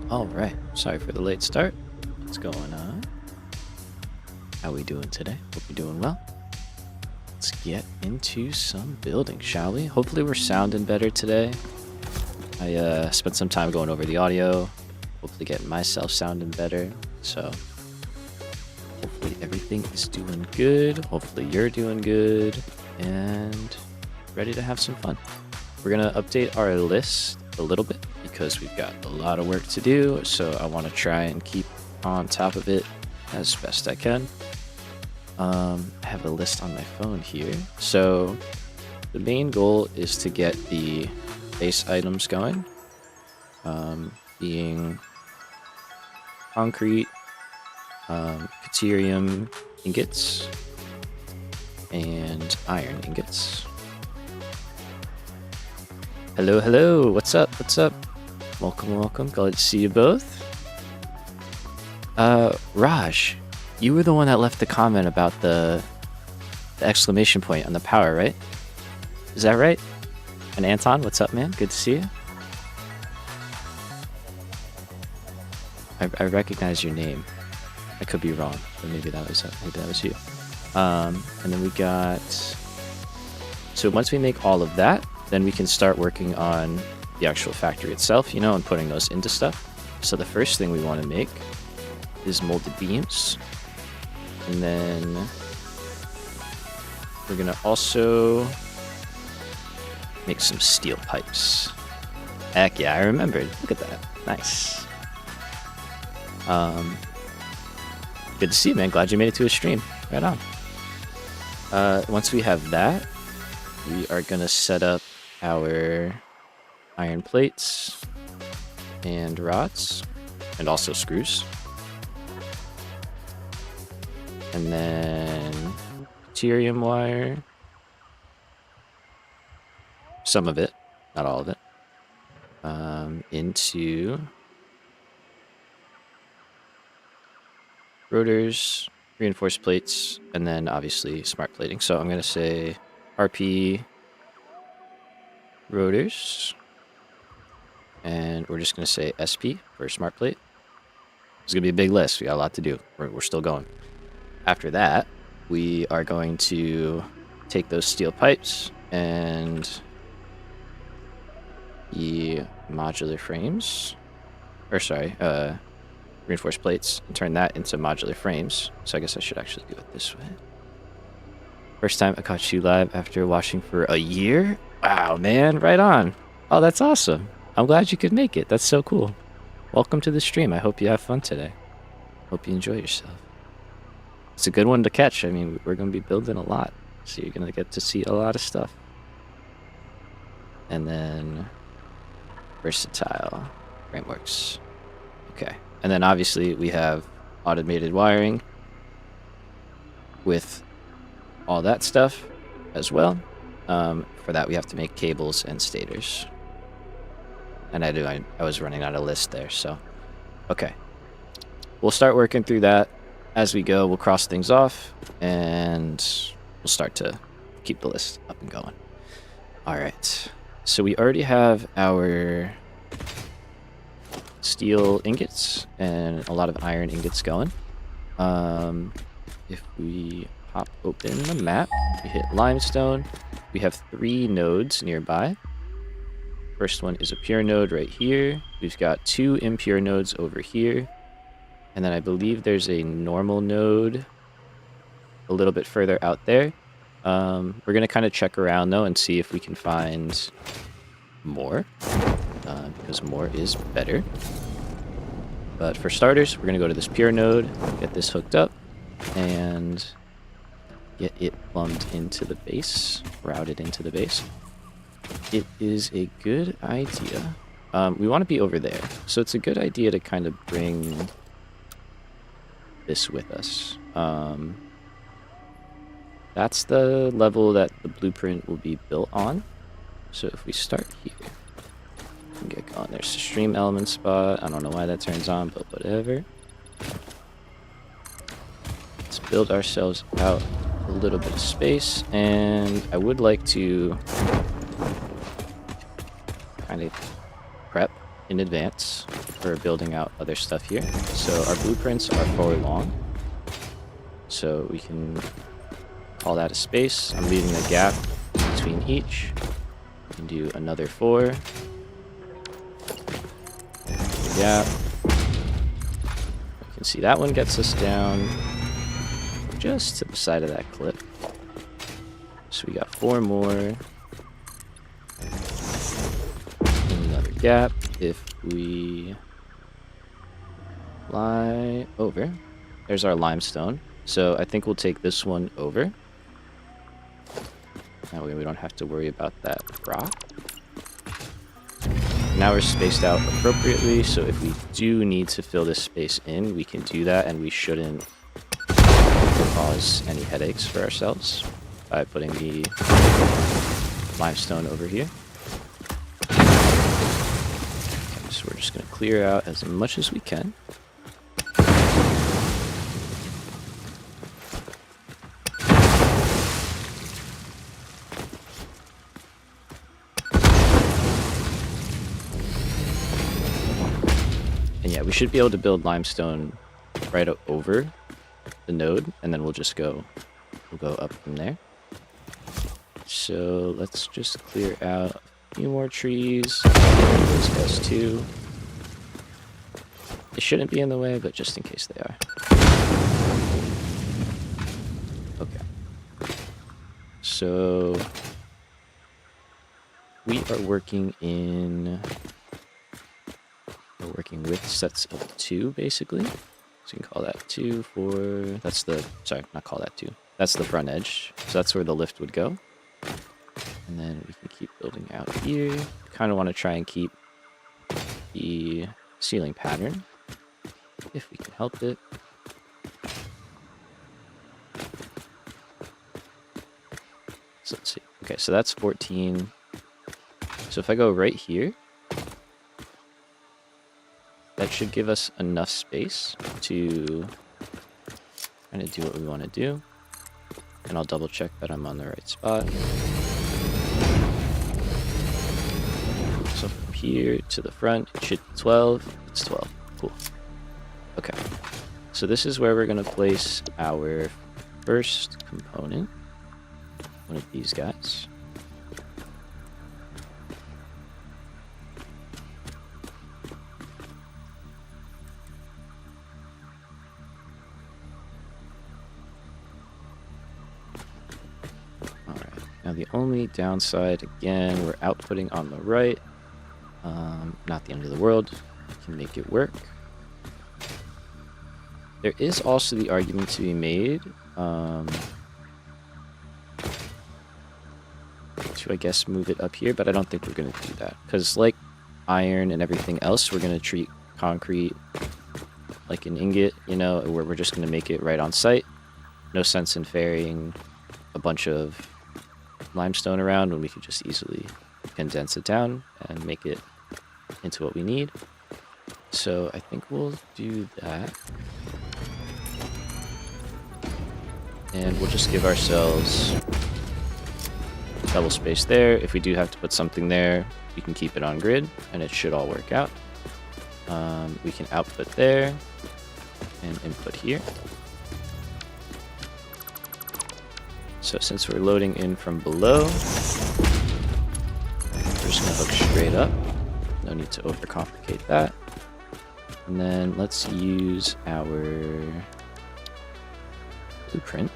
All right. Sorry for the late start. What's going on? How we doing today? Hope you're doing well. Let's get into some building, shall we? Hopefully we're sounding better today. I spent some time going over the audio, hopefully getting myself sounding better. So hopefully everything is doing good. Hopefully you're doing good and ready to have some fun. We're gonna update our list a little bit because we've got a lot of work to do, so I want to try and keep on top of it as best I can. I have a list on my phone here. So the main goal is to get the base items going, being concrete, Caterium ingots, and iron ingots. Hello, hello, what's up, what's up? Welcome, glad to see you both. Raj, you were the one that left the comment about the exclamation point on the power, right? Is that right? And Anton, what's up, man? Good to see you. I recognize your name. I could be wrong, but maybe that was you. And then we got. So once we make all of that, then we can start working on the actual factory itself, you know, and putting those into stuff. So the first thing we want to make is molded beams, and then we're gonna also make some steel pipes. Heck yeah, I remembered. Look at that. Nice. Good to see you, man. Glad you made it to a stream. Right on. Once we have that, we are gonna set up our iron plates and rods, and also screws. And then Caterium wire. Some of it, not all of it. Into rotors, reinforced plates, and then obviously smart plating. So I'm going to say RP rotors, and we're just going to say SP for smart plate. It's going to be a big list. We got a lot to do. We're still going. After that, we are going to take those steel pipes and the modular frames, or sorry, reinforced plates, and turn that into modular frames. So I guess I should actually do it this way. First time I caught you live after watching for a year? Wow, man, right on. Oh, that's awesome. I'm glad you could make it. That's so cool. Welcome to the stream. I hope you have fun today. Hope you enjoy yourself. It's a good one to catch. I mean, we're going to be building a lot, so you're going to get to see a lot of stuff. And then versatile frameworks. Okay. And then obviously we have automated wiring with all that stuff as well. For that, we have to make cables and stators. And I was running out of list there, so okay. We'll start working through that as we go. We'll cross things off, and we'll start to keep the list up and going. All right. So we already have our steel ingots and a lot of iron ingots going. If we pop open the map, we hit limestone. We have 3 nodes nearby. First one is a pure node right here. We've got 2 impure nodes over here. And then I believe there's a normal node a little bit further out there. We're going to kind of check around, though, and see if we can find more, because more is better. But for starters, we're going to go to this pure node, get this hooked up, and get it plumbed into the base, routed into the base. It is a good idea. We want to be over there, so it's a good idea to kind of bring this with us. That's the level that the blueprint will be built on. So if we start here, we can get going. There's a stream element spot. I don't know why that turns on, but whatever. Let's build ourselves out a little bit of space, and I would like to kind of prep in advance for building out other stuff here. So our blueprints are 4 long. So we can call that a space. I'm leaving a gap between each. We can do another 4. Gap. You can see that one gets us down just to the side of that cliff. So we got 4 more. Another gap. If we fly over, there's our limestone. So I think we'll take this one over. That way we don't have to worry about that rock. Now we're spaced out appropriately, so if we do need to fill this space in, we can do that, and we shouldn't cause any headaches for ourselves by putting the limestone over here. Okay, so we're just going to clear out as much as we can. And yeah, we should be able to build limestone right over the node, and then we'll go up from there. So let's just clear out a few more trees. Those guys too. They shouldn't be in the way, but just in case they are. Okay. So we are working with sets of 2, basically. So you can call that 2, 4. That's the, sorry, not call that 2. That's the front edge. So that's where the lift would go. And then we can keep building out here. Kind of want to try and keep the ceiling pattern, if we can help it. So let's see. Okay, so that's 14. So if I go right here, that should give us enough space to kind of do what we want to do. And I'll double check that I'm on the right spot. So from here to the front, it should be 12. It's 12. Cool. Okay. So this is where we're going to place our first component. One of these guys. Now the only downside, again, we're outputting on the right. Not the end of the world. We can make it work. There is also the argument to be made to, I guess, move it up here, but I don't think we're going to do that. Because like iron and everything else, we're going to treat concrete like an ingot, you know, where we're just going to make it right on site. No sense in ferrying a bunch of limestone around when we could just easily condense it down and make it into what we need. So I think we'll do that. And we'll just give ourselves double space there. If we do have to put something there, we can keep it on grid and it should all work out. We can output there and input here. So since we're loading in from below, we're just going to hook straight up. No need to overcomplicate that. And then let's use our blueprint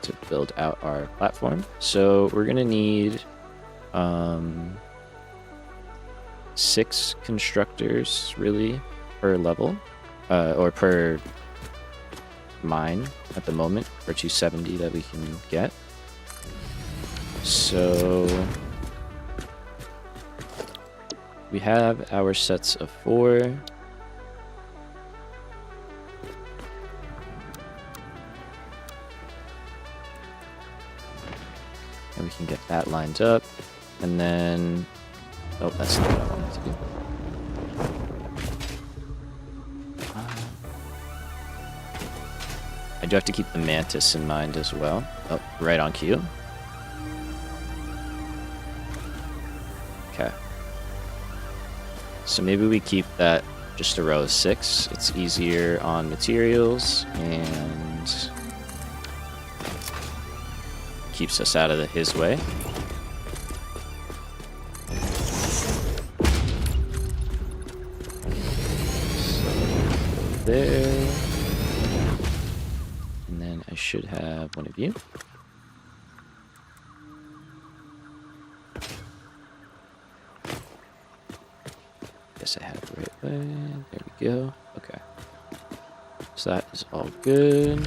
to build out our platform. So we're going to need 6 constructors, really, per level, or per mine at the moment, for 270 that we can get. So we have our sets of 4. And we can get that lined up. And then, oh, that's not what I wanted to do. I do have to keep the mantis in mind as well. Oh, right on cue. Okay. So maybe we keep that just a row of 6. It's easier on materials and keeps us out of his way. So there. And then I should have one of you. Guess I have it the right way. There we go. Okay. So that is all good.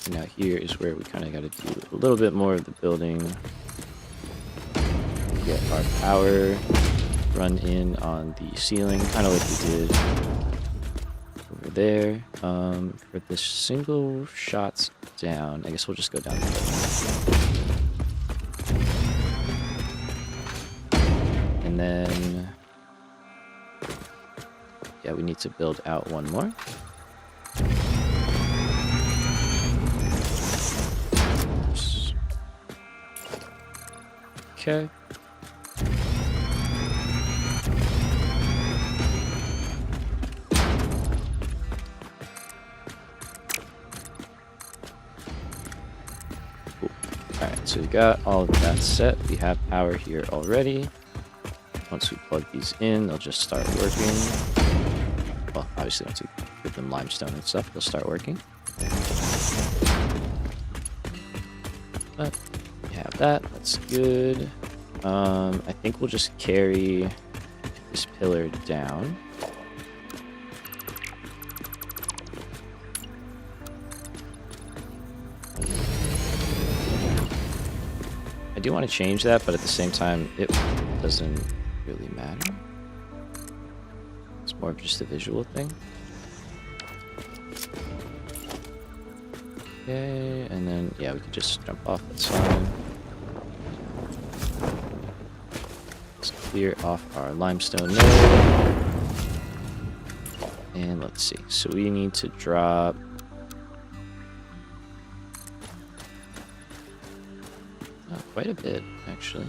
And now here is where we kind of got to do a little bit more of the building. Get our power run in on the ceiling, kind of like we did over there. For the single shots down, I guess we'll just go down. And then, yeah, we need to build out one more. Oops. Okay. Alright, so we got all of that set. We have power here already. Once we plug these in, they'll just start working. Well, obviously once we give them limestone and stuff, they'll start working. But we have that, that's good. I think we'll just carry this pillar down. I do want to change that, but at the same time, it doesn't really matter. It's more of just a visual thing. Okay, and then, yeah, we can just jump off, that's fine. Let's clear off our limestone node. And let's see, so we need to drop quite a bit, actually.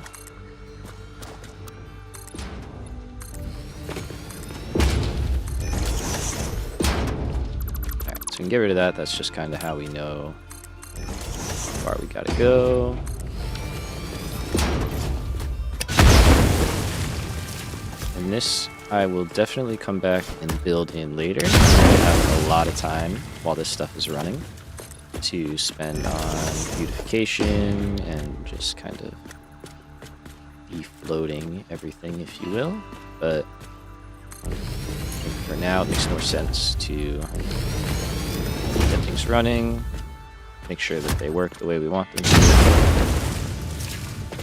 Alright, so we can get rid of that. That's just kind of how we know how far we gotta go. And this, I will definitely come back and build in later. I have a lot of time while this stuff is running to spend on beautification and just kind of defloating everything, if you will. But I think for now, it makes more sense to get things running, make sure that they work the way we want them to,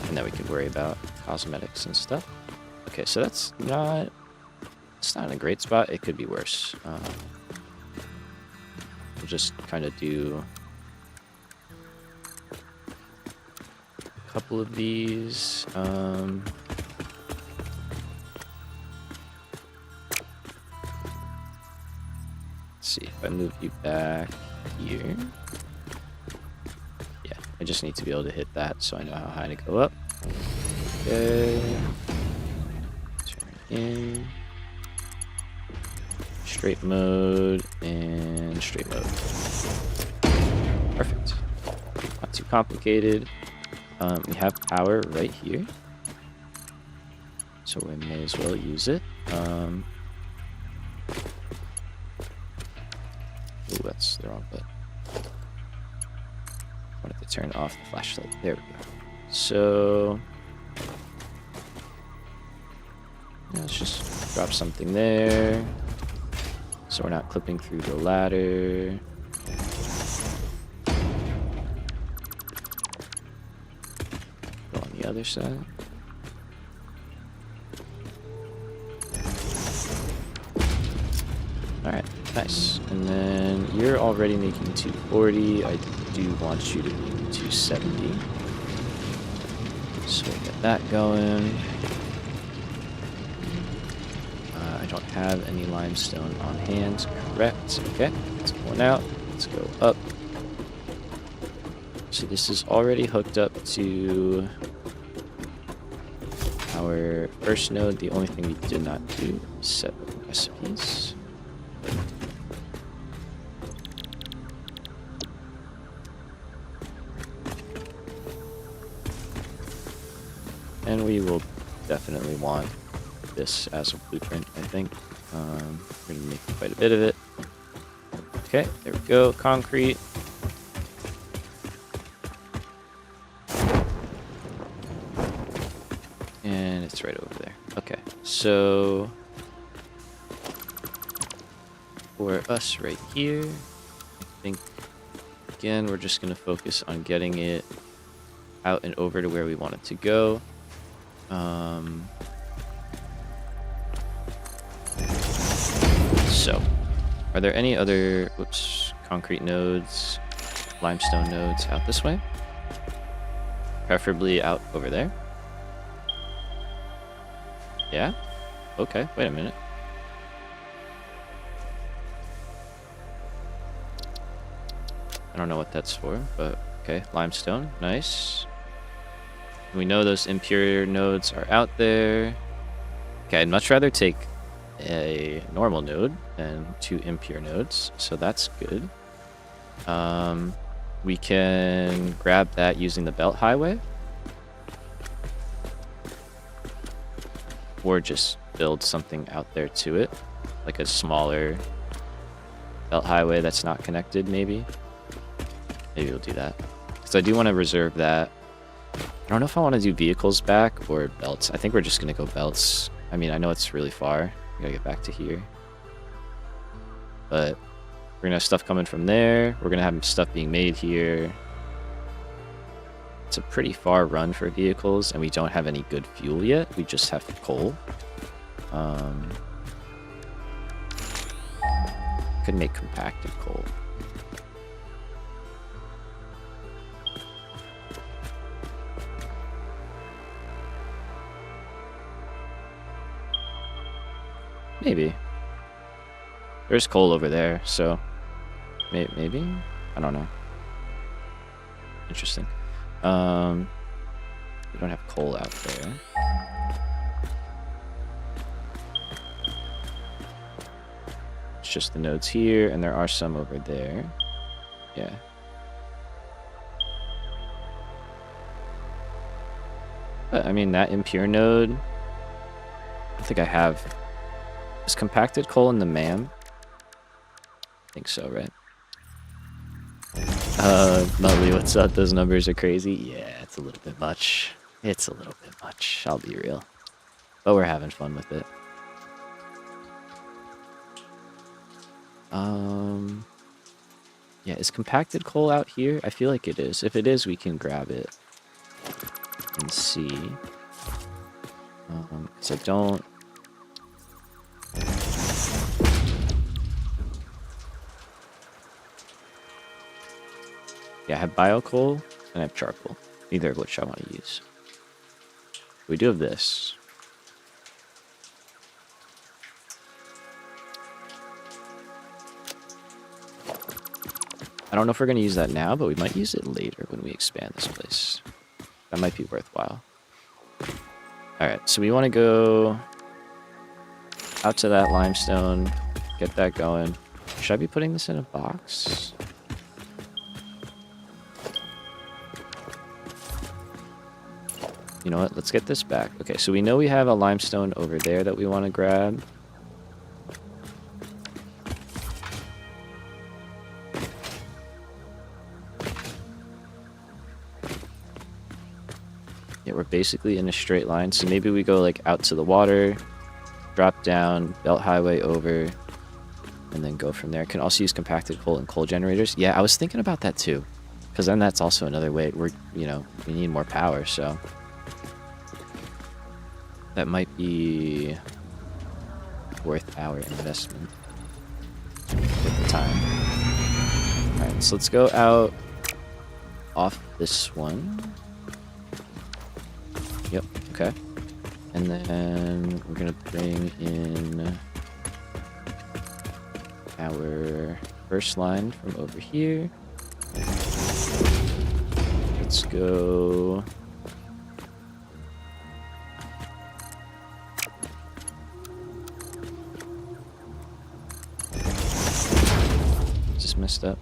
and then we can worry about cosmetics and stuff. Okay, so it's not in a great spot. It could be worse. We'll just kind of do a couple of these. Let's see if I move you back here. Yeah, I just need to be able to hit that so I know how high to go up. Okay. Turn in. Straight mode and straight mode. Perfect. Not too complicated. We have power right here, so we may as well use it. Ooh, that's the wrong button. I wanted to turn off the flashlight. There we go. So yeah, let's just drop something there, so we're not clipping through the ladder. Go on the other side. Alright, nice. And then you're already making 240. I do want you to make 270. So we'll get that going. I don't have any limestone on hand. Correct. Okay, it's going out. Let's go up. So this is already hooked up to our first node. The only thing we did not do is set up recipes. And we will definitely want this as a blueprint, I think. We're going to make quite a bit of it. Okay, there we go. Concrete. And it's right over there. Okay, so for us right here, I think, again, we're just going to focus on getting it out and over to where we want it to go. So, are there any other, concrete nodes, limestone nodes out this way? Preferably out over there. Yeah? Okay, wait a minute. I don't know what that's for, but okay, limestone, nice. We know those impure nodes are out there. Okay, I'd much rather take a normal node than 2 impure nodes, so that's good. We can grab that using the belt highway, or just build something out there to it, like a smaller belt highway that's not connected. Maybe we'll do that, because I do want to reserve that. I don't know if I want to do vehicles back or belts. I think we're just gonna go belts. I mean, I know it's really far. We gotta get back to here. But we're gonna have stuff coming from there. We're gonna have stuff being made here. It's a pretty far run for vehicles, and we don't have any good fuel yet. We just have coal. Could make compacted coal. Maybe. There's coal over there, so maybe? I don't know. Interesting. We don't have coal out there. It's just the nodes here, and there are some over there. Yeah. But, I mean, that impure node, I think I have... Is compacted coal in the MAM? I think so, right? Nutley, what's up? Those numbers are crazy. Yeah, it's a little bit much. It's a little bit much, I'll be real. But we're having fun with it. Yeah, is compacted coal out here? I feel like it is. If it is, we can grab it and see. Because I don't... Yeah, I have bio coal and I have charcoal, neither of which I want to use. We do have this. I don't know if we're going to use that now, but we might use it later when we expand this place. That might be worthwhile. Alright, so we want to go out to that limestone, get that going. Should I be putting this in a box? You know what? Let's get this back. Okay, so we know we have a limestone over there that we want to grab. Yeah, we're basically in a straight line. So maybe we go like out to the water, drop down, belt highway over, and then go from there. Can also use compacted coal and coal generators. Yeah, I was thinking about that too, because then that's also another way. We need more power, so that might be worth our investment at the time. All right, so let's go out off this one. Yep, okay. And then we're gonna bring in our first line from over here. Let's go. Is this messed up?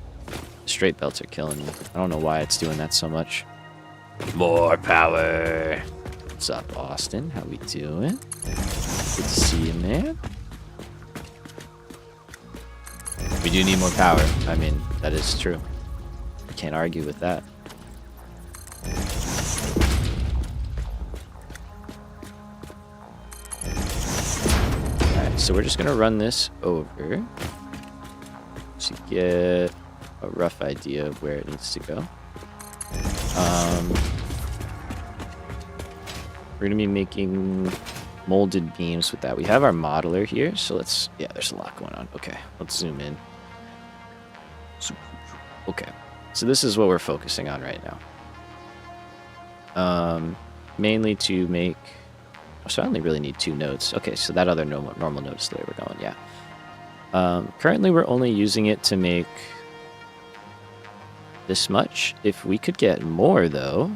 Straight belts are killing me. I don't know why it's doing that so much. More power. What's up, Austin? How we doing? Good to see you, man. We do need more power. I mean, that is true. Can't argue with that. Alright, so we're just gonna run this over to get a rough idea of where it needs to go. We're gonna be making molded beams with that. We have our modeler here, so let's, yeah, there's a lot going on. Okay, let's zoom in. Okay, so this is what we're focusing on right now. Mainly to make, so I only really need 2 nodes. Okay, so that other normal node is the way we're going, yeah. Currently we're only using it to make this much. If we could get more though,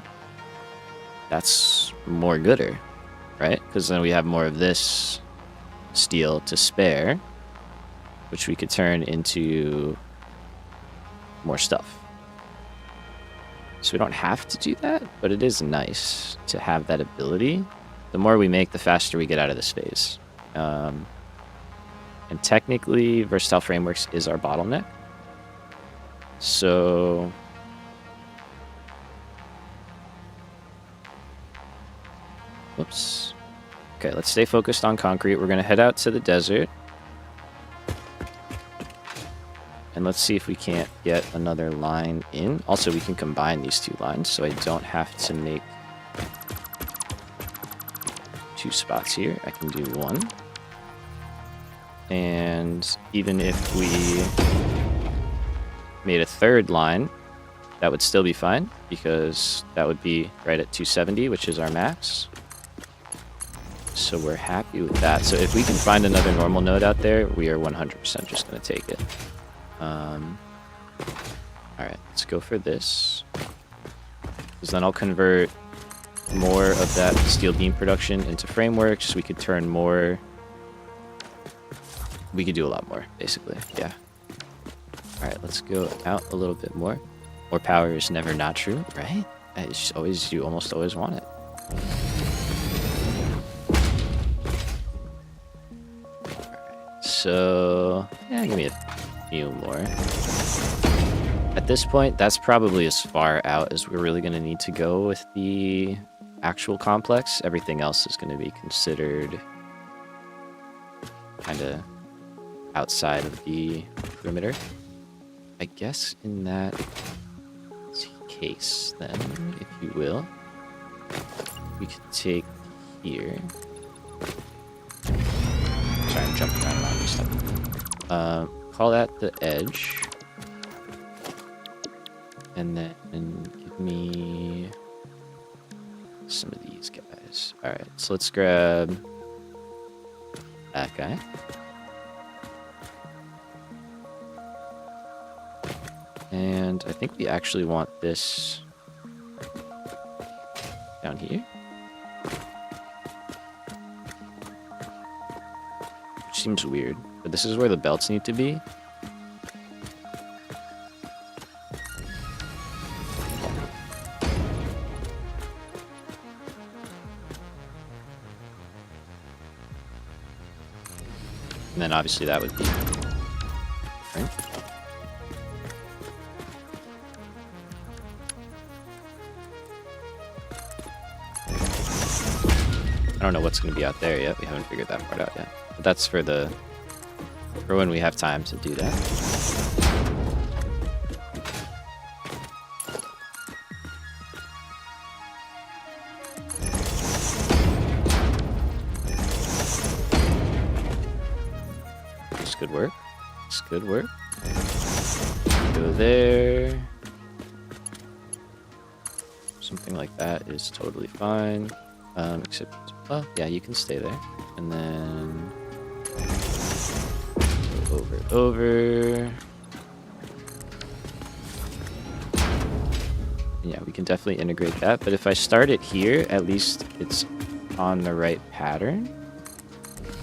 that's more gooder, right? Because then we have more of this steel to spare, which we could turn into more stuff. So we don't have to do that, but it is nice to have that ability. The more we make, the faster we get out of this phase. And technically, Versatile Frameworks is our bottleneck. So whoops. Okay, let's stay focused on concrete. We're going to head out to the desert. And let's see if we can't get another line in. Also, we can combine these 2 lines, so I don't have to make 2 spots here. I can do 1. And even if we made a 3rd line, that would still be fine, because that would be right at 270, which is our max. So we're happy with that. So if we can find another normal node out there, we are 100% just going to take it. Alright, let's go for this. Because then I'll convert more of that steel beam production into frameworks. We could turn more... We could do a lot more, basically. Yeah. Alright, let's go out a little bit more. More power is never not true, right? It's always, you almost always want it. So, yeah, give me a few more. At this point, that's probably as far out as we're really going to need to go with the actual complex. Everything else is going to be considered kind of outside of the perimeter. I guess in that case, then, if you will, we could take here. Sorry, I'm jumping around a lot of stuff. Call that the edge. And then give me some of these guys. Alright, so let's grab that guy. And I think we actually want this down here. Which seems weird, but this is where the belts need to be. And then obviously that would be different. I don't know what's going to be out there yet. We haven't figured that part out yet. But that's for when we have time to do that. It's good work. It's good work. Go there. Something like that is totally fine. Except, well, yeah, you can stay there. And then go over. Yeah, we can definitely integrate that. But if I start it here, at least it's on the right pattern.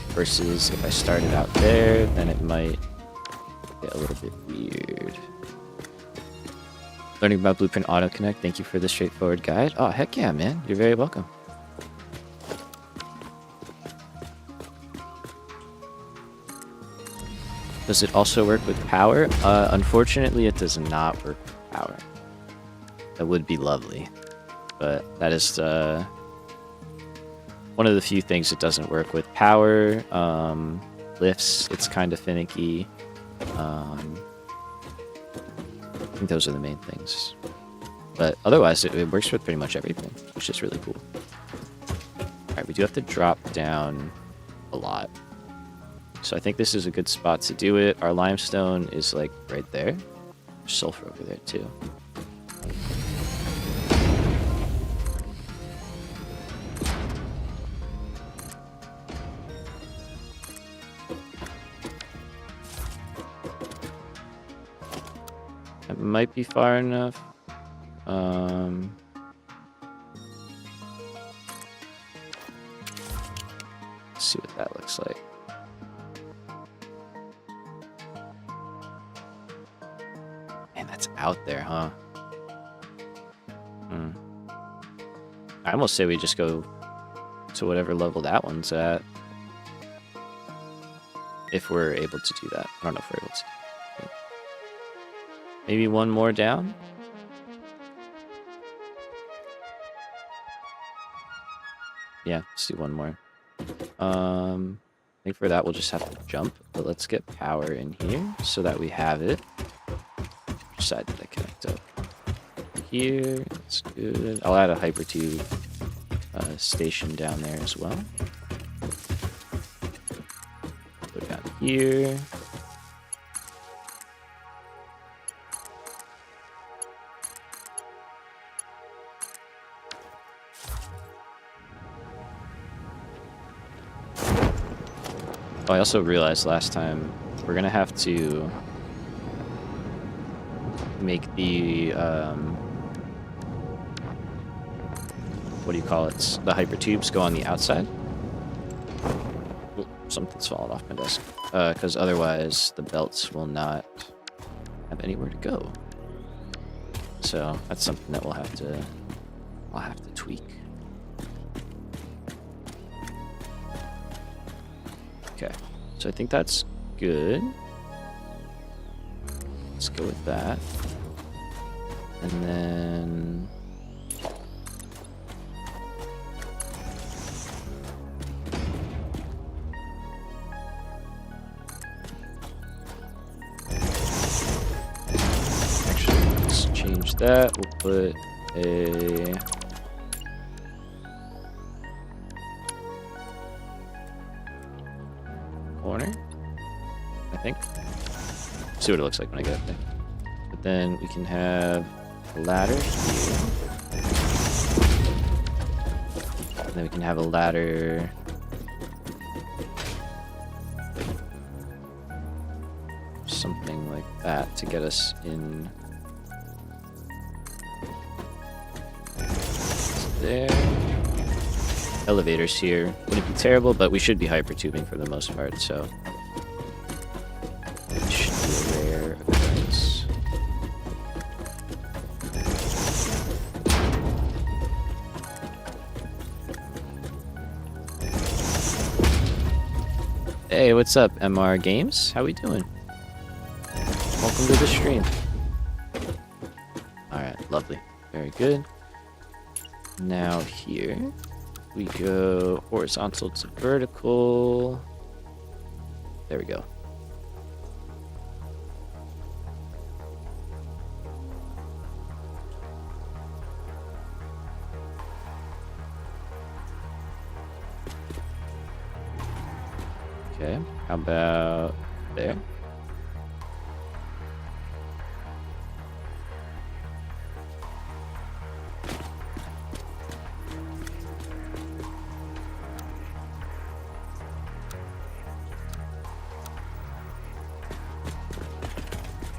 Versus if I start it out there, then it might get a little bit weird. Learning about Blueprint Auto Connect. Thank you for the straightforward guide. Oh, heck yeah, man. You're very welcome. Does it also work with power? Unfortunately, it does not work with power. That would be lovely. But that is one of the few things it doesn't work with. Power, lifts, it's kind of finicky. I think those are the main things. But otherwise, it works with pretty much everything, which is really cool. Alright, we do have to drop down a lot. So I think this is a good spot to do it. Our limestone is like right there. There's sulfur over there too. That might be far enough. Let's see what that looks like. Man, that's out there, huh? I almost say we just go to whatever level that one's at. If we're able to do that. I don't know if we're able to. Maybe one more down? Yeah, let's do one more. I think for that we'll just have to jump, but let's get power in here so that we have it. Which side did I connect up? Here, that's good. I'll add a hypertube station down there as well. Go down here. Oh, I also realized last time we're gonna have to make the what do you call it? The hypertubes go on the outside. Ooh, something's fallen off my desk. Because otherwise the belts will not have anywhere to go. So that's something that I'll have to tweak. Okay, so I think that's good. Let's go with that. And then actually, let's change that. We'll put a corner, I think. See what it looks like when I get up there. But then we can have a ladder here. And then we can have a ladder something like that to get us in there. Elevators here wouldn't be terrible, but we should be hypertubing for the most part, so it should be a rare occurrence. Hey, what's up, MR Games? How we doing? Welcome to the stream. Alright, lovely. Very good. Now here, we go horizontal to vertical. There we go. Okay, how about there?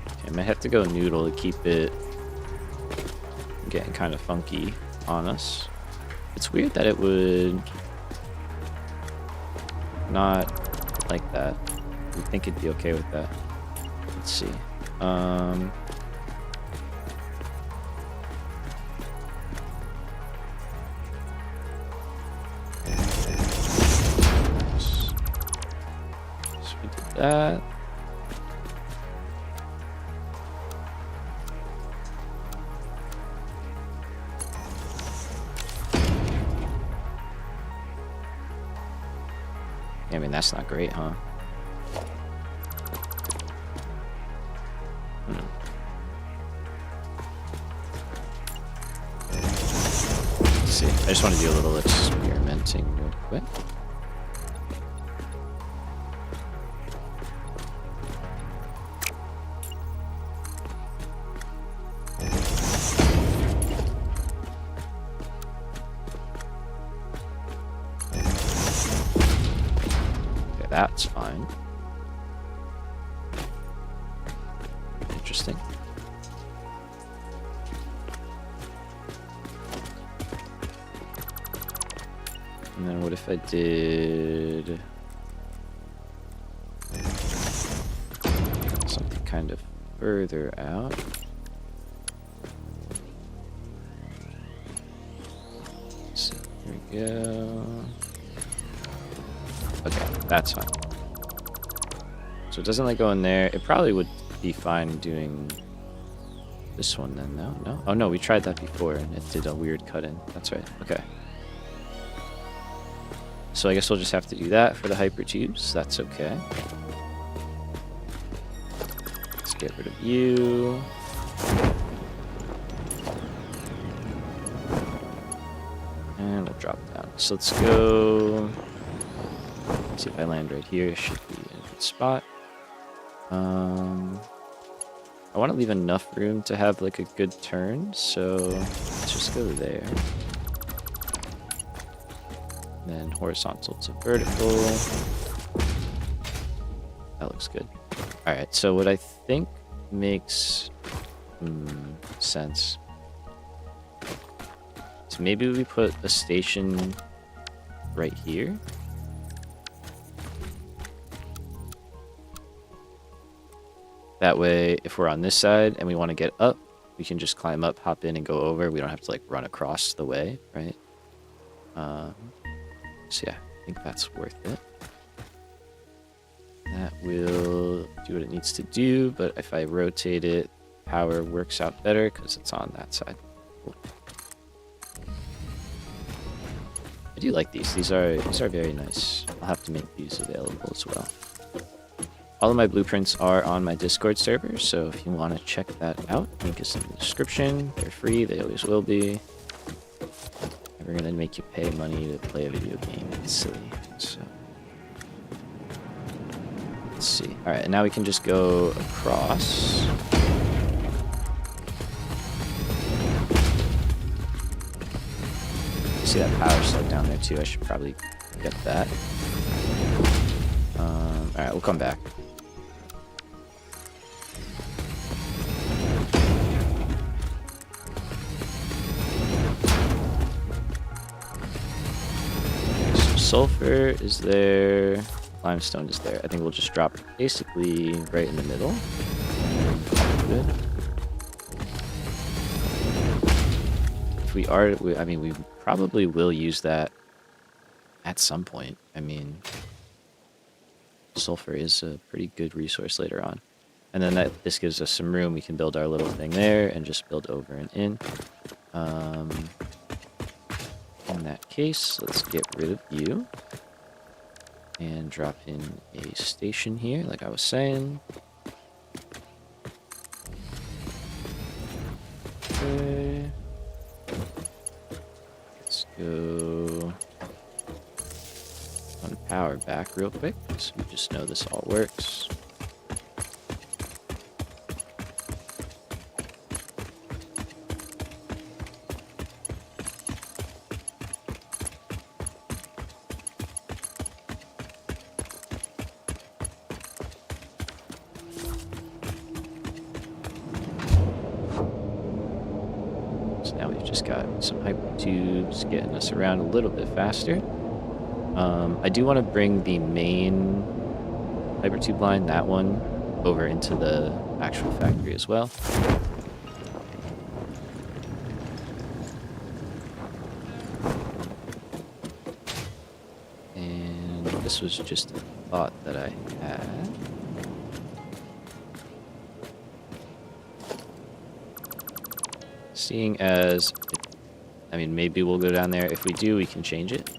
Okay, I might have to go noodle to keep it getting kind of funky on us. It's weird that it would not like that. You'd think it'd be okay with that. Let's see. So we did that. I mean, that's not great, huh? Let's see. I just want to do a little experimenting real quick. That's fine. Interesting. And then what if I did something kind of further out? Let's see. Here we go. Okay, that's fine. So it doesn't like go in there. It probably would be fine doing this one then, no? No? Oh no, we tried that before and it did a weird cut in. That's right. Okay. So I guess we'll just have to do that for the hypertubes. That's okay. Let's get rid of you. And we'll drop down. So let's go. Let's see if I land right here. Should be a good spot. I want to leave enough room to have like a good turn, so let's just go there. And then horizontal to vertical. That looks good. Alright, so what I think makes sense. So maybe we put a station right here. That way, if we're on this side and we want to get up, we can just climb up, hop in, and go over. We don't have to like run across the way, right? So yeah, I think that's worth it. That will do what it needs to do, but if I rotate it, power works out better because it's on that side. Cool. I do like these. These are very nice. I'll have to make these available as well. All of my blueprints are on my Discord server, so if you want to check that out, link is in the description. They're free, they always will be. Never gonna make you pay money to play a video game. It's silly. So let's see. Alright, and now we can just go across. See that power slug down there too. I should probably get that. Alright, we'll come back. Sulfur is there, limestone is there. I think we'll just drop basically right in the middle. Good. If we are, I mean, we probably will use that at some point. I mean, sulfur is a pretty good resource later on. And then this gives us some room. We can build our little thing there and just build over and in. In that case, let's get rid of you and drop in a station here, like I was saying. Okay. Let's go on power back real quick, so we just know this all works. just got some hyper tubes getting us around a little bit faster. I do want to bring the main hypertube line, that one, over into the actual factory as well. And this was just a thought that I had. Seeing as, I mean, maybe we'll go down there. If we do, we can change it.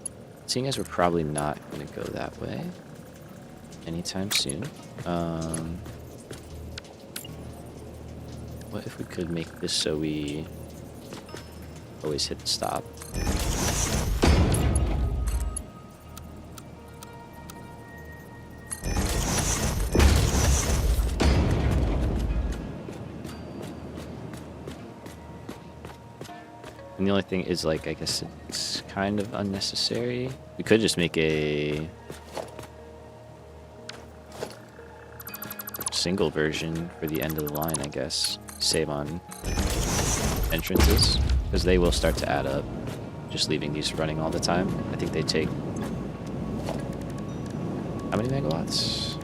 Seeing as we're probably not going to go that way anytime soon. What if we could make this so we always hit the stop? And the only thing is, like, I guess it's kind of unnecessary. We could just make a single version for the end of the line, I guess. Save on entrances, because they will start to add up. Just leaving these running all the time. I think they take... how many megawatts?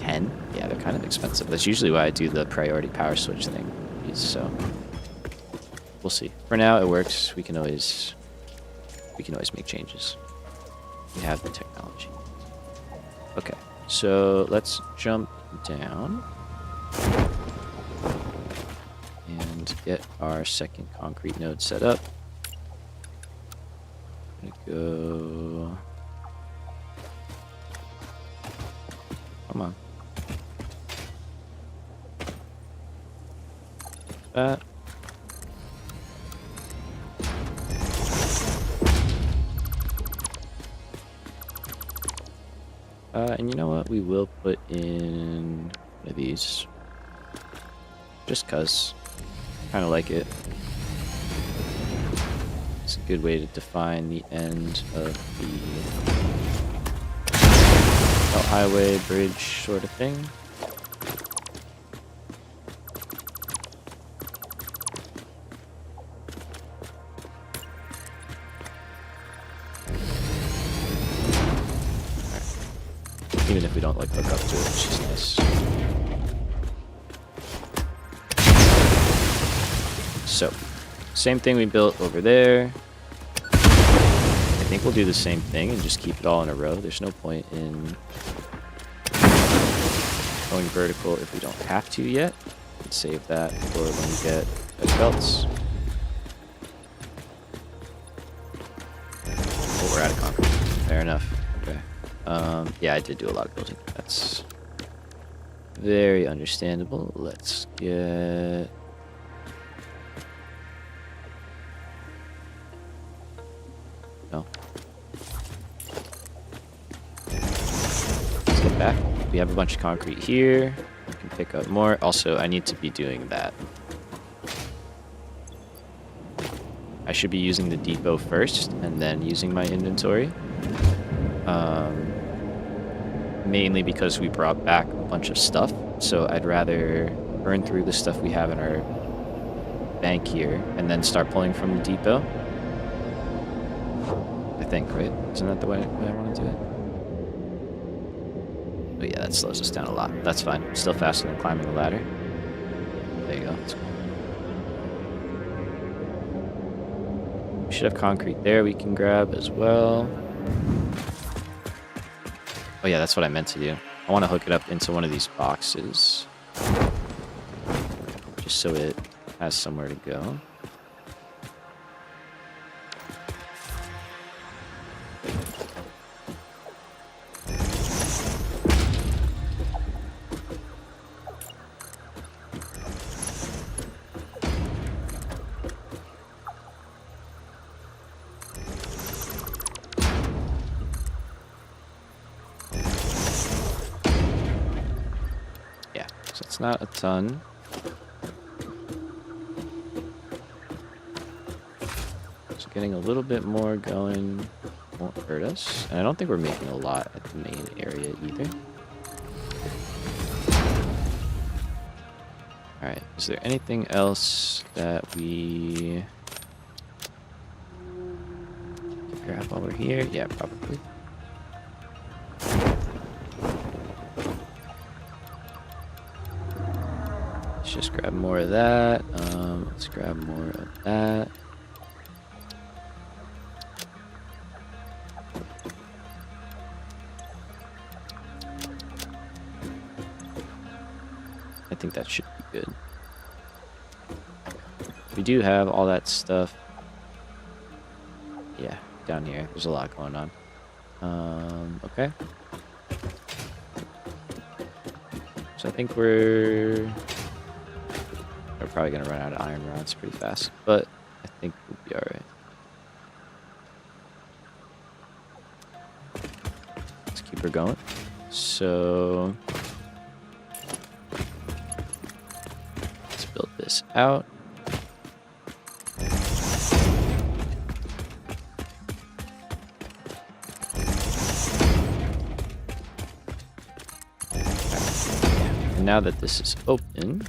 10? Yeah, they're kind of expensive. That's usually why I do the priority power switch thing. So... we'll see. For now, it works. We can always make changes. We have the technology. Okay, so let's jump down and get our second concrete node set up. I'm gonna go. Come on. That. And you know what? We will put in one of these. Just cause. Kind of like it. It's a good way to define the end of the highway bridge sort of thing. Even if we don't like hook up to it, which is nice. So, same thing we built over there. I think we'll do the same thing and just keep it all in a row. There's no point in going vertical if we don't have to yet. Let's save that for when we get edge belts. Oh, we're out of concrete. Fair enough. Okay. Yeah, I did do a lot of building. That's very understandable. Let's get... no. Let's get back. We have a bunch of concrete here. We can pick up more. Also, I need to be doing that. I should be using the depot first and then using my inventory. Mainly because we brought back a bunch of stuff, so I'd rather burn through the stuff we have in our bank here and then start pulling from the depot. I think, right? Isn't that the way I want to do it? But yeah, that slows us down a lot. That's fine. Still faster than climbing the ladder. There you go. That's cool. We should have concrete there we can grab as well. Oh yeah, that's what I meant to do. I want to hook it up into one of these boxes. Just so it has somewhere to go. So it's not a ton. So getting a little bit more going won't hurt us. And I don't think we're making a lot at the main area either. Alright, is there anything else that we grab while we're here? Yeah, probably. Let's just grab more of that. Let's grab more of that. I think that should be good. We do have all that stuff. Yeah, down here. There's a lot going on. Okay. So I think we're probably gonna run out of iron rods pretty fast, but I think we'll be alright. Let's keep her going. So let's build this out. Now that this is open,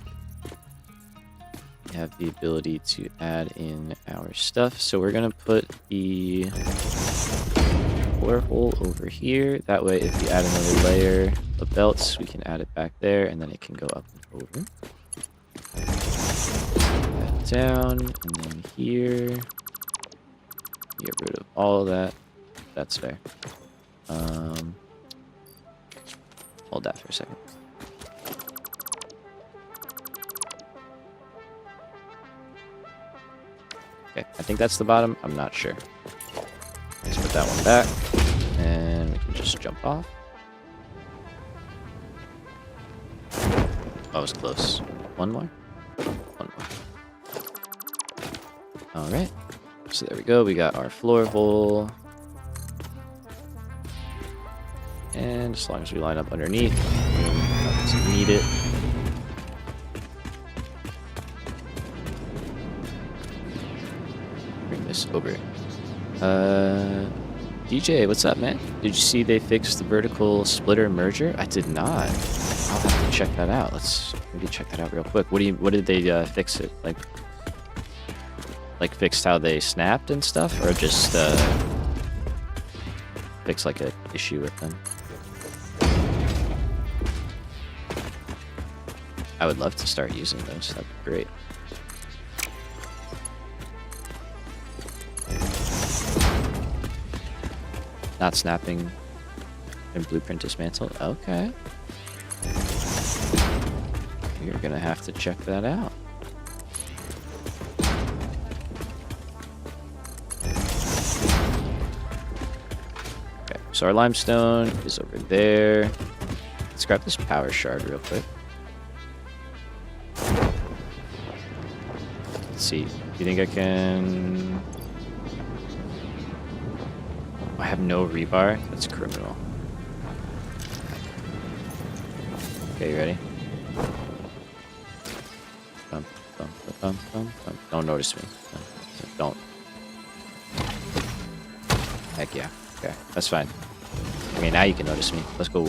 we have the ability to add in our stuff. So we're going to put the borehole over here. That way, if we add another layer of belts, we can add it back there, and then it can go up and over. That down, and then here. Get rid of all of that. That's fair. Hold that for a second. Okay, I think that's the bottom. I'm not sure. Let's put that one back, and we can just jump off. Oh, it was close. One more? One more. Alright. So there we go. We got our floor hole. And as long as we line up underneath, we need it. Bring this over. DJ, what's up, man? Did you see they fixed the vertical splitter merger? I did not. I'll have to check that out. Let's maybe check that out real quick. What did they fix it? Like fixed how they snapped and stuff, or just fix like an issue with them? I would love to start using those. That'd be great. Not snapping and blueprint dismantle. Okay. You're gonna have to check that out. Okay, so our limestone is over there. Let's grab this power shard real quick. Let's see. Do you think I can... I have no rebar? That's criminal. Okay, you ready? Bump, bump, bump, bump, bump. Don't notice me. Don't. Heck yeah. Okay, that's fine. Okay, now you can notice me. Let's go.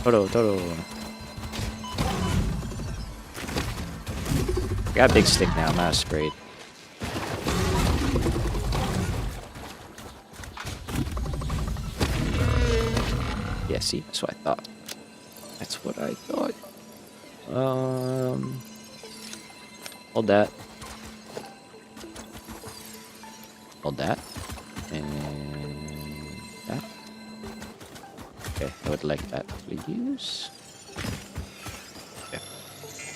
Toto. I got a big stick now, I'm not sprayed. Yeah, see, that's what I thought. That's what I thought. Hold that. Hold that. And that. Okay, I would like that, please. Okay.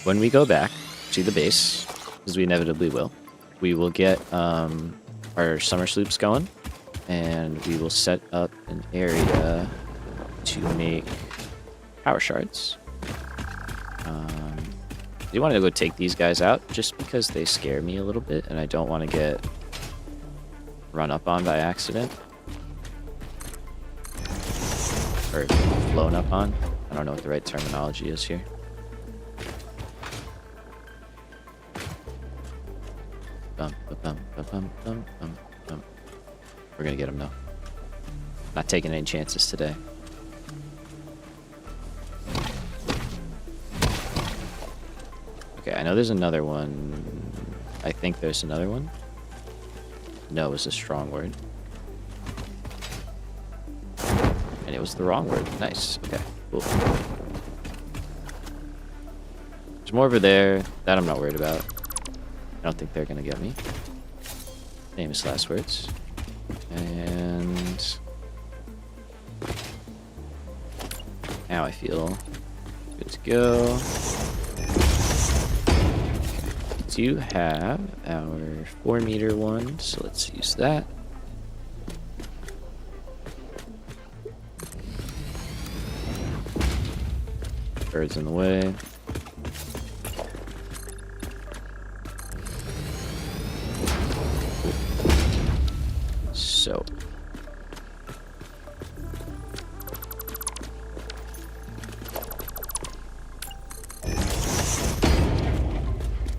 When we go back to the base, because we inevitably will, we will get our summer sloops going, and we will set up an area to make power shards. I wanted to go take these guys out just because they scare me a little bit, and I don't want to get run up on by accident. Or blown up on. I don't know what the right terminology is here. Bum, bum, bum, bum, bum, bum, bum. We're gonna get them though. Not taking any chances today. Okay, I know there's another one. I think there's another one. No is a strong word. it was the wrong word. Nice. Okay, cool. There's more over there. That I'm not worried about. I don't think they're gonna get me. Famous last words. And now I feel good to go. We do have our 4-meter one, so let's use that. Birds in the way. So.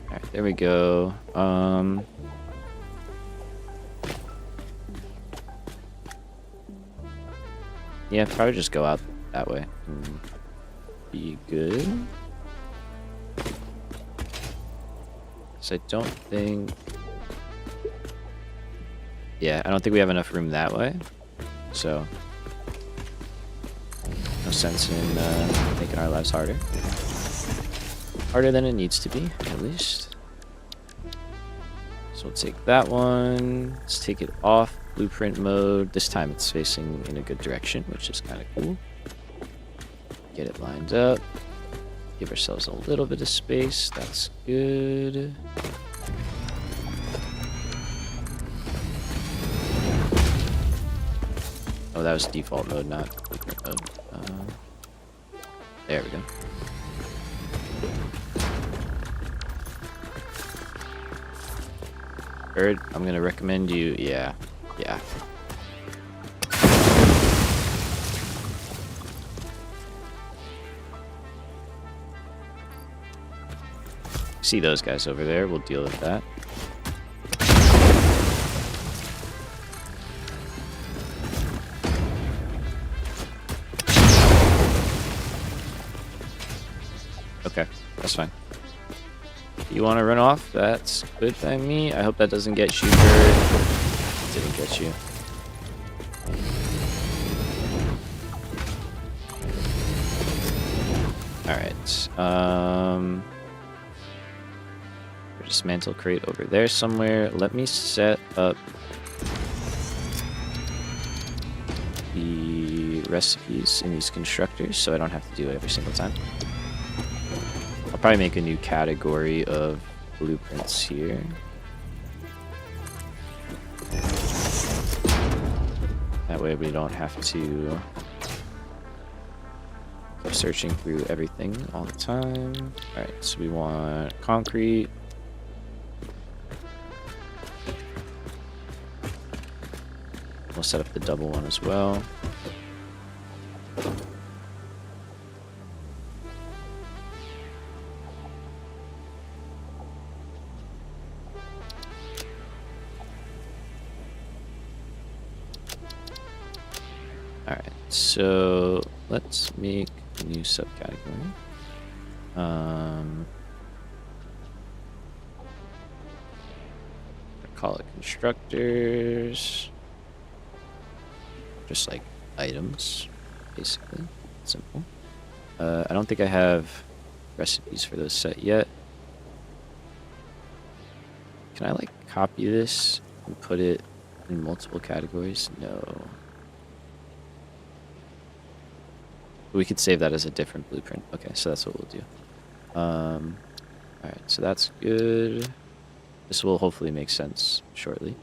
Alright, there we go. Yeah, probably just go out that way. Be good. So I don't think... Yeah, I don't think we have enough room that way. So... no sense in making our lives harder. Harder than it needs to be, at least. So we'll take that one. Let's take it off blueprint mode. This time it's facing in a good direction, which is kind of cool. Get it lined up. Give ourselves a little bit of space. That's good. Oh, that was default mode, not blueprint mode. There we go. Bird, I'm gonna recommend you. Yeah. Yeah. See those guys over there, we'll deal with that. Okay, that's fine. You want to run off? That's good by me. I hope that doesn't get you, Bird. Didn't get you. Alright, dismantle crate over there somewhere. Let me set up the recipes in these constructors so I don't have to do it every single time. I'll probably make a new category of blueprints here. That way we don't have to keep searching through everything all the time. Alright, so we want concrete. We'll set up the double one as well. Alright, so let's make a new subcategory. Call it constructors. Just like items, basically. Simple. I don't think I have recipes for those set yet. Can I like copy this and put it in multiple categories? No. We could save that as a different blueprint. Okay, so that's what we'll do. Alright, so that's good. This will hopefully make sense shortly.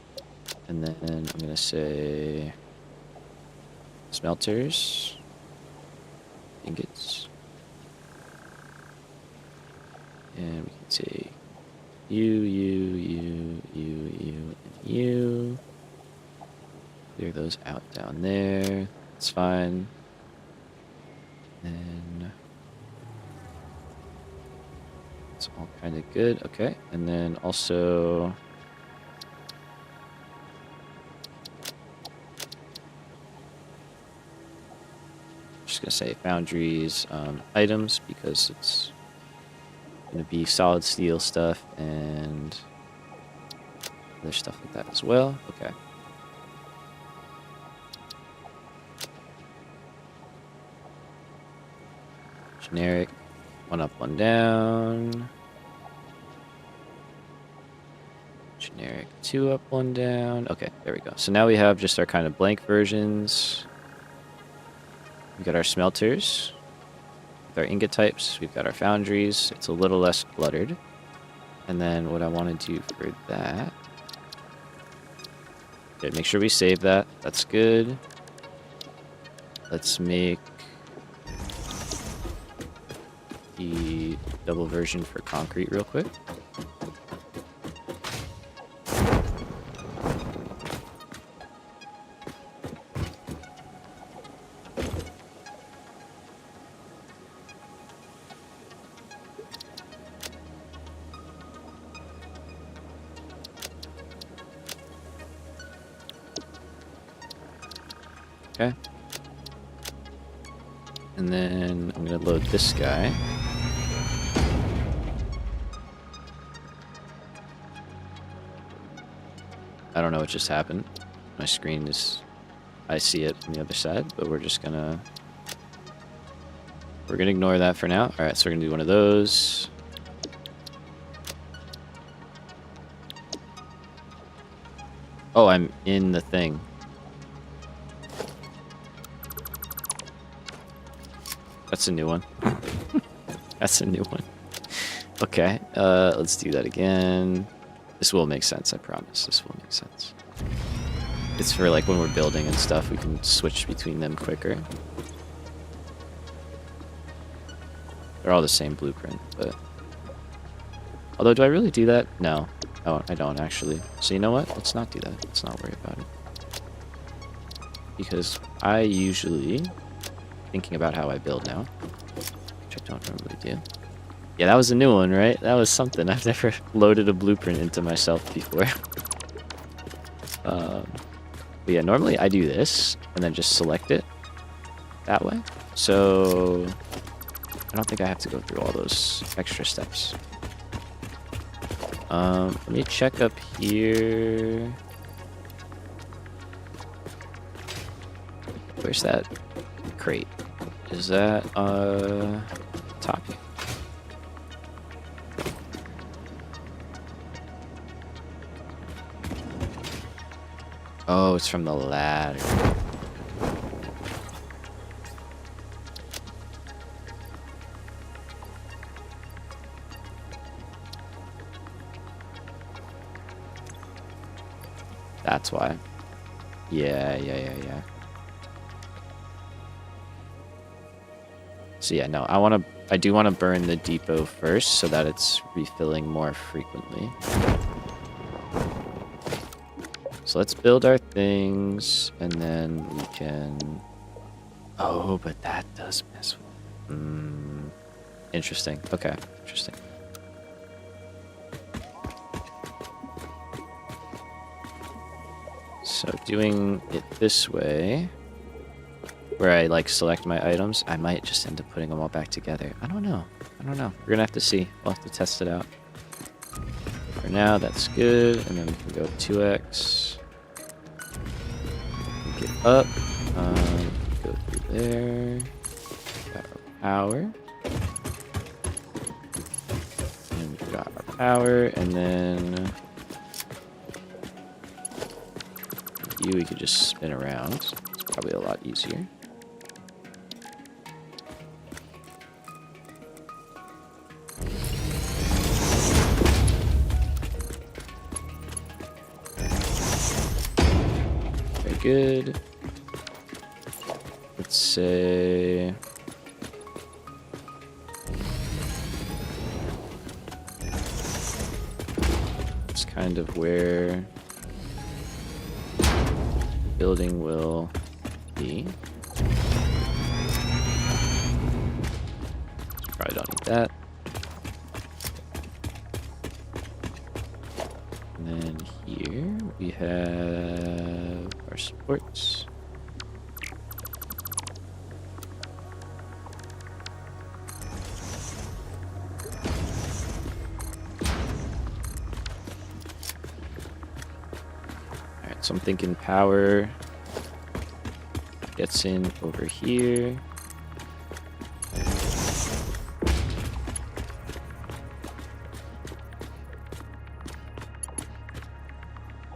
And then I'm gonna say smelters, ingots, and we can take you, and you. Clear those out down there. That's fine. And it's all kind of good. Okay, and then also just gonna say foundries items because it's gonna be solid steel stuff and other stuff like that as well. Okay. Generic. One up, one down. Generic. Two up, one down. Okay, there we go. So now we have just our kind of blank versions. We've got our smelters. With our ingot types. We've got our foundries. It's a little less cluttered. And then what I want to do for that... Okay, make sure we save that. That's good. Let's make the double version for concrete real quick. Okay. And then I'm going to load this guy. I don't know what just happened. My screen is... I see it on the other side, but we're just gonna... We're gonna ignore that for now. Alright, so we're gonna do one of those. Oh, I'm in the thing. That's a new one. That's a new one. Okay, let's do that again. This will make sense, I promise. This will make sense. It's for like when we're building and stuff, we can switch between them quicker. They're all the same blueprint, but... Although, do I really do that? No. Oh, I don't actually. So you know what? Let's not do that. Let's not worry about it. Because I usually... Thinking about how I build now, which I don't normally do. Yeah, that was a new one, right? That was something. I've never loaded a blueprint into myself before. But yeah, normally I do this and then just select it that way. So I don't think I have to go through all those extra steps. Let me check up here. Where's that crate? Is that top here? Oh, it's from the ladder. That's why. Yeah. So yeah, no, I do want to burn the depot first so that it's refilling more frequently. So let's build our things, and then we can... Oh, but that does mess with... Interesting. Okay, interesting. So doing it this way, where I like select my items, I might just end up putting them all back together. I don't know. We're gonna have to see. We'll have to test it out. For now, that's good, and then we can go 2x. Get up. Go through there. Got our power. And we've got our power, and then we could just spin around. It's probably a lot easier. Very good. Let's say... It's kind of where building will be. Probably don't need that. And then here we have our supports. So I'm thinking power gets in over here.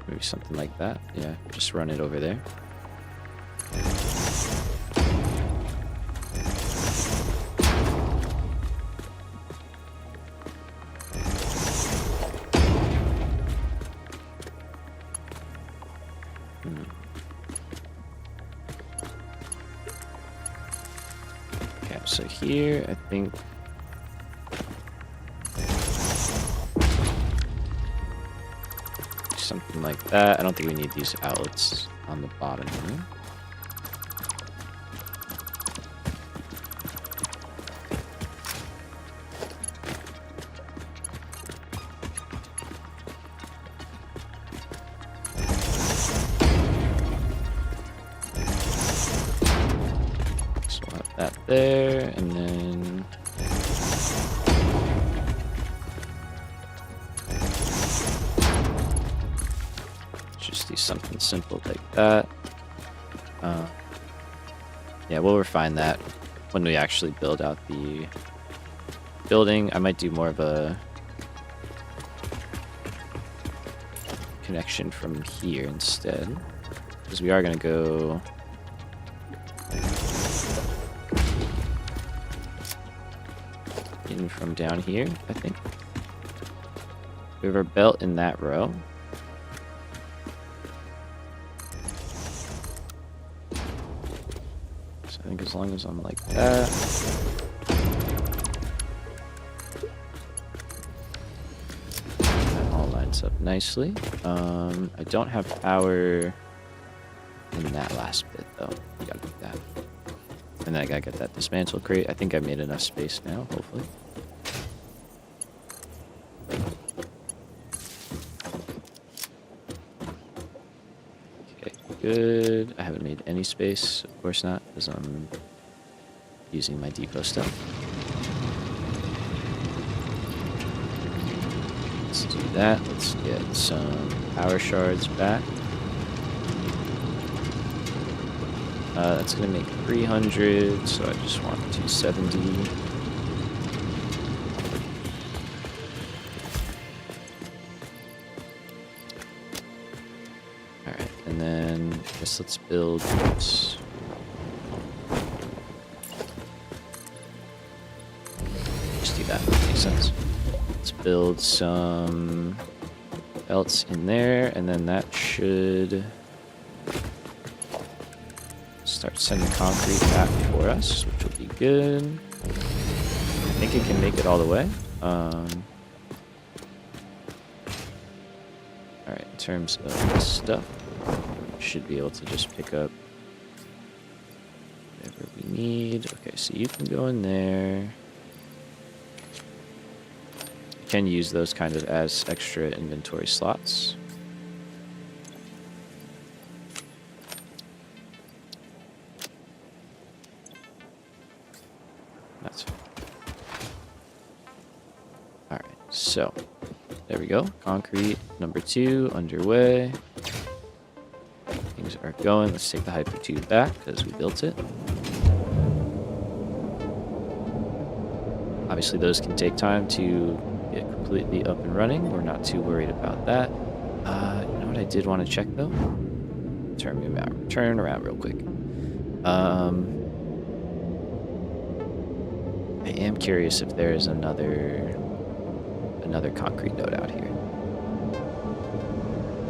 Maybe something like that. Yeah, just run it over there. Okay, so here, I think... something like that. I don't think we need these outlets on the bottom here. So we'll have that there, and then... just do something simple like that. Yeah, we'll refine that when we actually build out the building. I might do more of a connection from here instead, because we are going to go in from down here, I think. We have our belt in that row. So I think as long as I'm like that. That all lines up nicely. I don't have power in that last bit though. We gotta do that. And then I gotta get that dismantle crate. I think I made enough space now, hopefully. Okay, good. I haven't made any space. Of course not, because I'm using my depot stuff. Let's do that. Let's get some power shards back. That's going to make 300, so I just want 270. Alright, and then I guess let's build this. Just do that, makes sense. Let's build some belts in there, and then that should start sending concrete back for us, which will be good. I think it can make it all the way. Alright, in terms of this stuff, should be able to just pick up whatever we need. Okay, so you can go in there. You can use those kind of as extra inventory slots. That's fine. Alright, so there we go. Concrete number 2 underway. Things are going. Let's take the hyper tube back because we built it. Obviously those can take time to get completely up and running. We're not too worried about that. You know what I did want to check though? Turn around real quick. I am curious if there is another concrete node out here.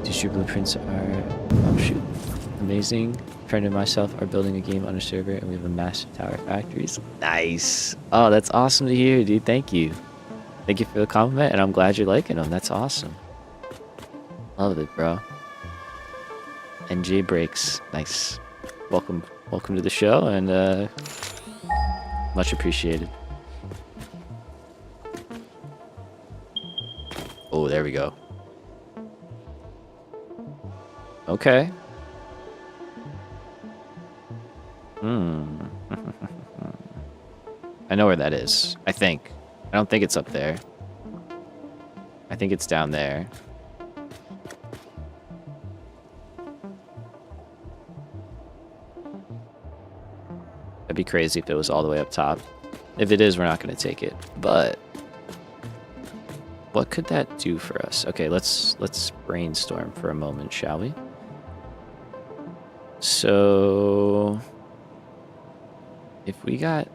District blueprints are, oh shoot, amazing. A friend and myself are building a game on a server, and we have a massive tower factories. Nice. Oh, that's awesome to hear, dude. Thank you. Thank you for the compliment, and I'm glad you're liking them. That's awesome. Love it, bro. NJ Breaks. Nice. Welcome to the show, and much appreciated. Oh, there we go. Okay. I know where that is. I think. I don't think it's up there. I think it's down there. That'd be crazy if it was all the way up top. If it is, we're not going to take it. But what could that do for us? Okay, let's brainstorm for a moment, shall we? So if we got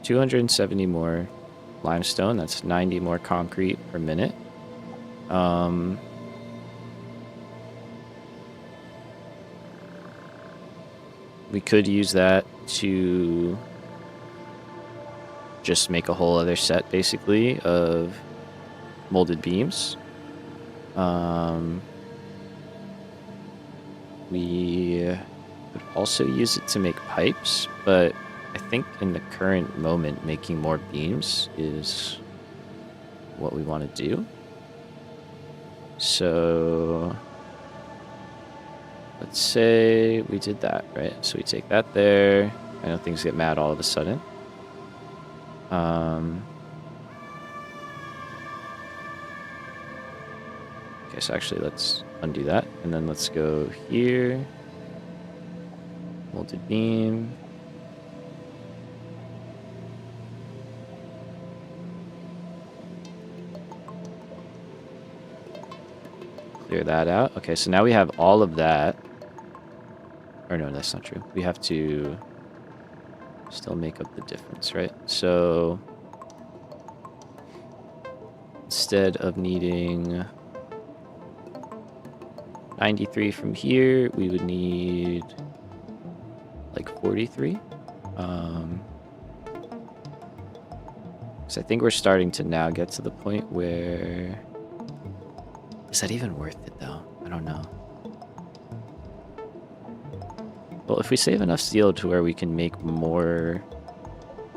270 more limestone, that's 90 more concrete per minute. We could use that to just make a whole other set, basically, of molded beams. We could also use it to make pipes, but I think in the current moment, making more beams is what we want to do. So let's say we did that, right? So we take that there. I know things get mad all of a sudden. Okay, so actually let's undo that. And then let's go here. Molded beam. Clear that out. Okay, so now we have all of that. Or no, that's not true. We have to still make up the difference, right? So instead of needing 93 from here, we would need like 43. So I think we're starting to now get to the point where... Is that even worth it, though? I don't know. Well, if we save enough steel to where we can make more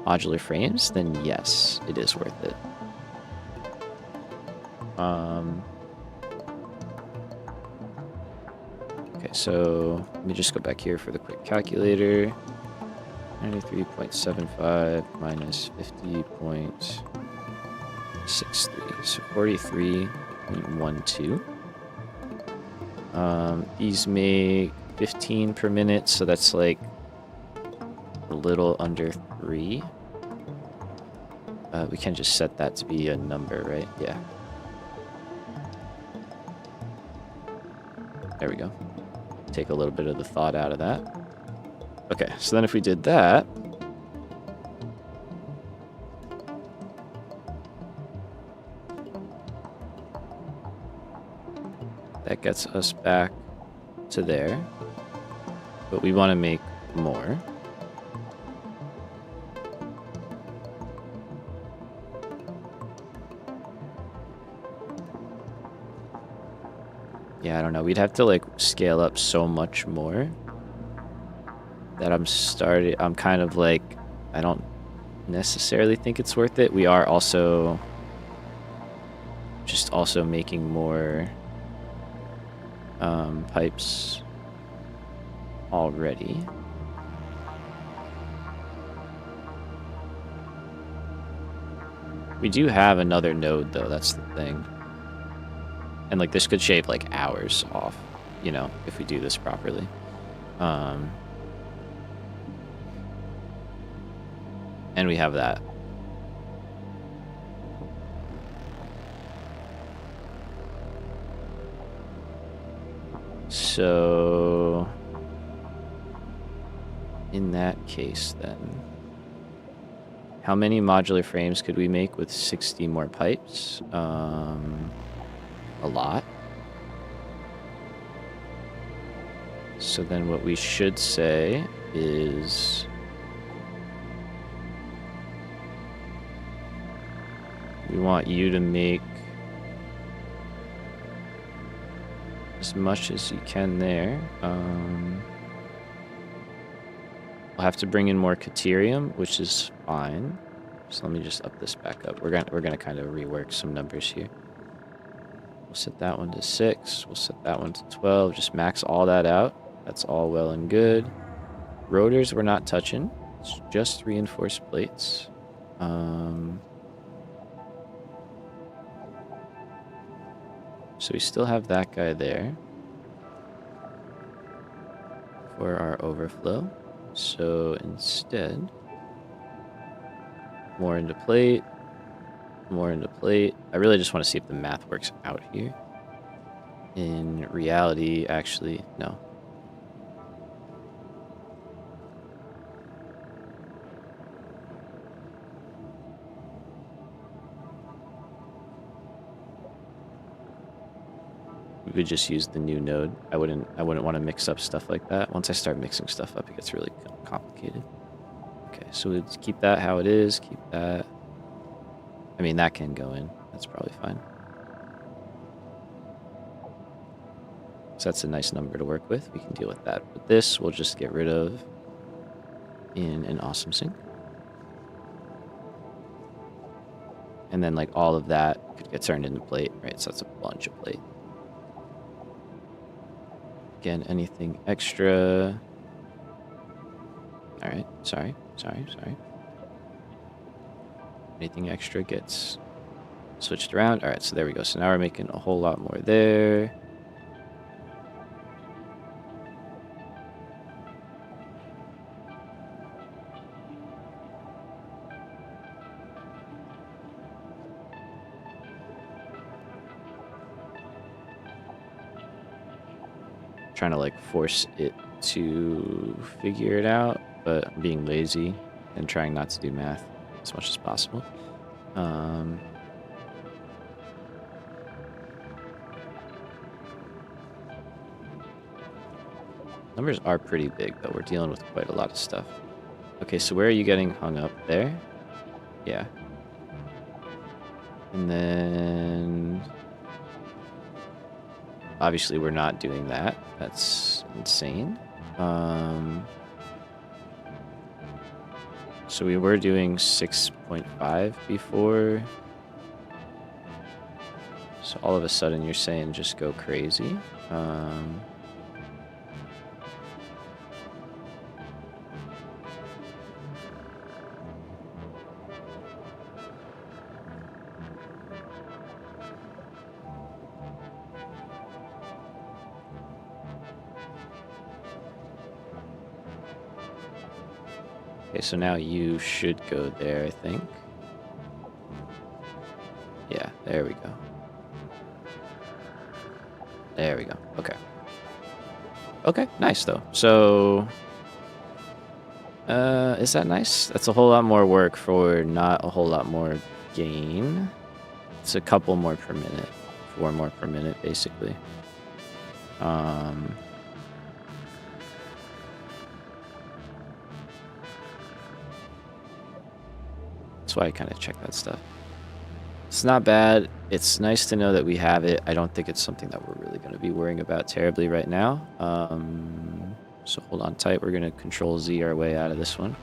modular frames, then yes, it is worth it. Okay, so let me just go back here for the quick calculator. 93.75 minus 50.63, so 43.12. These make 15 per minute, so that's like a little under 3. We can just set that to be a number, right? Yeah. There we go. Take a little bit of the thought out of that. Okay, so then if we did that, that gets us back to there, but we want to make more. Yeah, I don't know. We'd have to like scale up so much more that I'm kind of like, I don't necessarily think it's worth it. We are also making more pipes already. We do have another node though, that's the thing. And like this could shave like hours off, you know, if we do this properly. And we have that. So in that case then, how many modular frames could we make with 60 more pipes? A lot. So then what we should say is we want you to make as much as you can there. We'll have to bring in more Caterium, which is fine. So let me just up this back up. We're gonna kind of rework some numbers here. We'll set that one to 6. We'll set that one to 12. Just max all that out. That's all well and good. Rotors we're not touching. It's just reinforced plates. So we still have that guy there for our overflow. So instead, more into plate. more into plate. I really just want to see if the math works out here. In reality, actually, no. We would just use the new node. I wouldn't want to mix up stuff like that. Once I start mixing stuff up, it gets really complicated. Okay, so we'll keep that how it is. Keep that. I mean, that can go in. That's probably fine. So that's a nice number to work with. We can deal with that. But this we'll just get rid of in an awesome sync. And then like all of that could get turned into plate, right? So that's a bunch of plate. Again, anything extra. All right, sorry. Anything extra gets switched around. All right, so there we go. So now we're making a whole lot more there. Trying to like force it to figure it out, but I'm being lazy and trying not to do math as much as possible. Numbers are pretty big, though. We're dealing with quite a lot of stuff. Okay, so where are you getting hung up? There? Yeah. And then... obviously, we're not doing that. That's insane. So we were doing 6.5 before. So all of a sudden, you're saying just go crazy. Okay, so now you should go there, I think. Yeah, there we go. There we go. Okay. Okay, nice though. So, is that nice? That's a whole lot more work for not a whole lot more gain. It's a couple more per minute. 4 more per minute, basically. That's why I kind of check that stuff. It's not bad. It's nice to know that we have it. I don't think it's something that we're really going to be worrying about terribly right now. So hold on tight. We're going to Control Z our way out of this one.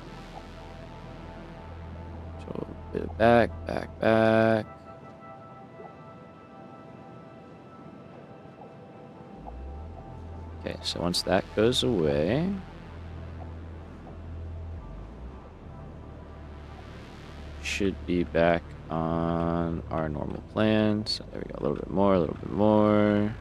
So a bit of back. Okay, so once that goes away... should be back on our normal plan. So there we go, a little bit more.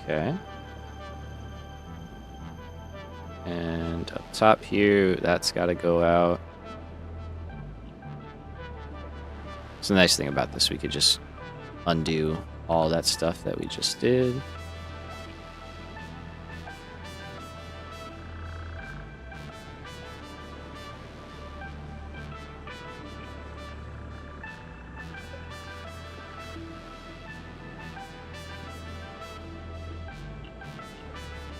Okay. And up top here, that's got to go out. So the nice thing about this, we could just undo all that stuff that we just did.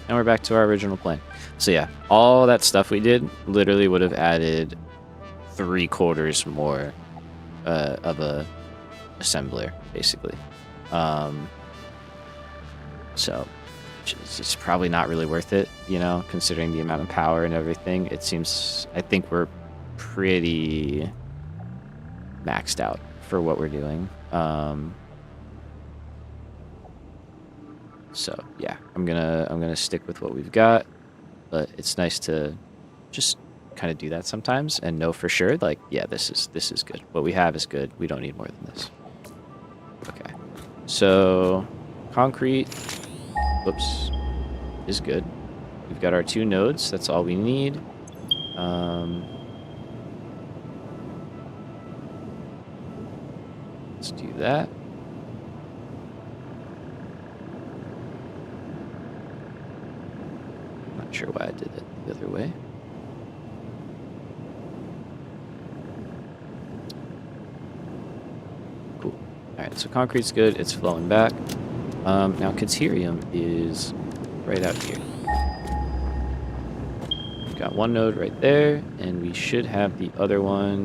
And we're back to our original plan. So yeah, all that stuff we did literally would have added 3/4 more of a assembler, basically. So it's probably not really worth it, you know, considering the amount of power and everything. It seems, I think we're pretty maxed out for what we're doing. So yeah, I'm gonna stick with what we've got, but it's nice to just kind of do that sometimes and know for sure, like, yeah, this is good. What we have is good. We don't need more than this. Okay. So concrete, whoops, is good. We've got our 2 nodes. That's all we need. Let's do that. Not sure why I did it the other way. Cool. All right, so concrete's good. It's flowing back. Now Caterium is right out here. We've got 1 node right there, and we should have the other one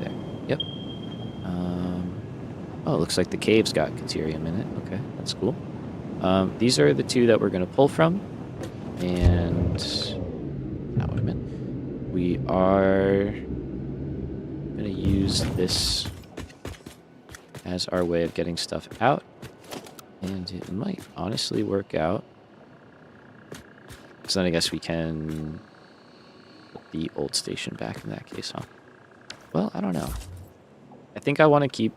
there. Yep. Oh, it looks like the cave's got Caterium in it. Okay, that's cool. These are the 2 that we're going to pull from. And not what I meant. We are going to use this as our way of getting stuff out. And it might honestly work out. So then I guess we can put the old station back in that case, huh? Well, I don't know. I think I want to keep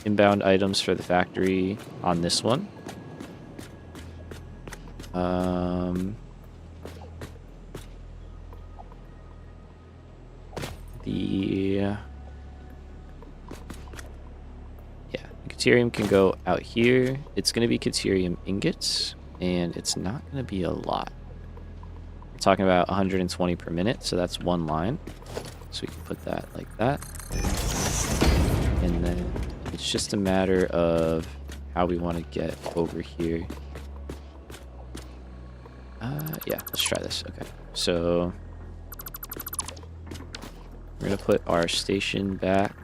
inbound items for the factory on this one. The Caterium can go out here. It's going to be Caterium ingots, and it's not going to be a lot. We're talking about 120 per minute, so that's 1 line. So we can put that like that. And then it's just a matter of how we want to get over here. Yeah, let's try this. Okay, so we're going to put our station back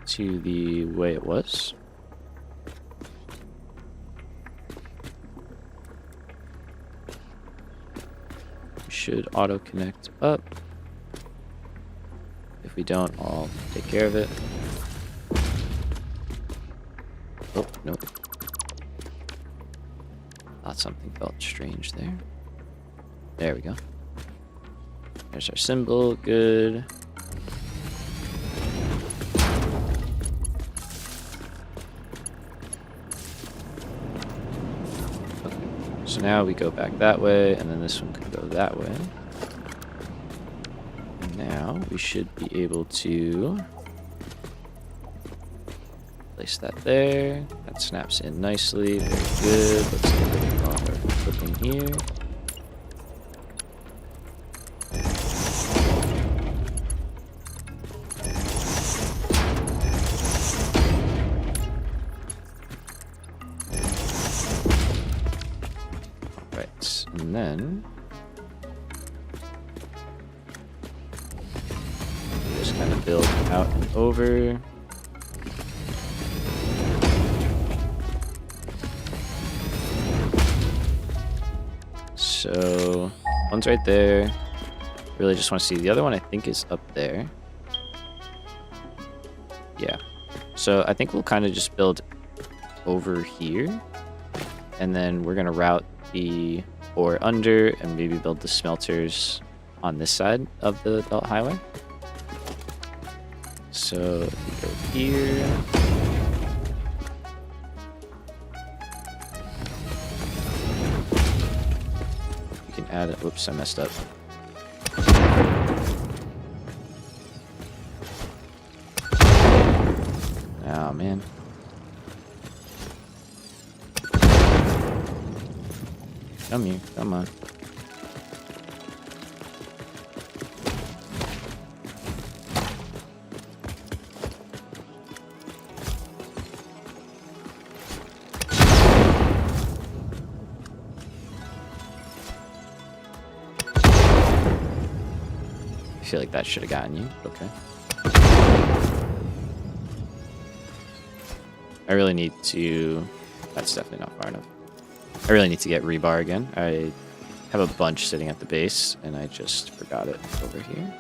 to the way it was. Should auto connect up. If we don't, I'll take care of it. Oh, nope. Thought something felt strange there. There we go. There's our symbol. Good. So now we go back that way, and then this one could go that way. And now we should be able to place that there. That snaps in nicely. Very good. Let's get rid of all our clipping here. And then we just kind of build out and over. So one's right there. Really just want to see the other one. I think is up there. Yeah. So I think we'll kind of just build over here, and then we're gonna route the ore under and maybe build the smelters on this side of the belt highway. So if we go here, we can add it. Whoops, I messed up. Oh man. Come here, come on. I feel like that should have gotten you. Okay. I really need to... That's definitely not far enough. I really need to get rebar again. I have a bunch sitting at the base, and I just forgot it over here.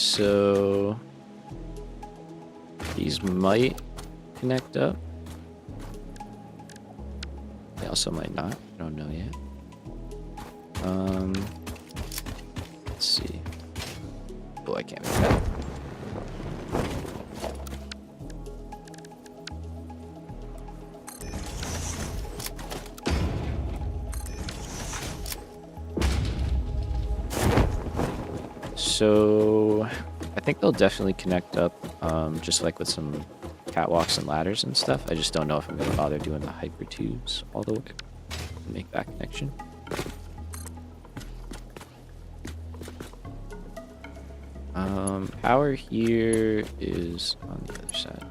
so these might connect up. They also might not. I don't know yet. Let's see. Oh, I can't make that. So I think they'll definitely connect up, just like with some catwalks and ladders and stuff. I just don't know if I'm gonna bother doing the hyper tubes all the way to make that connection. Power here is on the other side.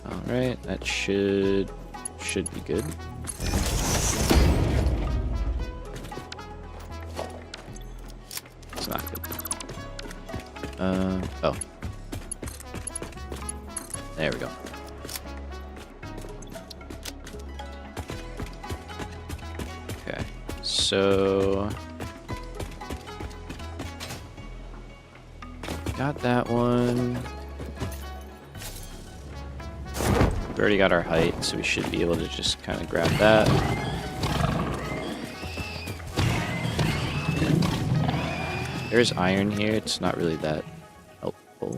Alright, that should be good. It's not good. Oh. There we go. Okay, so got that one. We've already got our height, so we should be able to just kind of grab that. There's iron here. It's not really that helpful.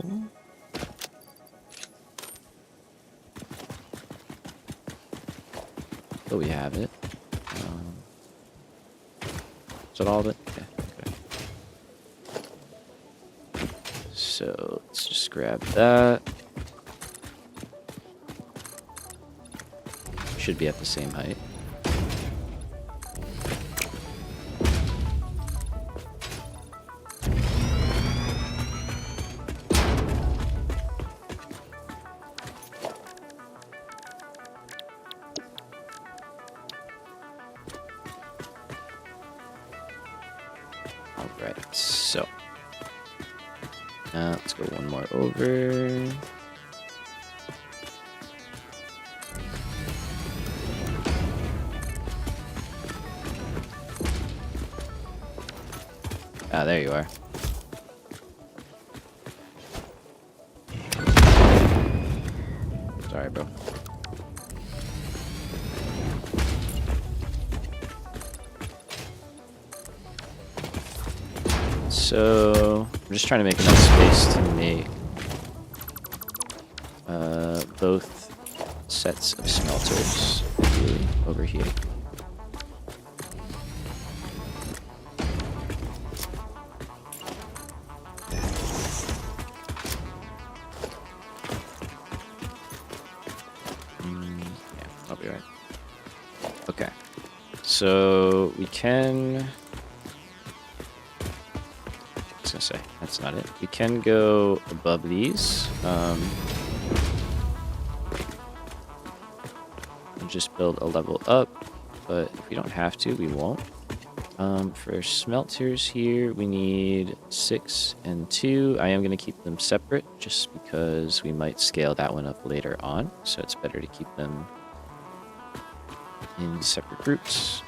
But we have it. Is that all of it? Yeah. Okay. So let's just grab that. Should be at the same height. Alright, so let's go one more over. Ah, there you are. Sorry, bro. So I'm just trying to make enough space to make both sets of smelters really over here. Yeah, I'll be right. Okay, so we can. I was gonna say that's not it. We can go above these. And just build a level up, but if we don't have to, we won't. For smelters here, we need 6 and 2. I am going to keep them separate just because we might scale that one up later on. So it's better to keep them in separate groups.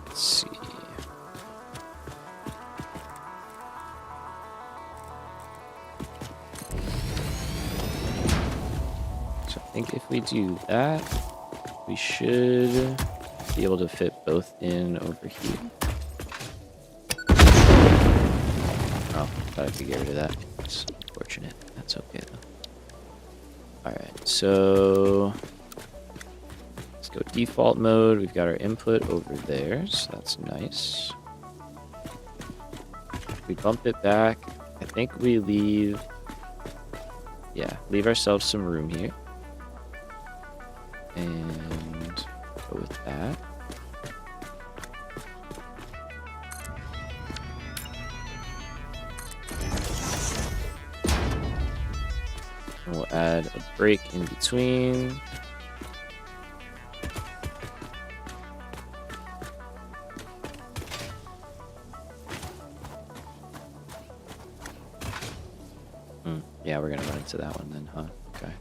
Let's see. So I think if we do that, we should be able to fit both in over here. Oh, thought I could get rid of that. That's unfortunate. That's okay though. Alright, so let's go default mode. We've got our input over there, so that's nice. We bump it back. I think we leave ourselves some room here. And go with that. And we'll add break in between. Yeah, we're gonna run into that one then, huh? Okay.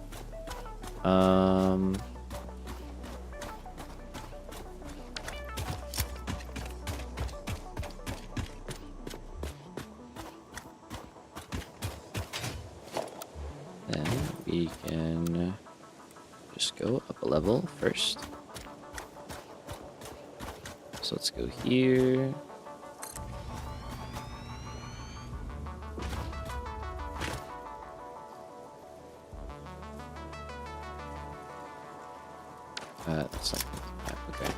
Then we can just go up a level first. So let's go here. That's not okay.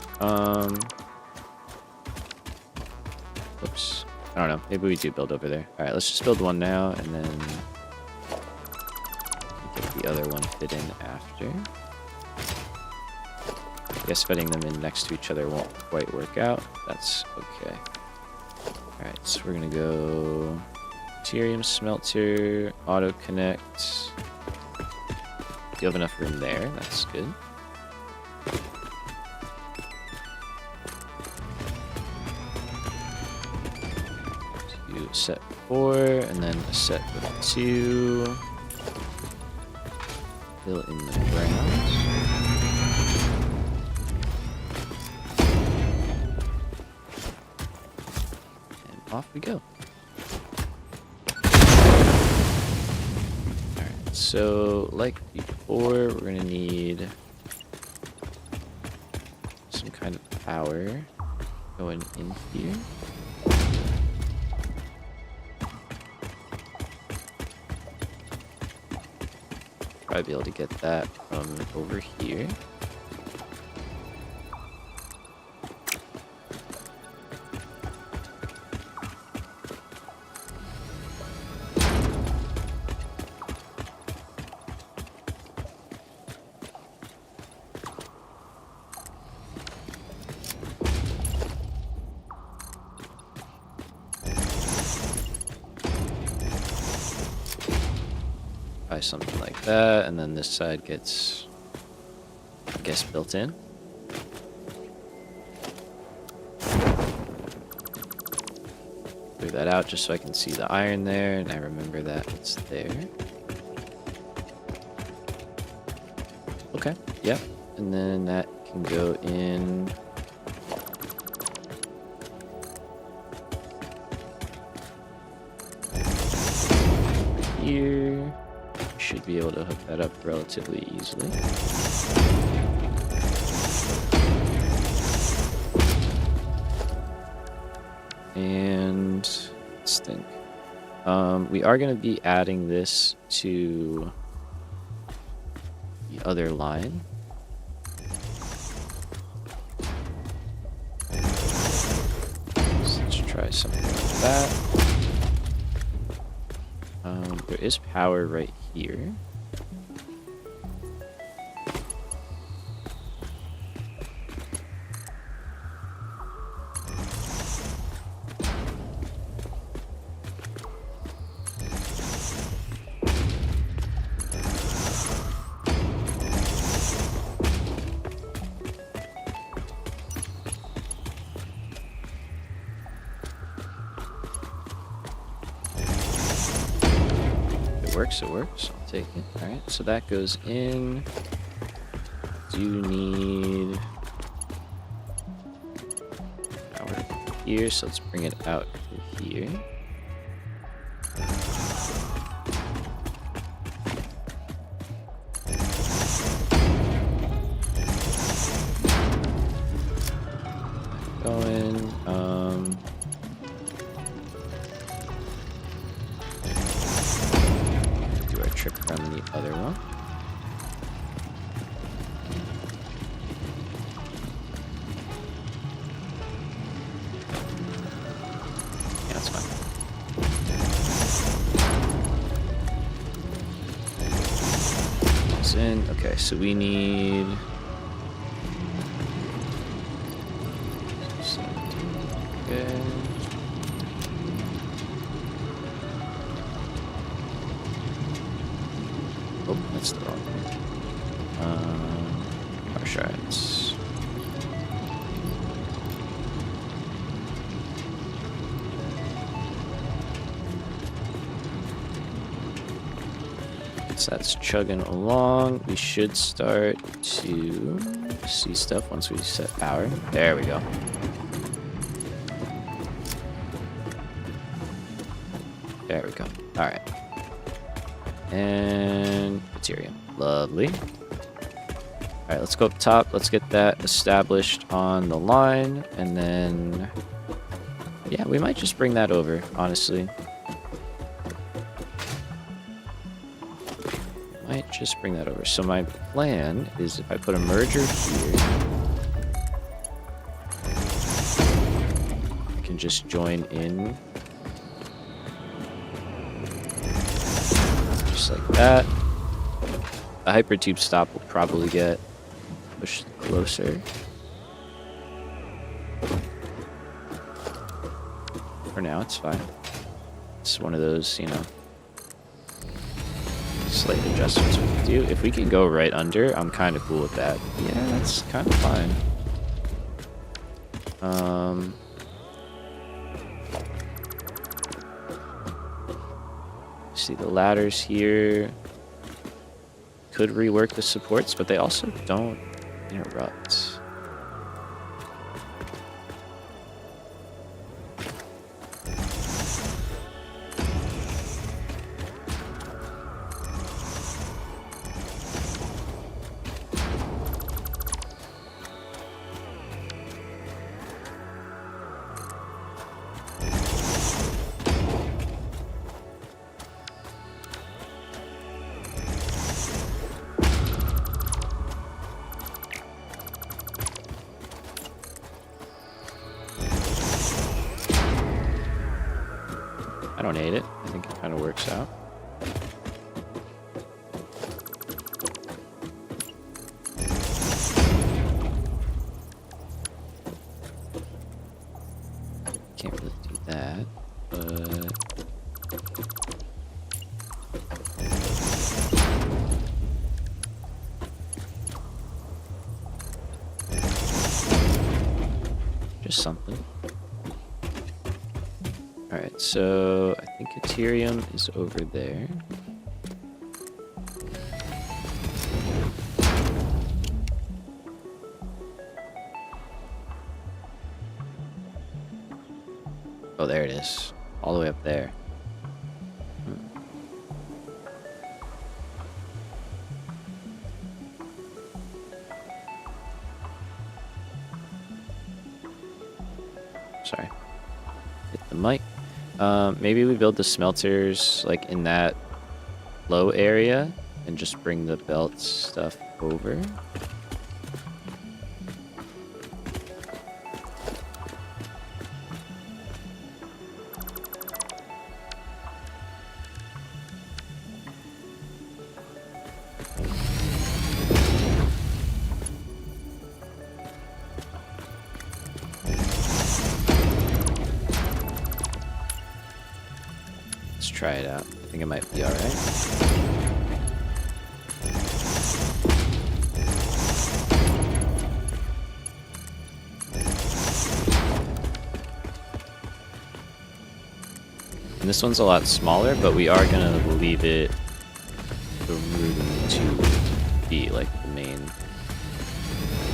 Oops. I don't know. Maybe we do build over there. All right, let's just build one now, and then get the other one fit in after. I guess fitting them in next to each other won't quite work out. That's okay. All right, so we're gonna go Ethereum smelter, auto connect. You have enough room there. That's good. Set 4, and then a set with 2. Fill in the ground. And off we go. Alright, so like before, we're going to need some kind of power going in here. Probably be able to get that from over here. Something like that, and then this side gets, I guess, built in. Clear that out just so I can see the iron there, and I remember that it's there. Okay, yep, and then that can go in. Here. Should be able to hook that up relatively easily. And let's think. We are going to be adding this to the other line. So let's try something like that. There is power right here. It works. I'll take it. Alright, so that goes in. Do need power here, so let's bring it out to here. Going, trick from the other one. Yeah, that's fine. It's in. Okay, so we need okay. Oh, that's the wrong one. So that's chugging along. We should start to see stuff once we set power. There we go. There we go. All right. And Ethereum. Lovely. All right, let's go up top. Let's get that established on the line. And then, yeah, we might just bring that over, honestly. Might just bring that over. So my plan is if I put a merger here, I can just join in. Just like that. The hypertube stop will probably get pushed closer. For now, it's fine. It's one of those, you know, slight adjustments we can do. If we can go right under, I'm kind of cool with that. Yeah, that's kind of fine. See the ladders here. Could rework the supports, but they also don't interrupt. I don't hate it. I think it kind of works out. Can't really do that, but... just something. Alright, so I think Ethereum is over there. Oh, there it is. All the way up there. Sorry. Hit the mic. Maybe we build the smelters like in that low area and just bring the belt stuff over. Try it out. I think it might be alright. And this one's a lot smaller, but we are gonna leave it the room to be like the main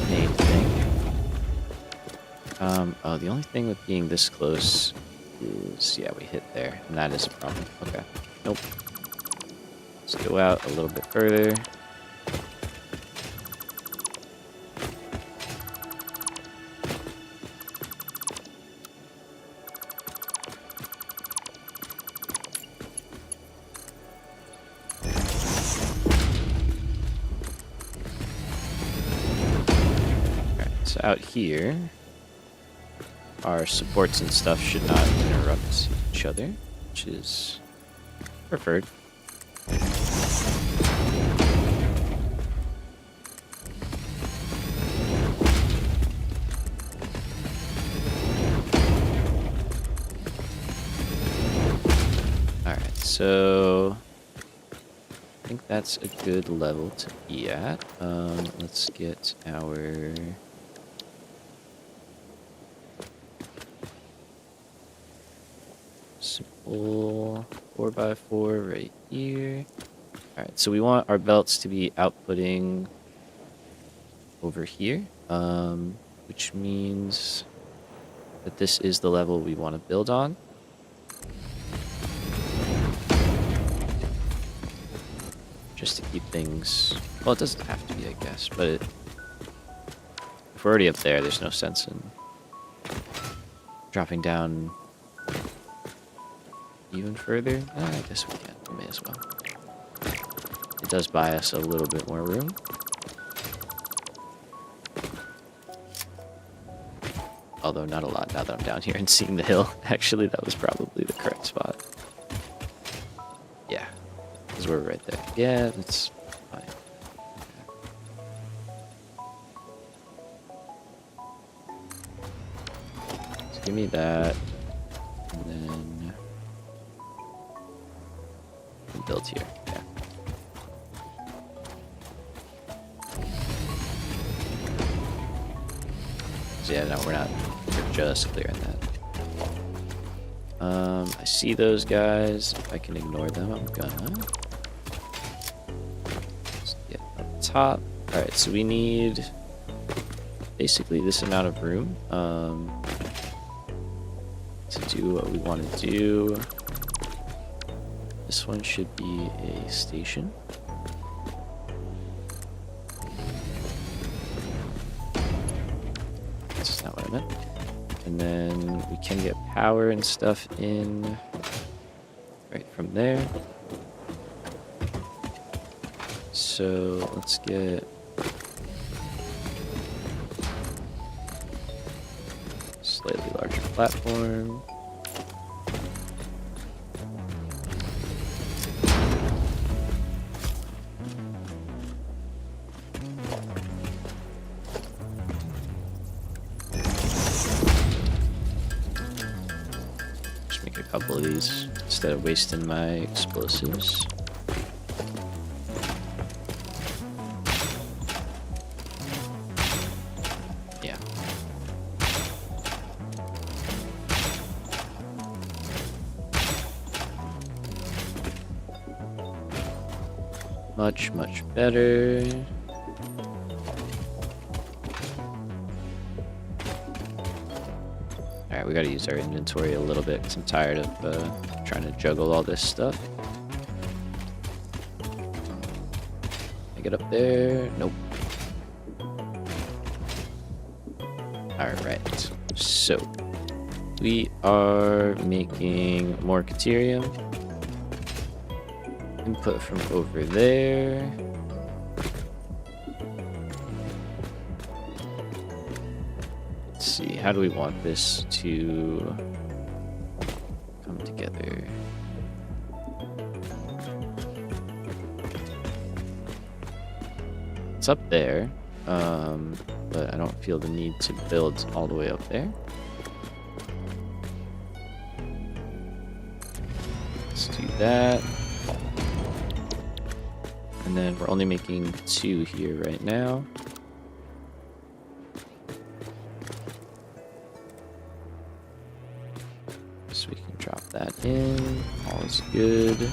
thing. Oh, the only thing with being this close is, yeah, we hit there, and that is a problem. Okay. Nope. Let's go out a little bit further. Alright, so out here, our supports and stuff should not interrupt each other, which is preferred. Alright, so I think that's a good level to be at. Let's get our... simple 4x4 right here. Alright, so we want our belts to be outputting over here, which means that this is the level we want to build on. Just to keep things... Well, it doesn't have to be, I guess, but if we're already up there, there's no sense in dropping down even further. I guess we can. We may as well. It does buy us a little bit more room. Although not a lot now that I'm down here and seeing the hill. Actually, that was probably the correct spot. Yeah, because we're right there. Yeah, that's fine. So give me that. And then build here. Yeah. So yeah, no, we're just clearing that. I see those guys. If I can ignore them, I'm gonna. Let's get up top. Alright, so we need basically this amount of room to do what we want to do. This one should be a station. That's not what I meant. And then we can get power and stuff in right from there. So let's get slightly larger platform. Just make a couple of these instead of wasting my explosives. Yeah. Much, much better. Alright, we gotta use our inventory a little bit because I'm tired of trying to juggle all this stuff. I get up there? Nope. Alright, so we are making more Caterium. Input from over there. Let's see, how do we want this to come together? It's up there, but I don't feel the need to build all the way up there. Let's do that. And then we're only making 2 here right now. So we can drop that in. All is good.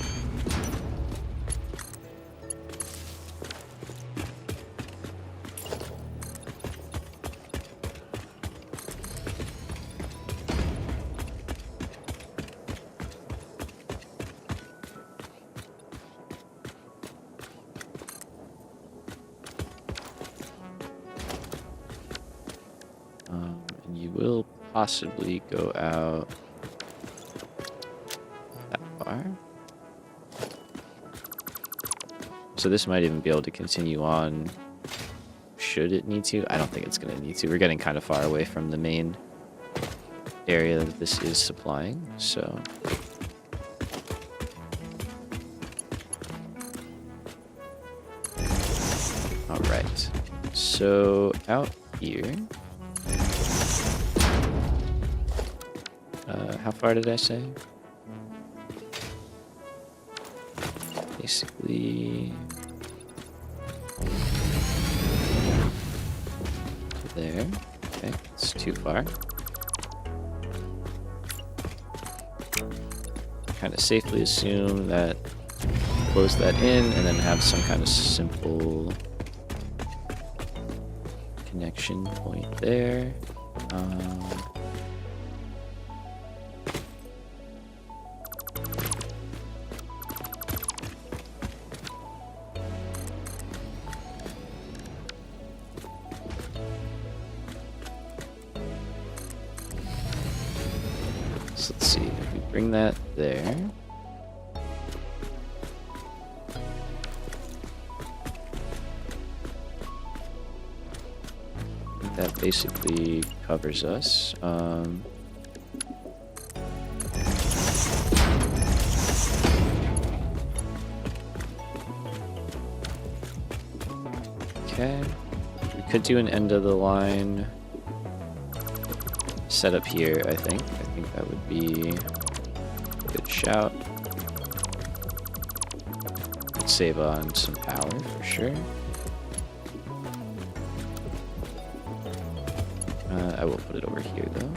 And you will possibly go out that far. So this might even be able to continue on should it need to. I don't think it's going to need to. We're getting kind of far away from the main area that this is supplying, so... Alright, so out here... how far did I say? Basically... there. Okay, it's too far. Kind of safely assume that close that in, and then have some kind of simple connection point there. So let's see, if we bring that there. That basically covers us. Okay, we could do an end of the line setup here, I think. I think that would be a good shout. Could save on some power for sure. I will put it over here though.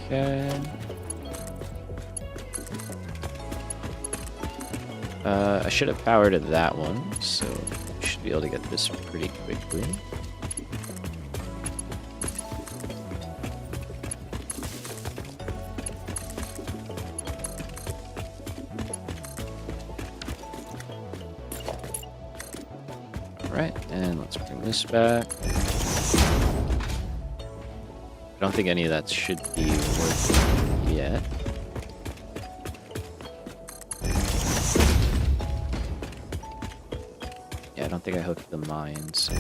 Okay. I should have power to that one, so we should be able to get this pretty quickly. Alright, and let's bring this back. I don't think any of that should be working yet. Yeah, I don't think I hooked the mines.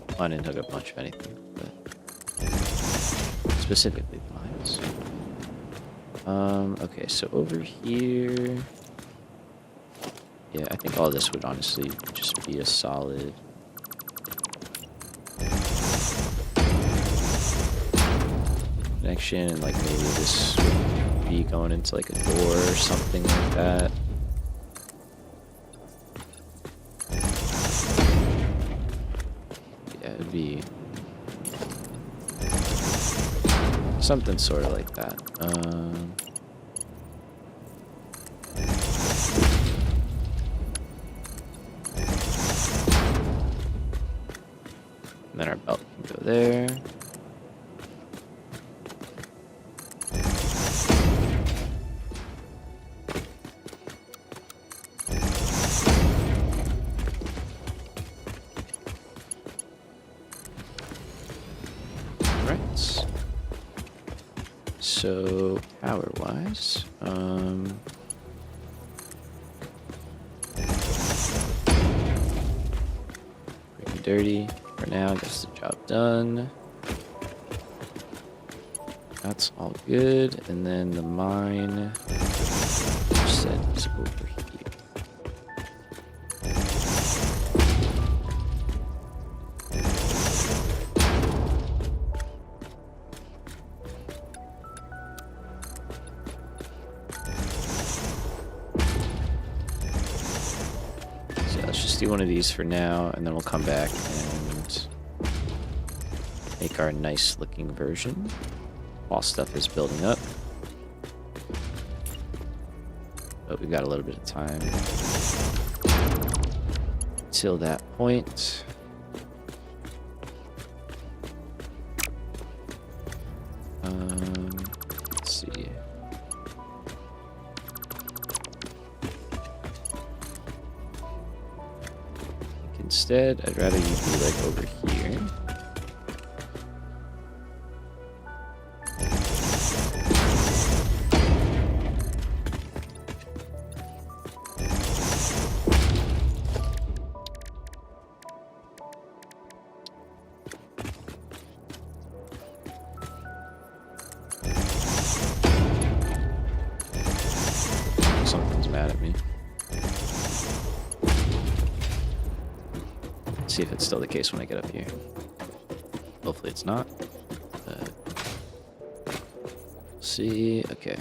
Well, I didn't hook up much of anything, but specifically the mines. Okay, so over here... Yeah, I think all this would honestly just be a solid... connection, and like maybe this would be going into like a door or something like that. Yeah, it'd be something sort of like that. And then our belt can go there. So power-wise, pretty dirty for now. Gets the job done. That's all good, and then the mine set is over here. Do one of these for now, and then we'll come back and make our nice looking version while stuff is building up. But we've got a little bit of time till that point. Let's see. Instead, I'd rather you be like over here. Something's mad at me. See if it's still the case when I get up here. Hopefully it's not. see. Okay.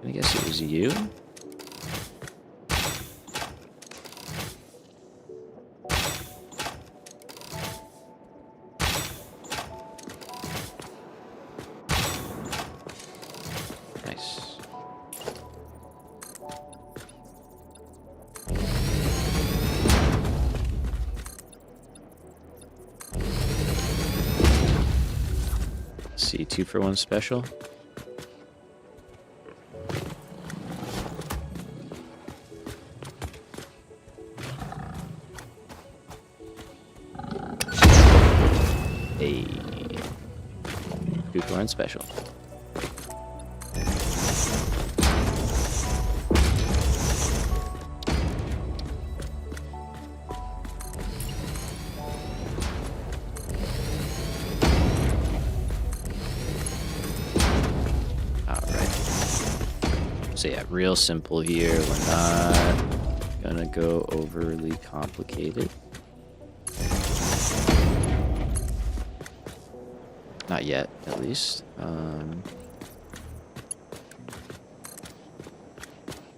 I guess it was you. Nice. See, 2-for-1 special. Hey, 2-for-1 special. So yeah, real simple here. We're not gonna go overly complicated. Not yet, at least.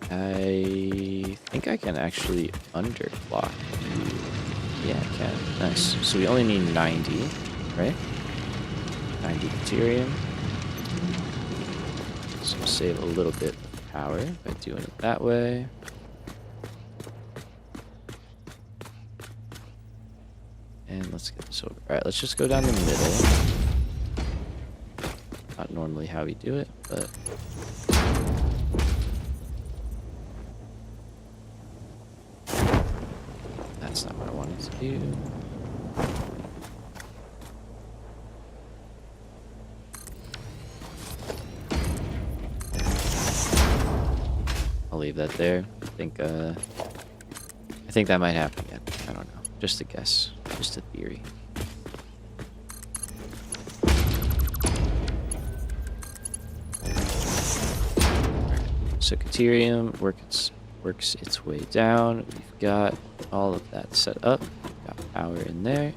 I think I can actually underclock. Yeah, I can. Nice. So we only need 90, right? 90 deuterium. So save a little bit of power by doing it that way. And let's get this over. Alright, let's just go down the middle. Not normally how we do it, but... that's not what I wanted to do. I'll leave that there. I think that might happen again. I don't know. Just a guess. Just a theory. So Caterium works its way down. We've got all of that set up. Got power in there.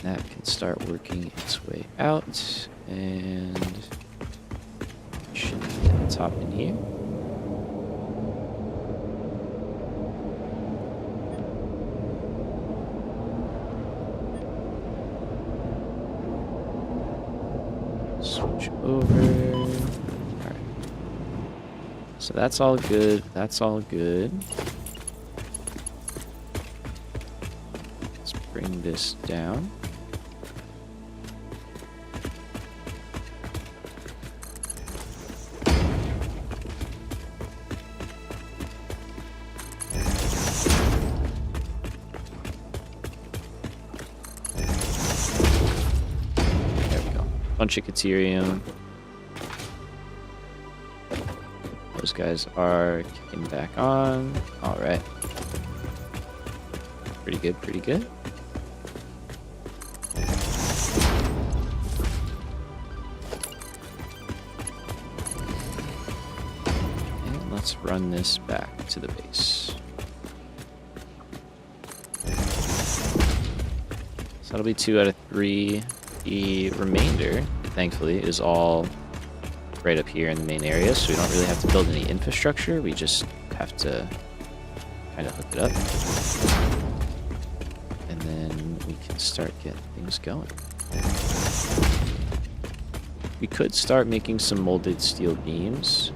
That can start working its way out. And should be at the top in here. Switch over. Alright. So that's all good. That's all good. Let's bring this down. Bunch of Caterium. Those guys are kicking back on. Alright. Pretty good, pretty good. And let's run this back to the base. So that'll be 2 out of 3. The remainder, thankfully, is all right up here in the main area, so we don't really have to build any infrastructure. We just have to kind of hook it up. And then we can start getting things going. We could start making some molded steel beams,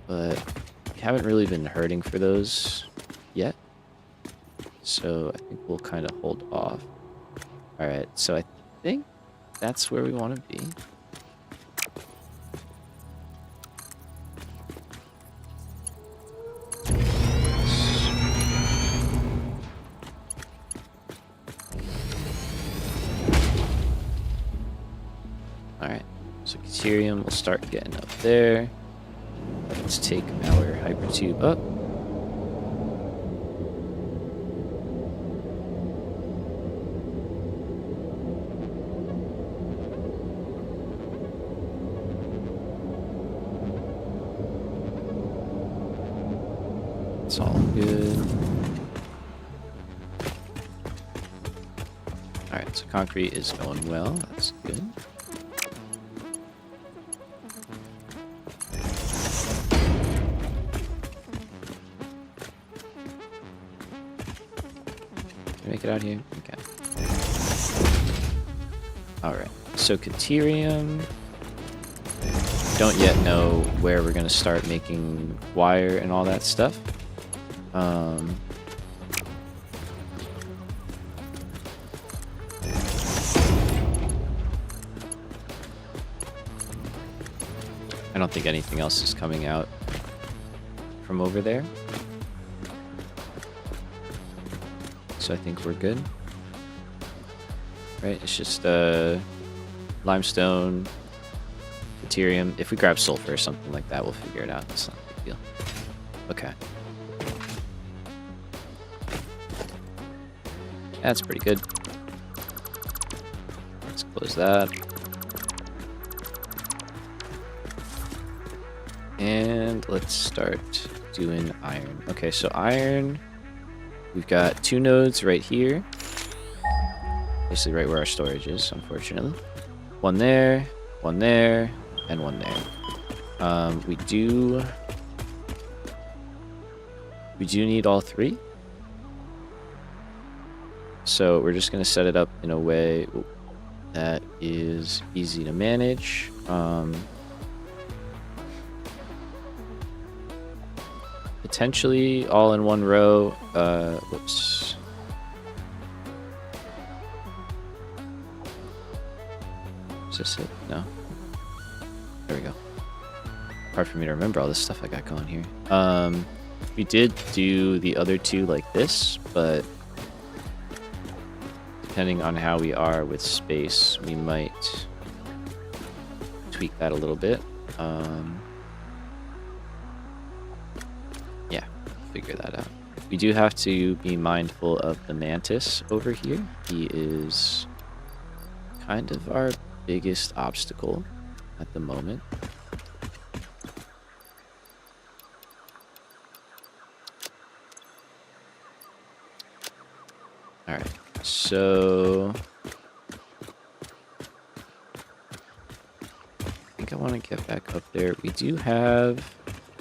but we haven't really been hurting for those yet. So I think we'll kind of hold off. Alright, so I think that's where we want to be. Alright, so Caterium will start getting up there. Let's take our hypertube up. It's all good. Alright, so concrete is going well. That's good. Can I make it out here? Okay. Alright, so Caterium. Don't yet know where we're going to start making wire and all that stuff. I don't think anything else is coming out from over there. So I think we're good. Right, it's just limestone, deuterium. If we grab sulfur or something like that, we'll figure it out. It's not a big deal. Okay. That's pretty good. Let's close that. And let's start doing iron. Okay, so iron, we've got 2 nodes right here. Basically right where our storage is, unfortunately. 1 there, 1 there, and 1 there. We do need all 3. So we're just going to set it up in a way that is easy to manage. Potentially all in 1 row. Whoops. Is this it? No. There we go. Hard for me to remember all this stuff I got going here. We did do the other 2 like this, but depending on how we are with space, we might tweak that a little bit. Yeah, figure that out. We do have to be mindful of the mantis over here. He is kind of our biggest obstacle at the moment. All right, so I think I want to get back up there. We do have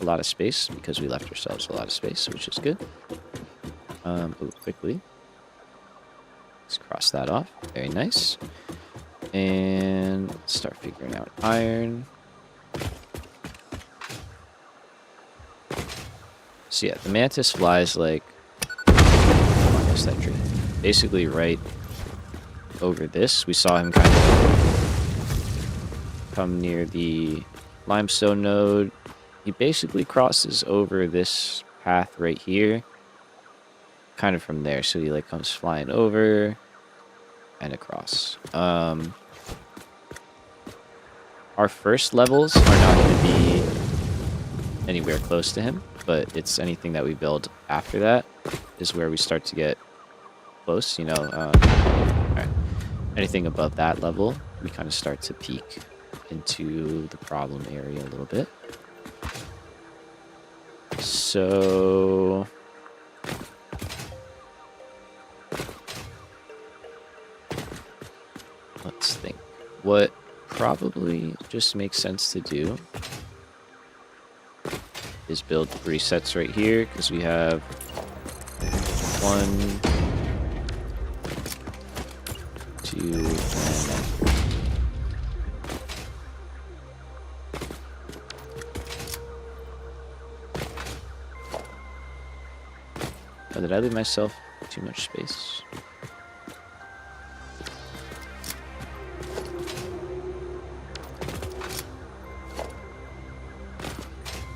a lot of space because we left ourselves a lot of space, which is good. Quickly. Let's cross that off. Very nice. And let's start figuring out iron. So yeah, the mantis flies like that tree. Basically right over this. We saw him kind of come near the limestone node. He basically crosses over this path right here. Kind of from there. So he like comes flying over and across. Our first levels are not going to be anywhere close to him, but it's anything that we build after that is where we start to get close, you know. Right. Anything above that level, we kind of start to peek into the problem area a little bit. So let's think. What probably just makes sense to do is build 3 sets right here, because we have 1, 2, and then 3. Oh, did I leave myself too much space?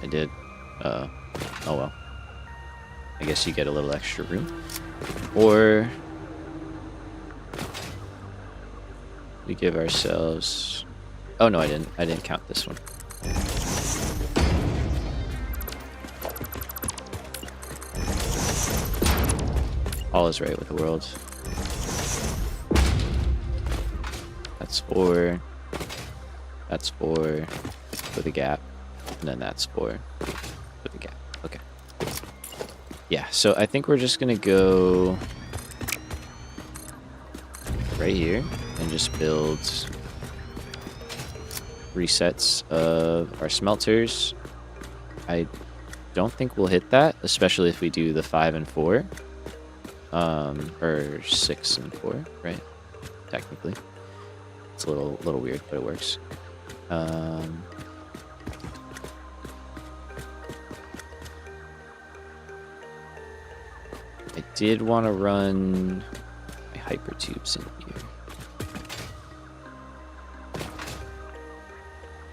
I did. Oh well. I guess you get a little extra room. Or we give ourselves... Oh no, I didn't. I didn't count this one. All is right with the world. That's 4. That's 4 with a gap. And then that's 4 with a gap. Okay. Yeah, so I think we're just going to go right right here and just build 3 sets of our smelters. I don't think we'll hit that, especially if we do the 5 and 4. Or 6 and 4, right? Technically. It's a little weird, but it works. I did want to run my hypertubes in here.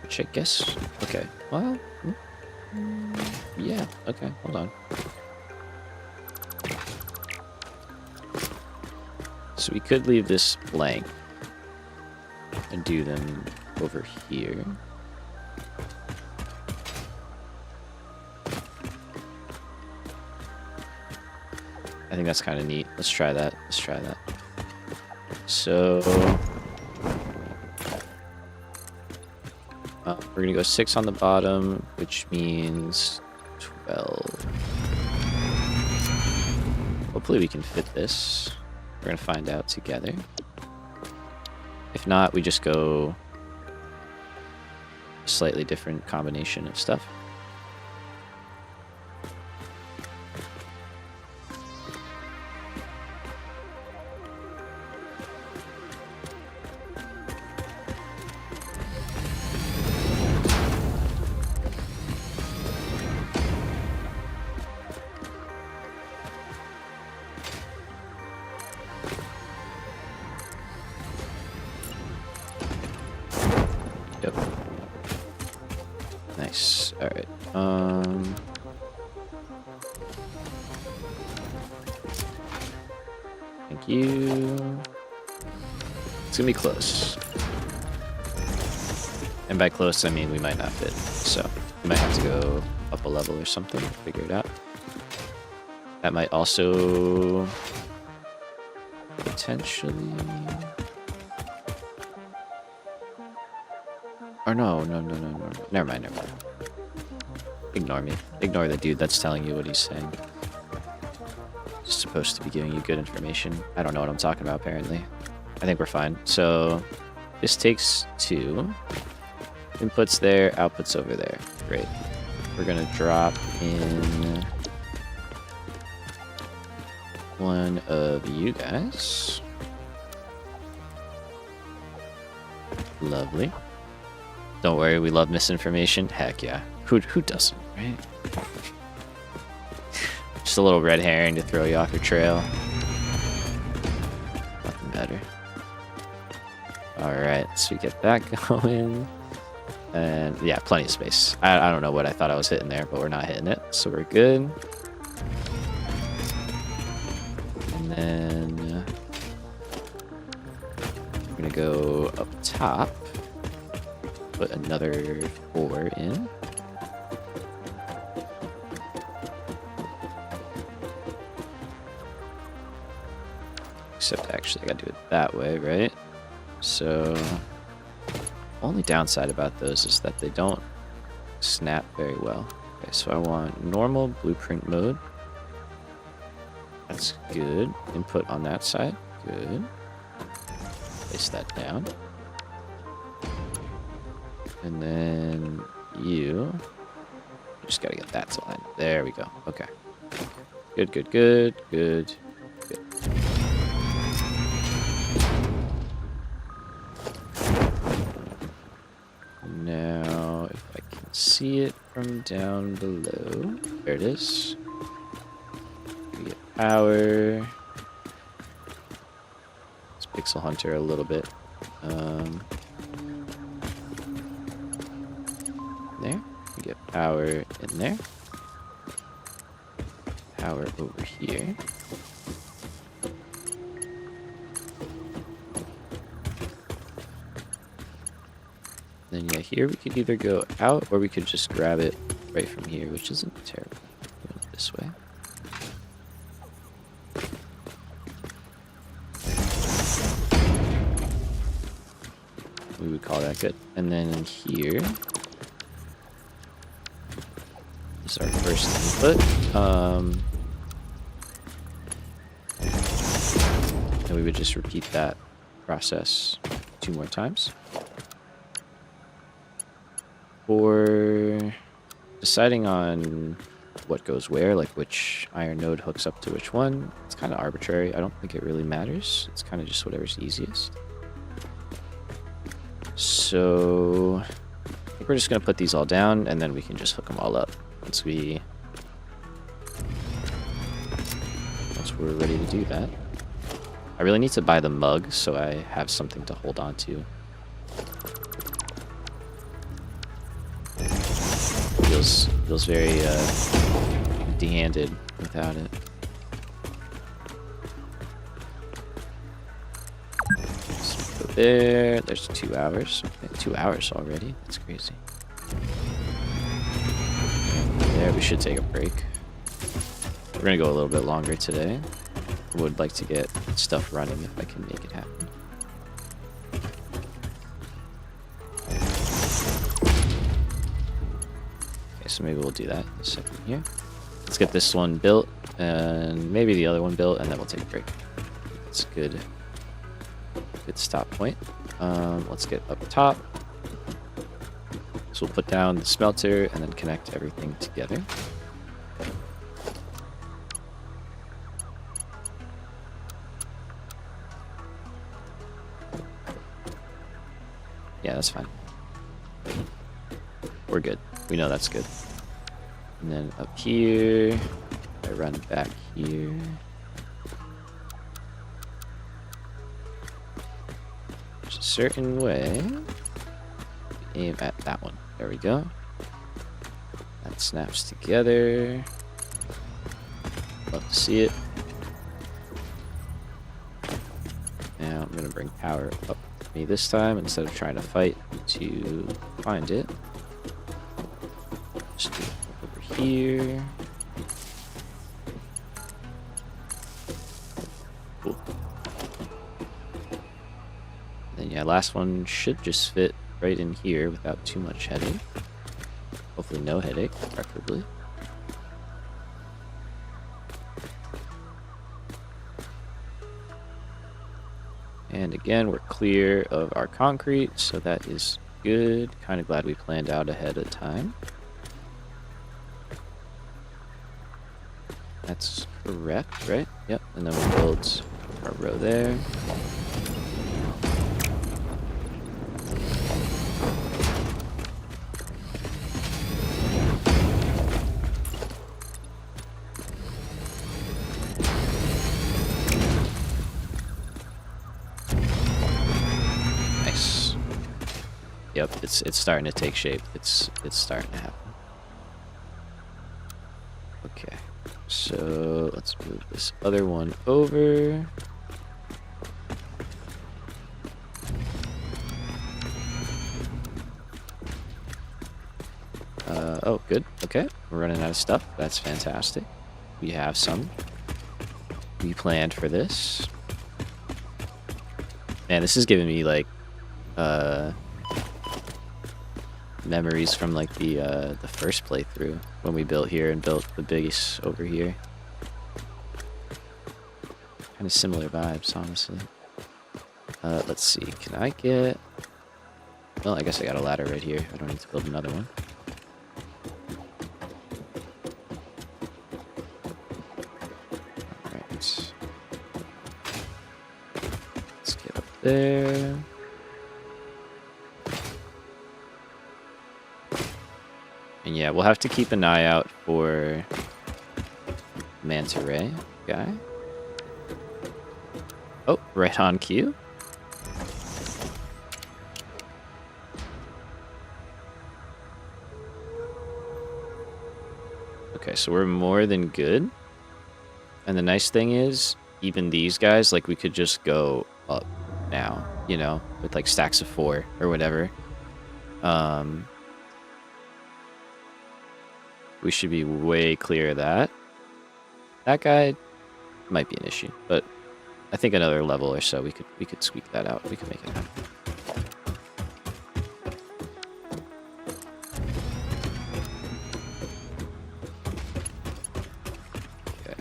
Which I guess... Okay, well... yeah, okay, hold on. So we could leave this blank and do them over here. I think that's kind of neat. Let's try that. Let's try that. So we're gonna go 6 on the bottom, which means 12. Hopefully we can fit this. We're gonna find out together. If not, we just go a slightly different combination of stuff. Yep. Nice. All right. Thank you. It's gonna be close. And by close, I mean we might not fit. So we might have to go up a level or something. Figure it out. That might also potentially... Or no. Never mind. Ignore me. Ignore the dude that's telling you what he's saying. Just supposed to be giving you good information. I don't know what I'm talking about, apparently. I think we're fine. So, this takes 2. Inputs there, outputs over there. Great. We're gonna drop in one of you guys. Lovely. Don't worry, we love misinformation. Heck yeah. Who doesn't, right? Just a little red herring to throw you off your trail. Nothing better. Alright, so we get that going. And yeah, plenty of space. I don't know what I thought I was hitting there, but we're not hitting it. So we're good. And then we're gonna go up top. Put another 4 in. Except actually I gotta do it that way, right? So only downside about those is that they don't snap very well. Okay, so I want normal blueprint mode. That's good. Input on that side. Good. Place that down. And then you just gotta get that to line. There we go. Okay. Good. Now, if I can see it from down below, there it is. We get power. Let's pixel hunter a little bit. There. We get power in there. Power over here. Then yeah, here we could either go out or we could just grab it right from here, which isn't terrible. Doing it this way. We would call that good. And then in here is our first input. And we would just repeat that process 2 more times. For deciding on what goes where, like which iron node hooks up to which one, it's kind of arbitrary. I don't think it really matters. It's kind of just whatever's easiest. So I think we're just going to put these all down, and then we can just hook them all up once we're ready to do that. I really need to buy the mug so I have something to hold on to. Feels very empty-handed without it. So go there. There's 2 hours. Okay, 2 hours already. That's crazy. There, we should take a break. We're gonna go a little bit longer today. I would like to get stuff running if I can make it happen. So maybe we'll do that in a second here. Let's get this one built, and maybe the other one built, and then we'll take a break. It's a good stop point. Let's get up top. So we'll put down the smelter, and then connect everything together. Yeah, that's fine. We're good. We know that's good. And then up here, I run back here. There's a certain way. Aim at that one. There we go. That snaps together. Love to see it. Now I'm gonna bring power up to me this time instead of trying to fight to find it. Just do it over here. Cool. And then yeah, last one should just fit right in here without too much headache. Hopefully no headache, preferably. And again, we're clear of our concrete, so that is good. Kind of glad we planned out ahead of time. That's correct, right? Yep, and then we'll build our row there. Nice. Yep, it's starting to take shape. It's starting to happen. Okay. So let's move this other one over. Oh, good. Okay, we're running out of stuff. That's fantastic. We have some. We planned for this. Man, this is giving me like memories from like the first playthrough when we built here and built the biggest over here. Kind of similar vibes, honestly. Let's see. Can I get... Well, I guess I got a ladder right here. I don't need to build another one. Alright. Let's get up there. And yeah, we'll have to keep an eye out for Manta Ray guy. Oh, right on cue. Okay, so we're more than good. And the nice thing is, even these guys, like, we could just go up now, you know, with like stacks of 4 or whatever. We should be way clear of that. That guy might be an issue, but I think another level or so we could squeak that out. We could make it happen. Okay.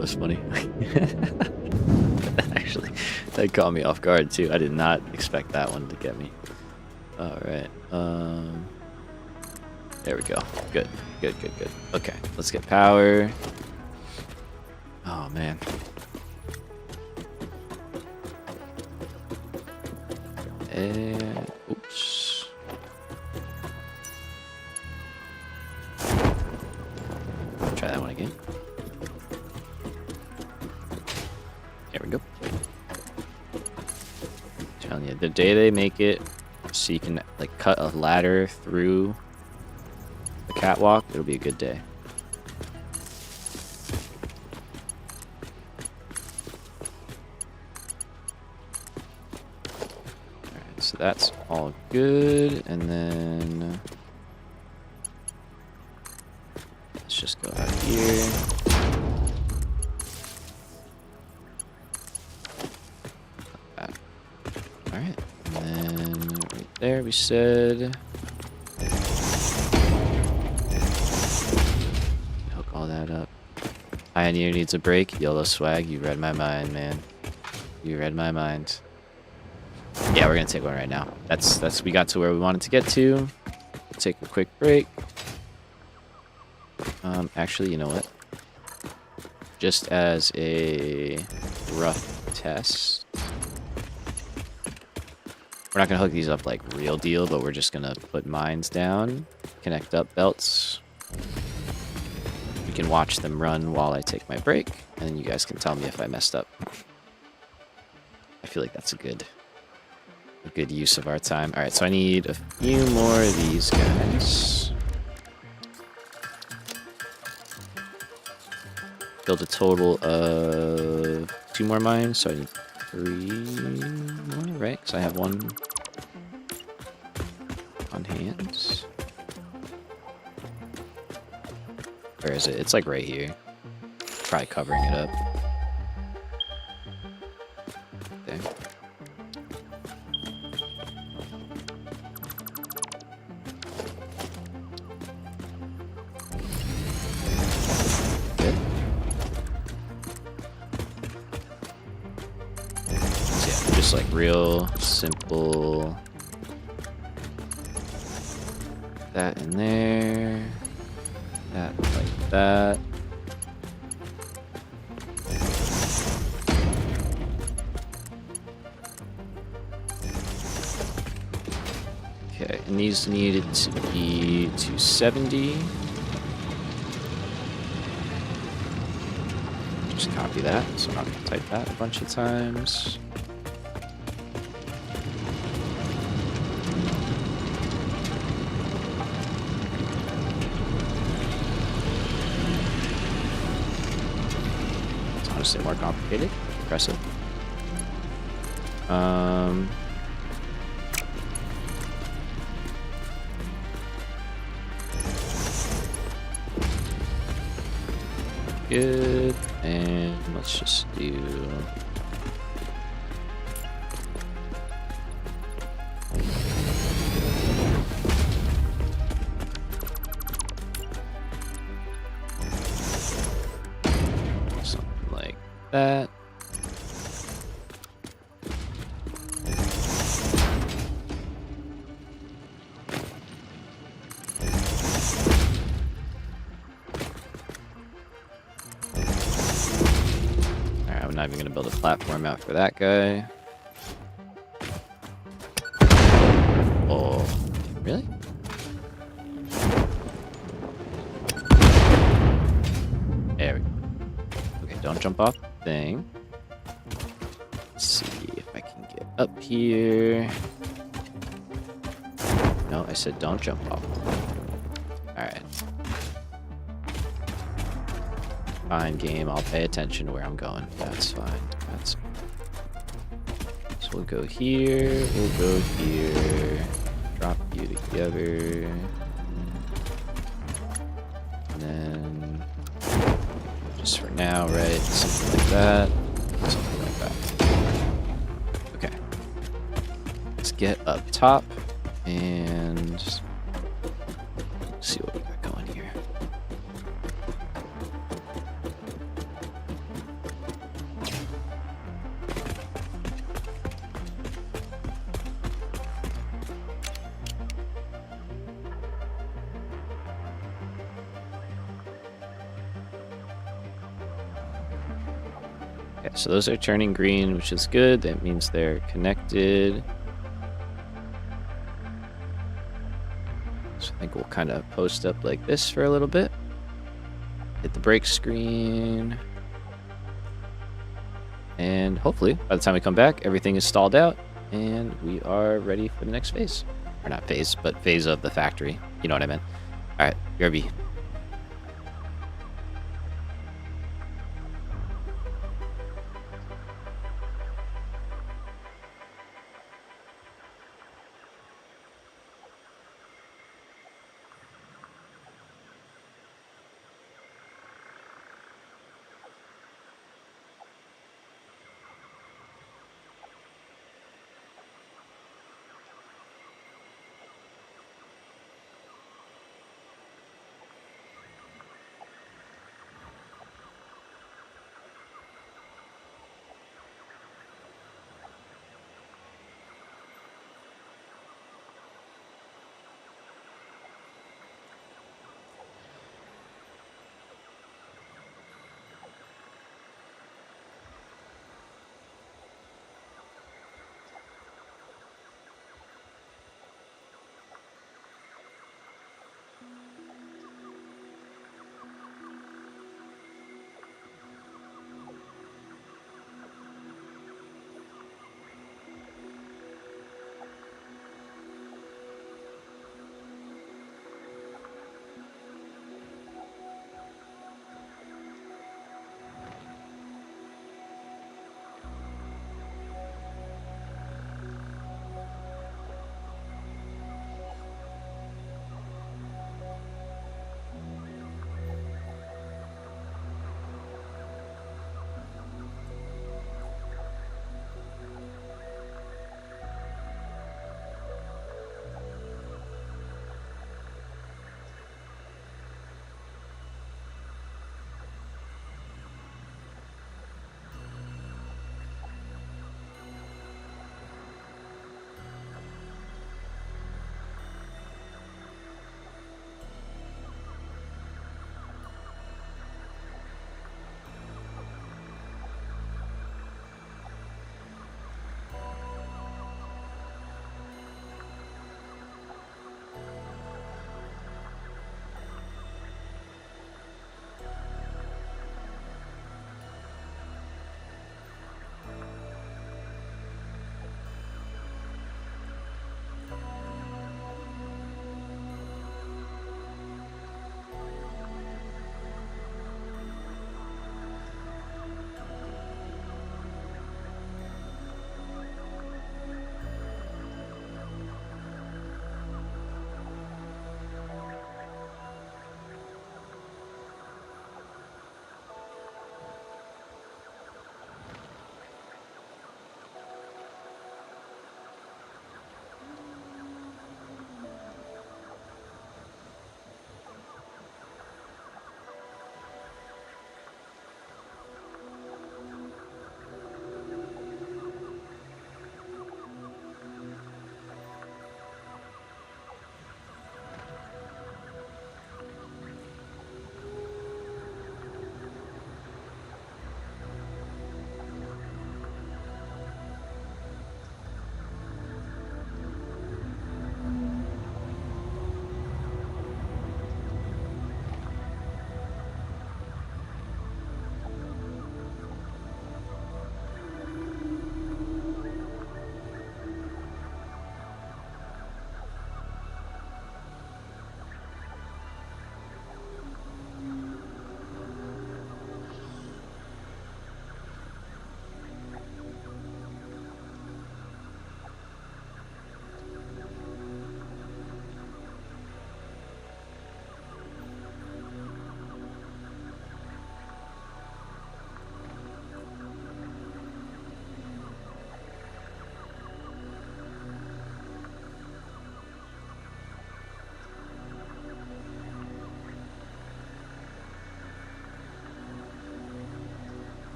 That was funny. Actually, that caught me off guard too. I did not expect that one to get me. All right. There we go. Good. Good. Good. Good. Okay. Let's get power. Oh man. And oops. Try that one again. There we go. I'm telling you, the day they make it so you can like cut a ladder through the catwalk, it'll be a good day. Alright, so that's all good, and then let's just go out here. Alright, and then right there we said hook all that up. Pioneer needs a break. YOLO swag, you read my mind, man. You read my mind. Yeah, we're gonna take one right now. That's we got to where we wanted to get to. Take a quick break. Actually, you know what? Just as a rough test. We're not gonna hook these up like real deal, but we're just gonna put mines down, connect up belts. You can watch them run while I take my break, and then you guys can tell me if I messed up. I feel like that's a good use of our time. All right, so I need a few more of these guys. Build a total of 2 more mines, so I need 3 more, right? Because I have 1 on hand. Where is it? It's like right here. Probably covering it up. Okay. Good. So yeah, just like real simple. That in there. That like that. Okay, and these needed to be 270. Just copy that, so I'm not gonna type that a bunch of times. Honestly more complicated. Impressive. Good. And let's just do that. Alright, I'm not even gonna build a platform out for that guy. Oh, really? There we go. Okay, don't jump off the thing. Let's see if I can get up here. No, I said don't jump off. Alright. Fine, game. I'll pay attention to where I'm going. That's fine. That's fine. So we'll go here. We'll go here. Drop you together. And then just for now, right? Something like that. Something like that. Okay. Let's get up top and see what we got going here. Okay, so those are turning green, which is good. That means they're connected. So I think we'll kind of post up like this for a little bit. Hit the brake screen. And hopefully, by the time we come back, everything is stalled out and we are ready for the next phase. Or not phase, but phase of the factory. You know what I meant. All right, BRB.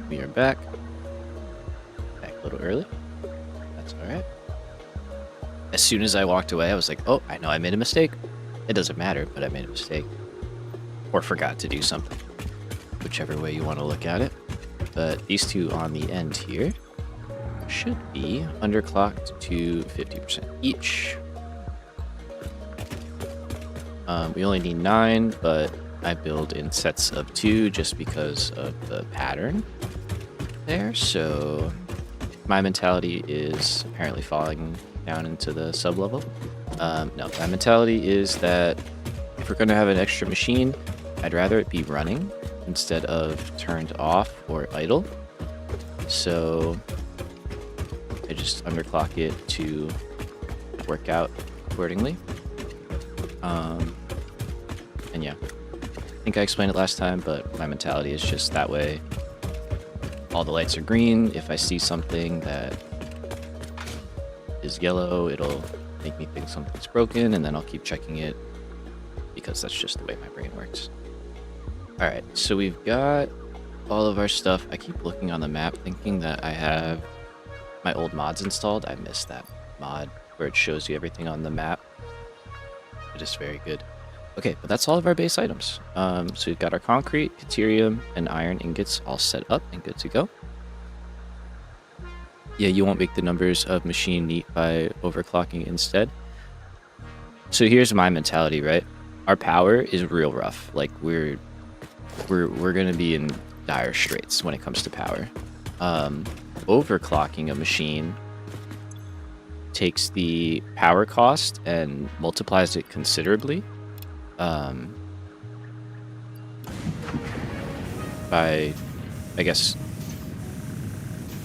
We are back. Back a little early. That's alright. As soon as I walked away, I was like, oh, I know I made a mistake. It doesn't matter, but I made a mistake. Or forgot to do something. Whichever way you want to look at it. But these two on the end here should be underclocked to 50% each. We only need 9, but I build in sets of 2 just because of the pattern there. So my mentality is apparently falling down into the sub-level. No, my mentality is that if we're going to have an extra machine, I'd rather it be running instead of turned off or idle. So I just underclock it to work out accordingly. And yeah, I think I explained it last time, but my mentality is just that way. All the lights are green. If I see something that is yellow, it'll make me think something's broken, and then I'll keep checking it because that's just the way my brain works. All right, so we've got all of our stuff. I keep looking on the map thinking that I have my old mods installed. I missed that mod where it shows you everything on the map. It is very good. Okay, but that's all of our base items. So we've got our concrete, deuterium, and iron ingots all set up and good to go. Yeah, you won't make the numbers of machine neat by overclocking instead. So here's my mentality, right? Our power is real rough. Like we're gonna be in dire straits when it comes to power. Overclocking a machine takes the power cost and multiplies it considerably. By, I guess,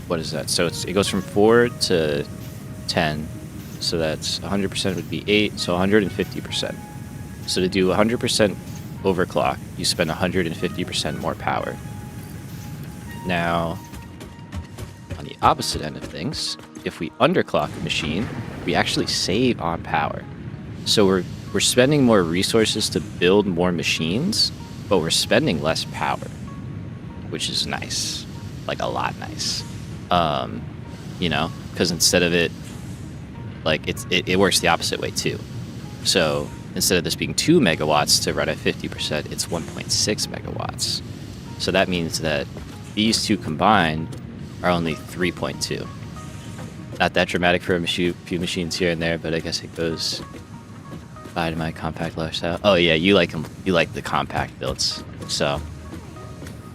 what is that? So it goes from 4 to 10. So that's 100% would be 8. So 150%. So to do 100% overclock, you spend 150% more power. Now, on the opposite end of things, if we underclock a machine, we actually save on power. So we're spending more resources to build more machines, but we're spending less power, which is nice, like a lot nice. You know, because instead of it, like it works the opposite way too. So instead of this being 2 megawatts to run at 50%, it's 1.6 megawatts. So that means that these two combined are only 3.2. Not that dramatic for a few machines here and there, but I guess it goes by to my compact lifestyle. Oh yeah, you like them. You like the compact builds. So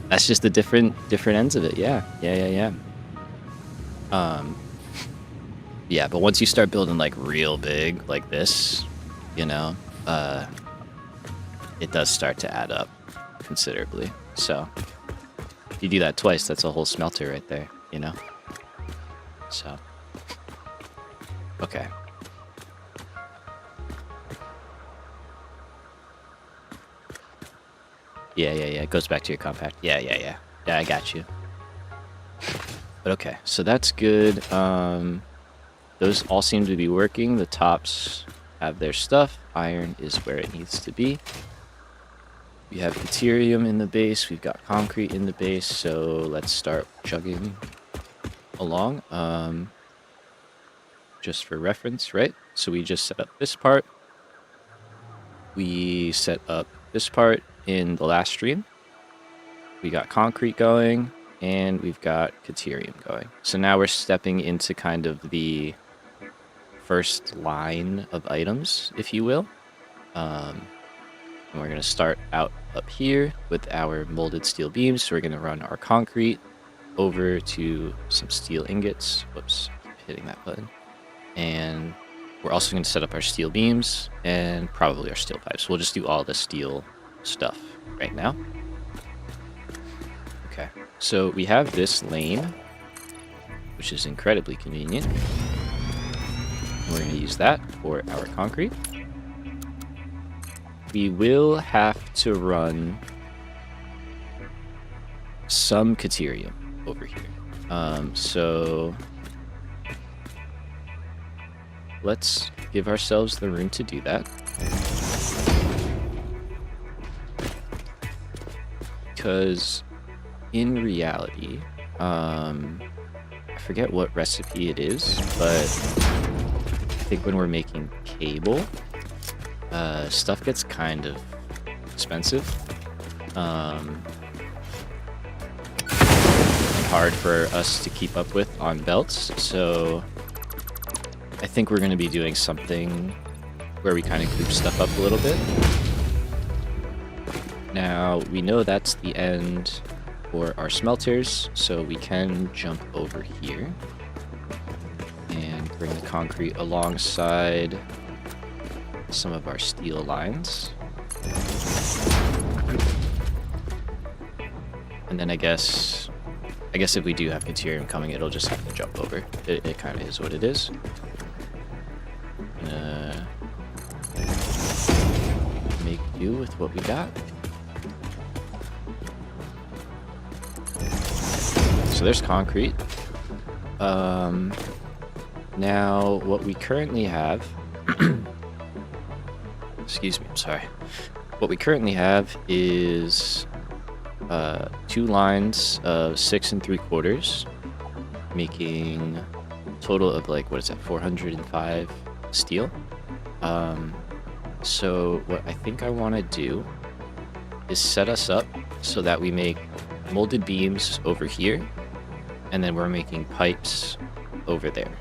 that's just the different ends of it. Yeah. Yeah, but once you start building like real big like this, you know, it does start to add up considerably. So if you do that twice, that's a whole smelter right there, you know? So, okay. Yeah. It goes back to your compact. Yeah, I got you. But okay, so that's good. Those all seem to be working. The tops have their stuff. Iron is where it needs to be. We have deuterium in the base. We've got concrete in the base. So let's start chugging along. Just for reference, right? So we just set up this part. We set up this part in the last stream. We got concrete going, and we've got deuterium going. So now we're stepping into kind of the first line of items, if you will. And we're going to start out up here with our molded steel beams. So we're going to run our concrete over to some steel ingots. Whoops, keep hitting that button. And we're also going to set up our steel beams and probably our steel pipes. We'll just do all the steel stuff right now. Okay, so we have this lane, which is incredibly convenient. We're going to use that for our concrete. We will have to run some deuterium over here. So let's give ourselves the room to do that. Because in reality, I forget what recipe it is, but I think when we're making cable, stuff gets kind of expensive. And hard for us to keep up with on belts, so I think we're going to be doing something where we kind of group stuff up a little bit. Now, we know that's the end for our smelters, so we can jump over here and bring the concrete alongside some of our steel lines. And then I guess if we do have Materium coming, it'll just have to jump over. It kind of is what it is. Make do with what we got. So there's concrete. Now, what we currently have... Excuse me, I'm sorry. What we currently have is 2 lines of 6 3/4, making a total of, like, what is that, 405 steel. So what I think I want to do is set us up so that we make molded beams over here, and then we're making pipes over there.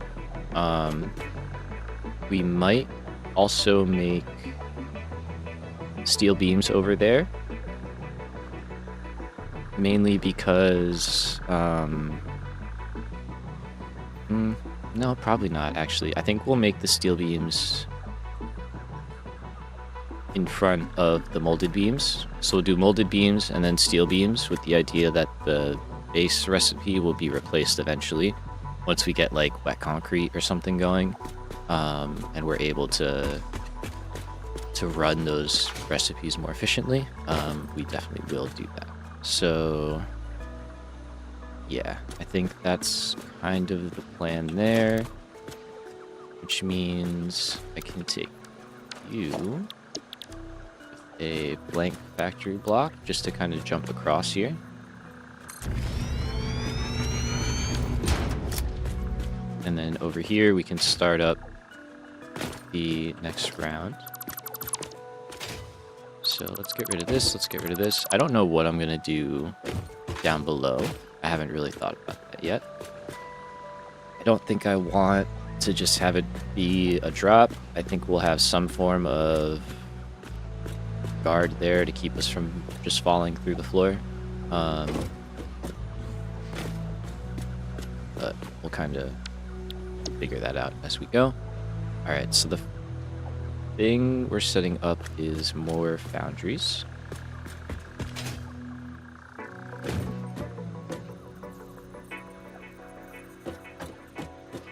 We might also make steel beams over there, mainly because no, probably not, actually. I think we'll make the steel beams in front of the molded beams. So we'll do molded beams and then steel beams, with the idea that the base recipe will be replaced eventually once we get, like, wet concrete or something going, and we're able to run those recipes more efficiently. We definitely will do that. So yeah, I think that's kind of the plan there, which means I can take you with a blank factory block just to kind of jump across here. And then over here we can start up the next round. So let's get rid of this, let's get rid of this. I don't know what I'm going to do down below. I haven't really thought about that yet. I don't think I want to just have it be a drop. I think we'll have some form of guard there to keep us from just falling through the floor. But we'll kind of figure that out as we go. Alright, so the thing we're setting up is more foundries.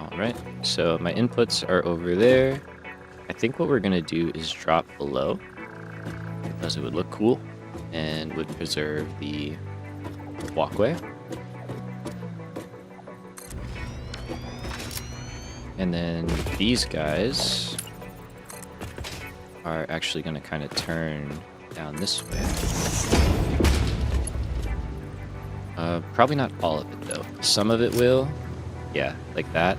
Alright, so my inputs are over there. I think what we're going to do is drop below, because it would look cool and would preserve the walkway. And then these guys are actually going to kind of turn down this way. Probably not all of it, though. Some of it will. Yeah, like that.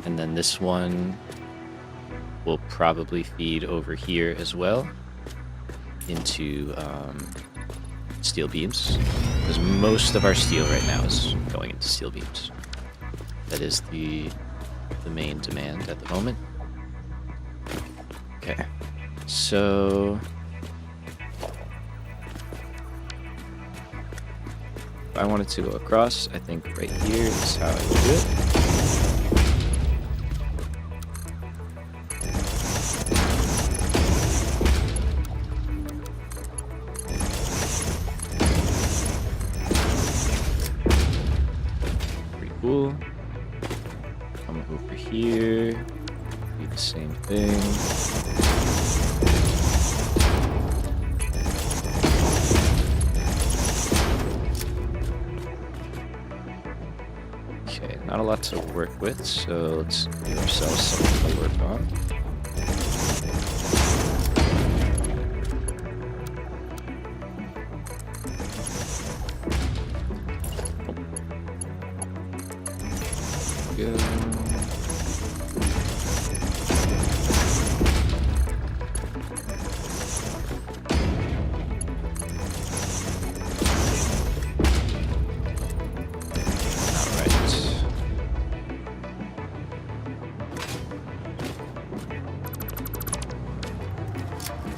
And then this one will probably feed over here as well into steel beams, because most of our steel right now is going into steel beams. That is the main demand at the moment. Okay, so if I wanted to go across, I think right here is how I would do it. Pretty cool. Come over here, do the same thing. Okay, not a lot to work with, so let's give ourselves something to work on.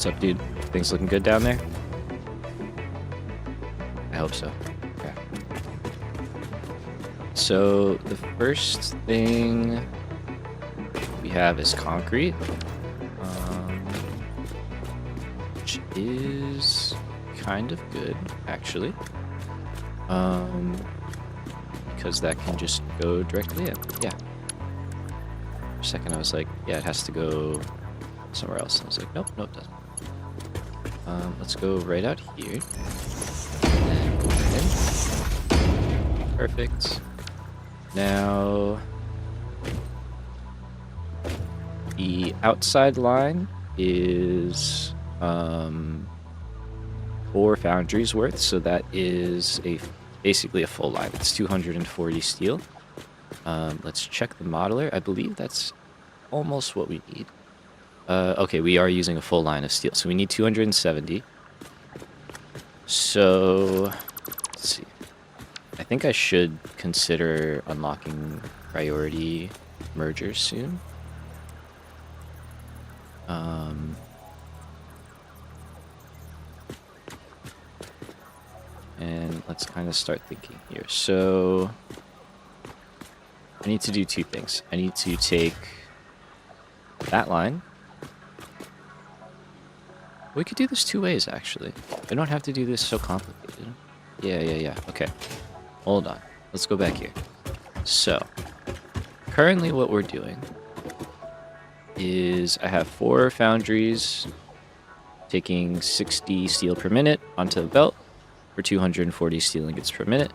What's up, dude? Things looking good down there? I hope so. Okay. So the first thing we have is concrete, which is kind of good, actually, because that can just go directly in. Yeah. For a second, I was like, yeah, it has to go somewhere else. I was like, nope, it doesn't. Let's go right out here. And go right in. Perfect. Now, the outside line is 4 foundries worth, so that is basically a full line. It's 240 steel. Let's check the modeler. I believe that's almost what we need. Okay, we are using a full line of steel, so we need 270. So, let's see. I think I should consider unlocking priority mergers soon. And let's kind of start thinking here. So, I need to do 2 things. I need to take that line. We could do this 2 ways, actually. I don't have to do this so complicated. Yeah. Okay. Hold on. Let's go back here. So, currently what we're doing is I have 4 foundries taking 60 steel per minute onto the belt for 240 steel ingots per minute.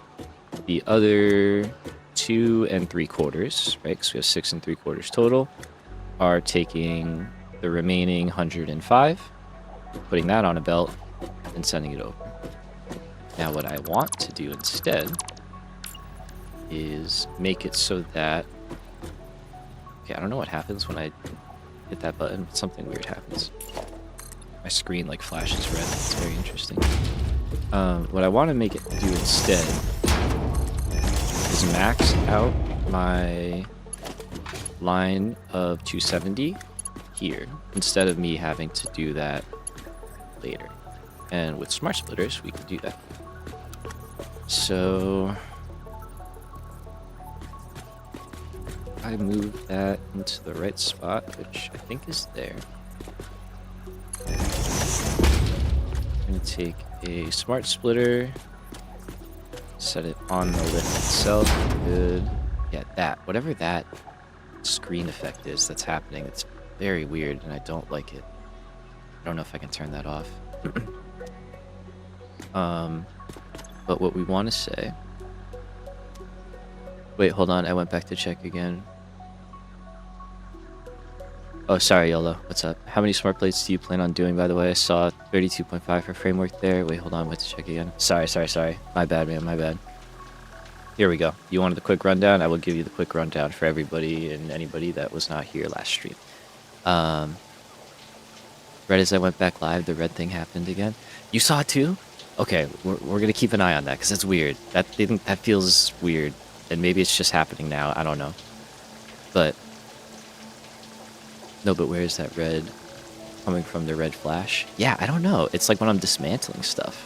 The other 2 3/4, right, because we have 6 3/4 total, are taking the remaining 105, putting that on a belt, and sending it over. Now what I want to do instead is make it so that... Okay, I don't know what happens when I hit that button, but something weird happens. My screen like flashes red. It's very interesting. What I want to make it do instead is max out my line of 270 here, instead of me having to do that later. And with smart splitters, we can do that. So I move that into the right spot, which I think is there. I'm going to take a smart splitter, set it on the lift itself. Good. Yeah, whatever that screen effect is that's happening, it's very weird and I don't like it. I don't know if I can turn that off. But what we want to say... Wait, hold on. I went back to check again. Oh, sorry, YOLO. What's up? How many smart plates do you plan on doing, by the way? I saw 32.5 for framework there. Wait, hold on. I went to check again. Sorry. My bad, man. My bad. Here we go. You wanted the quick rundown? I will give you the quick rundown for everybody and anybody that was not here last stream. Right as I went back live, the red thing happened again. You saw it too? Okay, we're gonna keep an eye on that because that's weird. That feels weird, and maybe it's just happening now. I don't know. But no, but where is that red coming from? The red flash? Yeah, I don't know. It's like when I'm dismantling stuff.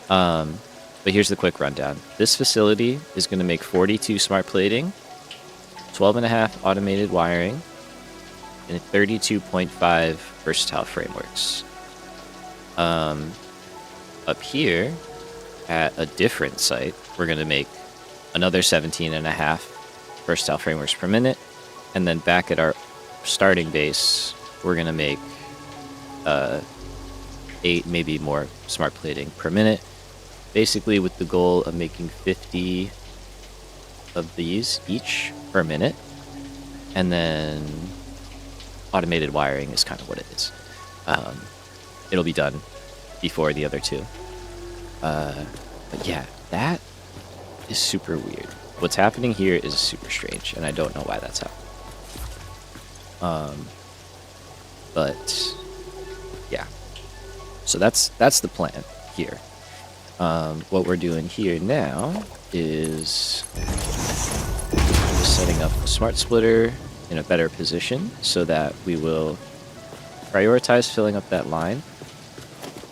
But here's the quick rundown. This facility is gonna make 42 smart plating, 12.5 automated wiring, and 32.5 versatile frameworks. Up here, at a different site, we're going to make another 17.5 versatile frameworks per minute, and then back at our starting base, we're going to make 8, maybe more smart plating per minute, basically with the goal of making 50 of these each per minute, and then automated wiring is kind of what it is. It'll be done before the other 2. But yeah, that is super weird. What's happening here is super strange, and I don't know why that's happening. But yeah, so that's the plan here. What we're doing here now is just setting up a smart splitter in a better position so that we will prioritize filling up that line.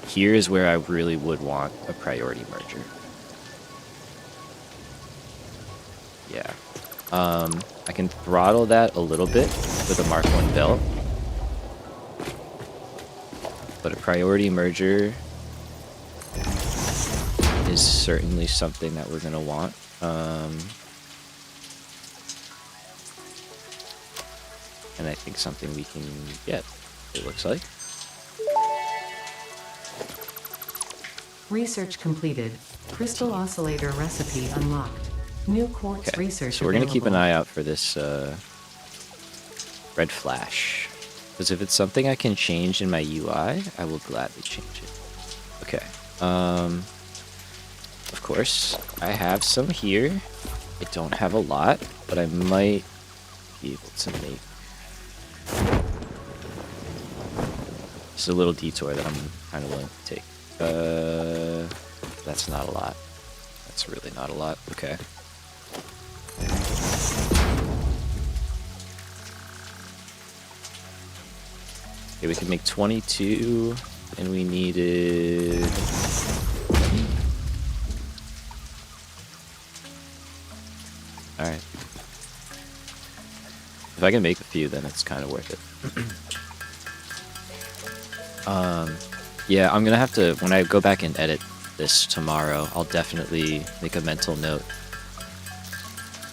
Here's where I really would want a priority merger. Yeah. I can throttle that a little bit with a Mark 1 belt. But a priority merger is certainly something that we're going to want. And I think something we can get, it looks like. Research completed. Crystal oscillator recipe unlocked. New quartz research so we're going to keep an available. eye out for this red flash. Because if it's something I can change in my UI, I will gladly change it. Okay. Of course, I have some here. I don't have a lot, but I might be able to make... It's a little detour that I'm kind of willing to take. That's not a lot. That's really not a lot. Okay. Okay, we can make 22, and we needed... Alright. If I can make a few, then it's kind of worth it. Yeah, I'm gonna have to, when I go back and edit this tomorrow, I'll definitely make a mental note.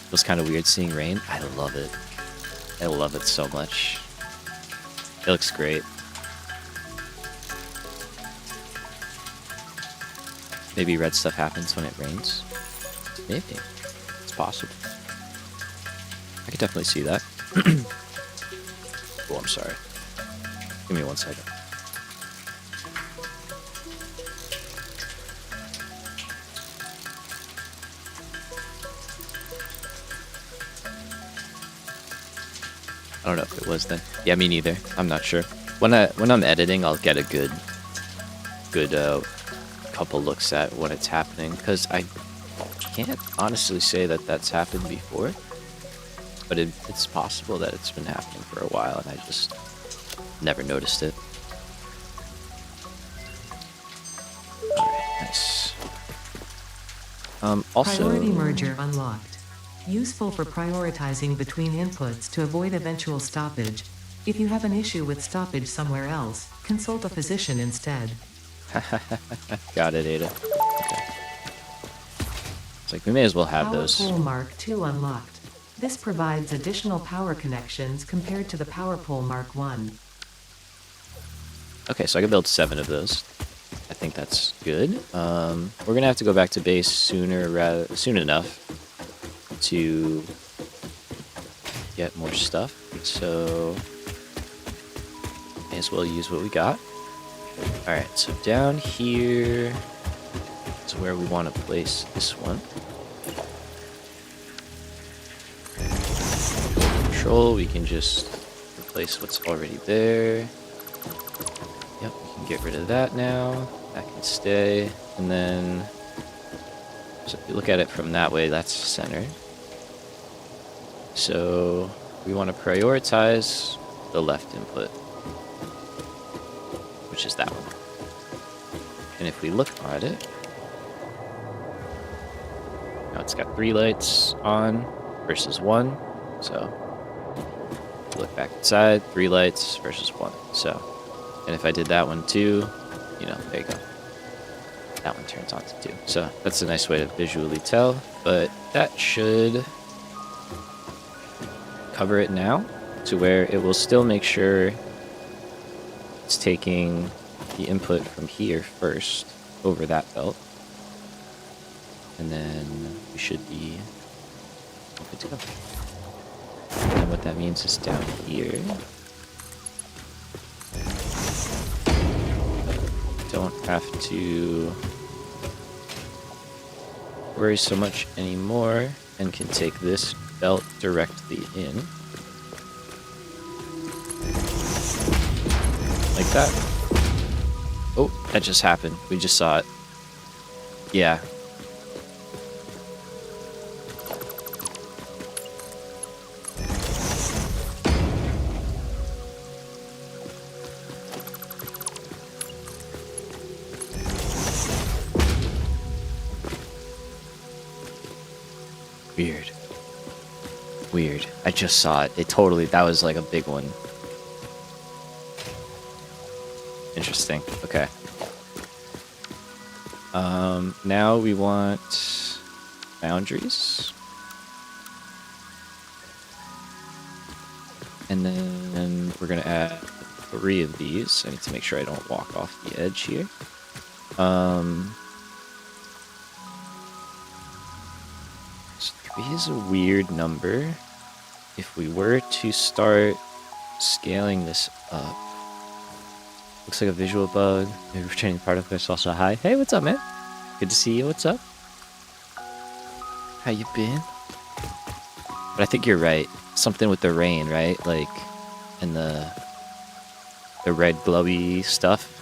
It was kind of weird seeing rain. I love it. I love it so much. It looks great. Maybe red stuff happens when it rains. Maybe. It's possible. I could definitely see that. Oh, I'm sorry. Give me 1 second. I don't know if it was then. Yeah, me neither. I'm not sure. When I'm editing, I'll get a good couple looks at when it's happening, because I can't honestly say that that's happened before, but it's possible that it's been happening for a while and I just never noticed it. Alright, nice. Also, Priority merger unlocked. Useful for prioritizing between inputs to avoid eventual stoppage. If you have an issue with stoppage somewhere else, consult a physician instead. got it, Ada. Okay. It's like we may as well have those. Power pole Mark II unlocked. This provides additional power connections compared to the Power pole Mark I. Okay, so I can build 7 of those. I think that's good. We're gonna have to go back to base soon enough to get more stuff. So may as well use what we got. Alright, so down here is where we want to place this one. Control, we can just replace what's already there. Yep, we can get rid of that now. That can stay. And then, so if you look at it from that way, that's center. So we want to prioritize the left input, which is that one. And if we look at it, now it's got 3 lights on versus 1. So look back inside, 3 lights versus 1. So, and if I did that one too, you know, there you go. That one turns on to 2. So that's a nice way to visually tell, but that should cover it now to where it will still make sure it's taking the input from here first over that belt, and then we should be good to go. And what that means is down here, don't have to worry so much anymore and can take this belt directly in. Like that. Oh, that just happened. We just saw it. Yeah. Weird. Weird. I just saw it. That was like a big one. Interesting. Okay. Now we want boundaries. And then we're gonna add 3 of these. I need to make sure I don't walk off the edge here. 3 is a weird number. If we were to start scaling this up, looks like a visual bug. Maybe returning part of this also. Hi. Hey, what's up, man? Good to see you. What's up? How you been? But I think you're right. Something with the rain, right? Like, and the red glowy stuff.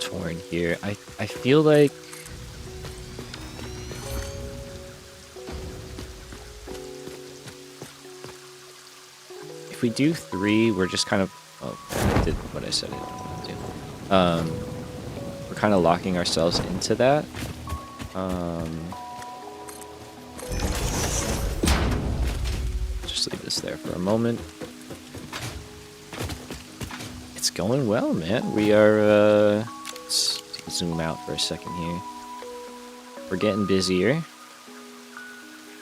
Torn here. I feel like if we do 3, we're just kind of I did what I said I didn't want to do. We're kind of locking ourselves into that. Just leave this there for a moment. It's going well, man. We are let's zoom out for a second here. We're getting busier.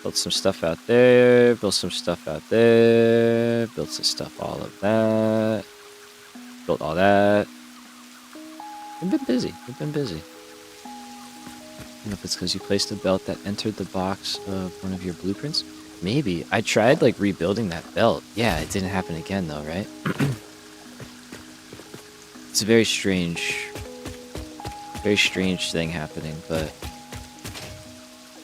Built some stuff out there, built some stuff out there, built some stuff all of that, built all that. We've been busy. We've been busy. I don't know if it's because you placed a belt that entered the box of one of your blueprints. Maybe. I tried like rebuilding that belt. Yeah, it didn't happen again though, right? It's a very strange thing happening, but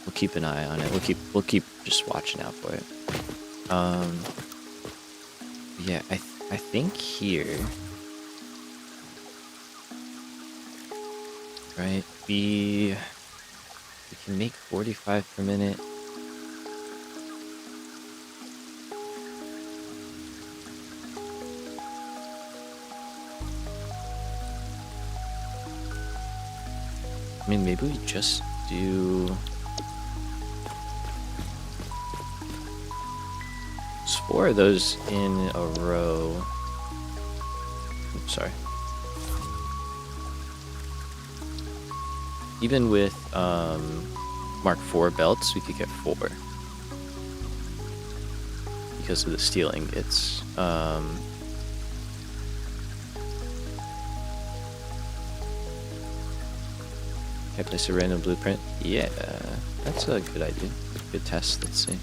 we'll keep an eye on it. We'll keep just watching out for it. Yeah, I think here, right? We can make 45 per minute. I mean, maybe we just do 4 of those in a row. Oops, sorry. Even with Mark IV belts, we could get 4 because of the steel ingots. Can I place a random blueprint? Yeah, that's a good idea. Good test. Let's see.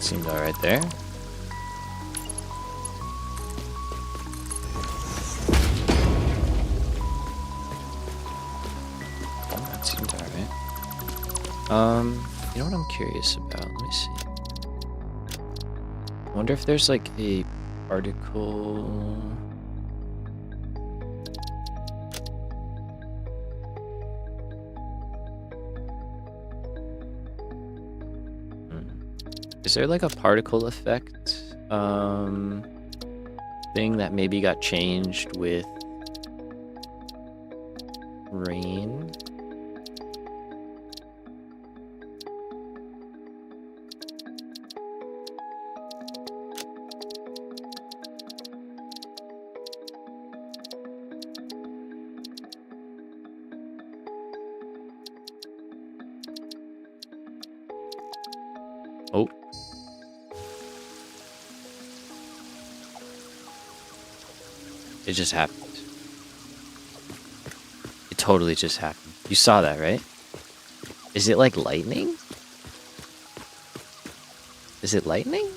Seemed alright there. That seemed alright. You know what I'm curious about? Let me see. I wonder if there's like a particle. Is there like a particle effect thing that maybe got changed with rain? Oh. It just happened. It totally just happened. You saw that, right? Is it like lightning? Is it lightning?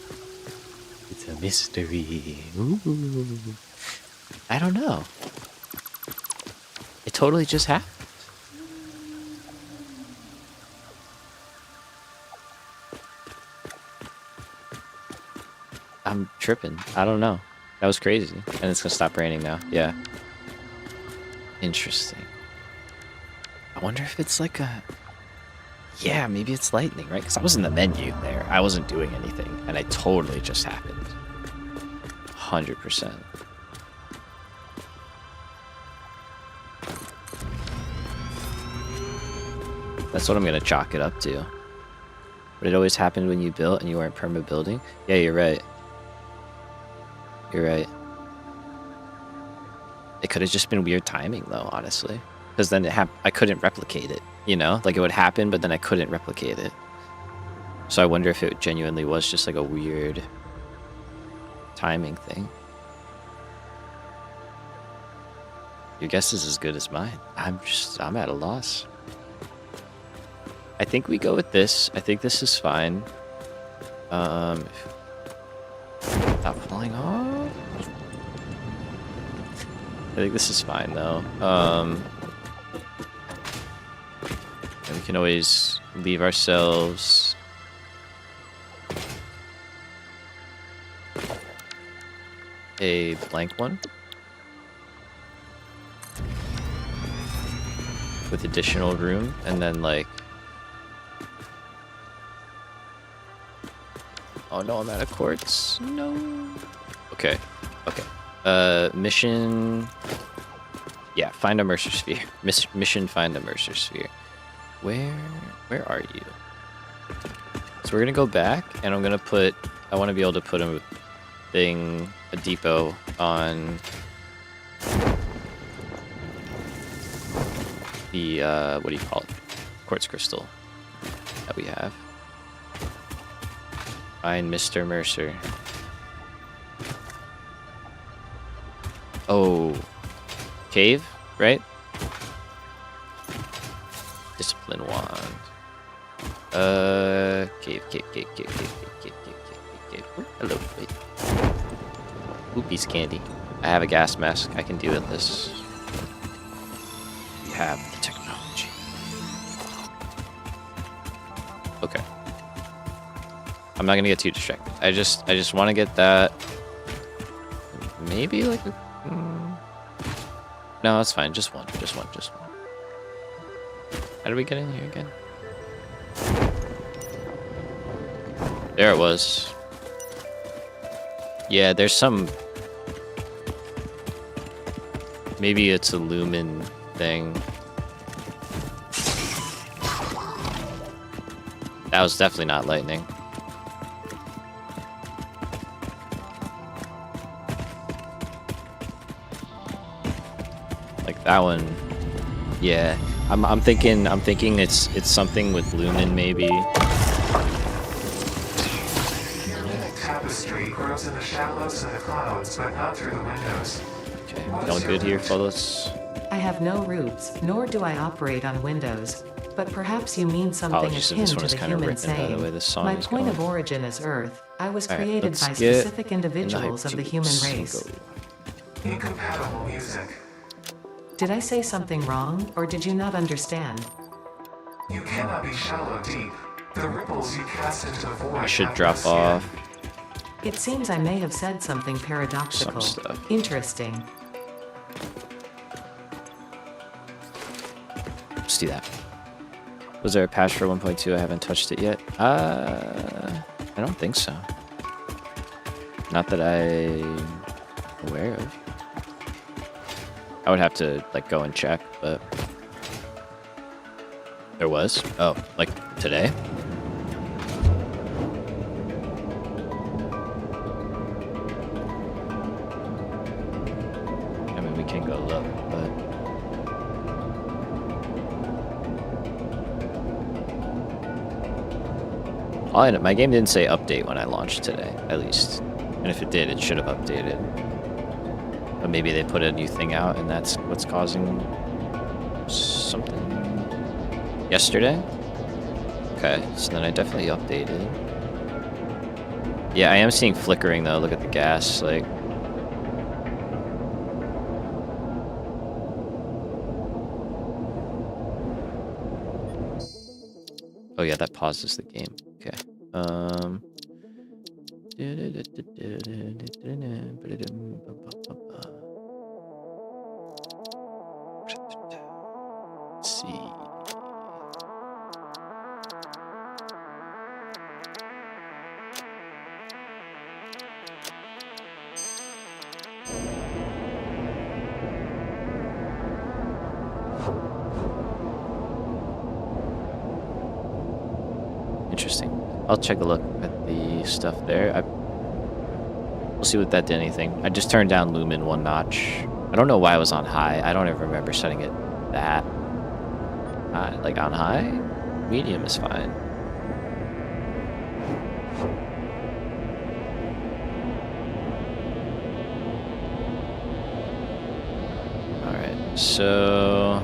It's a mystery. Ooh. I don't know. It totally just happened. I'm tripping. I don't know. That was crazy. And it's gonna stop raining now. Yeah. Interesting. I wonder if it's like a... Yeah, maybe it's lightning, right? Because I was in the menu there. I wasn't doing anything, and it totally just happened. 100%. That's what I'm going to chalk it up to. But it always happened when you built and you weren't perma-building? Yeah, you're right. You're right. It could have just been weird timing, though, honestly. Because then I couldn't replicate it, you know? Like, it would happen, but then I couldn't replicate it. So I wonder if it genuinely was just, like, a weird timing thing. Your guess is as good as mine. I'm at a loss. I think we go with this. I think this is fine. Stop falling off. I think this is fine though. And we can always leave ourselves a blank one with additional room, and then like, oh no, I'm out of quartz. No. Okay. Okay. Mission. Yeah, find a Mercer sphere. Mission find a Mercer sphere. Where are you? So we're gonna go back, and I'm gonna put. I want to be able to put a depot on the what do you call it? Quartz crystal that we have. Find Mr. Mercer. Oh, cave, right? Discipline wand. Cave. Ooh, hello, wait. Ooh, piece of candy. I have a gas mask. I can deal with this. We have the technology. Okay. I'm not gonna get too distracted. I just want to get that. Maybe like a... No, it's fine. Just one. How did we get in here again? There it was. Yeah, there's some... Maybe it's a lumen thing. That was definitely not lightning. Like that one. Yeah. I'm thinking it's something with lumen maybe. Tapestry grows in the shallows and the clouds, but not through the windows. Okay, all good here, fellas? I have no roots, nor do I operate on windows. But perhaps you mean something Apologies if akin this to one is the kind of human written by the saying. way this song My is point going. of origin is Earth. I was Alright, created let's by get specific individuals of the human race. Incompatible music. Did I say something wrong, or did you not understand? You cannot be shallow deep. The ripples you cast into the void I should have drop no off skin. It seems I may have said something paradoxical. some stuff. Interesting. Let's do that. Was there a patch for 1.2? I haven't touched it yet. I don't think so. Not that I'm aware of. I would have to like go and check, but there was. Oh, like today? I mean, we can go look, but all I know, my game didn't say update when I launched today, at least. And if it did, it should have updated. But maybe they put a new thing out and that's what's causing something. Yesterday? Okay, so then I definitely updated. Yeah, I am seeing flickering though. Look at the gas, like. Oh yeah, that pauses the game. Okay. Interesting. I'll check a look at the stuff there. We'll see what that did anything. I just turned down lumen 1 notch. I don't know why I was on high. I don't ever remember setting it that high. Like on high? Medium is fine. Alright, so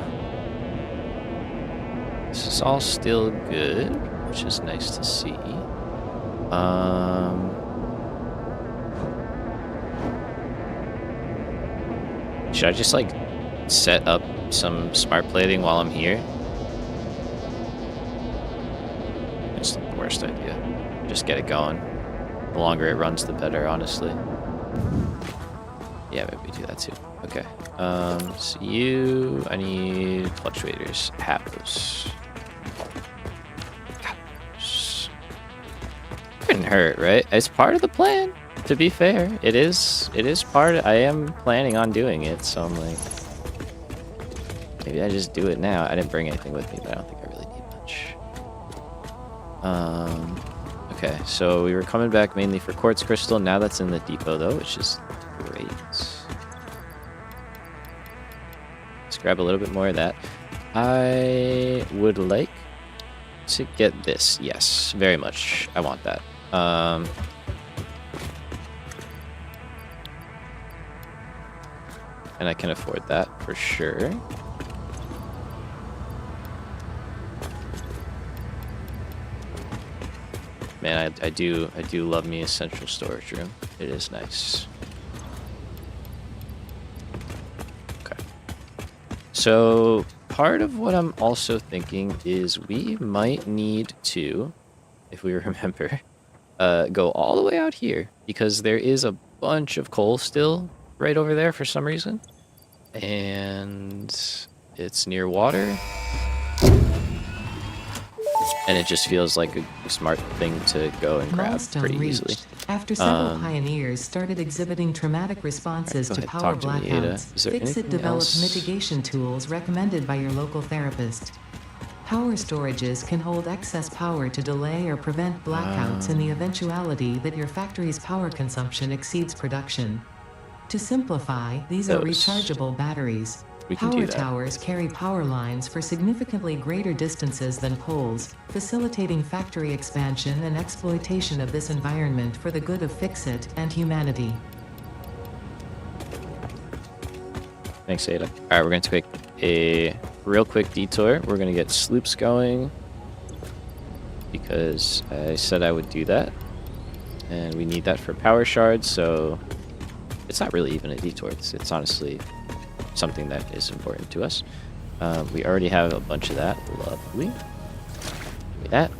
this is all still good, which is nice to see. Should I just like set up some smart plating while I'm here? It's not the worst idea. Just get it going. The longer it runs, the better, honestly. Yeah, maybe do that too. Okay. So I need fluctuators. Have those. Couldn't hurt, right? It's part of the plan. To be fair, it is part of, I am planning on doing it, so I'm like, maybe I just do it now. I didn't bring anything with me, but I don't think I really need much. Okay, so we were coming back mainly for quartz crystal. Now that's in the depot though, which is great. Let's grab a little bit more of that. I would like to get this. Yes, very much. I want that. And I can afford that for sure. Man, I do love me a central storage room. It is nice. Okay. So part of what I'm also thinking is we might need to, if we remember, go all the way out here because there is a bunch of coal still right over there for some reason. And it's near water. And it just feels like a smart thing to go and grab Milestone pretty reached. easily. After several pioneers started exhibiting traumatic responses Go to ahead, power talk to me, Ada. blackouts, Is there Fixit anything developed else? mitigation tools recommended by your local therapist. Power storages can hold excess power to delay or prevent blackouts in the eventuality that your factory's power consumption exceeds production. To simplify, these are Those. rechargeable batteries. We can do Power that. towers carry power lines for significantly greater distances than poles, facilitating factory expansion and exploitation of this environment for the good of Fixit and humanity. Thanks, Ada. All right, we're going to take a real quick detour. We're going to get sloops going because I said I would do that. And we need that for power shards, so it's not really even a detour. It's honestly something that is important to us. We already have a bunch of that. Lovely. Give me that.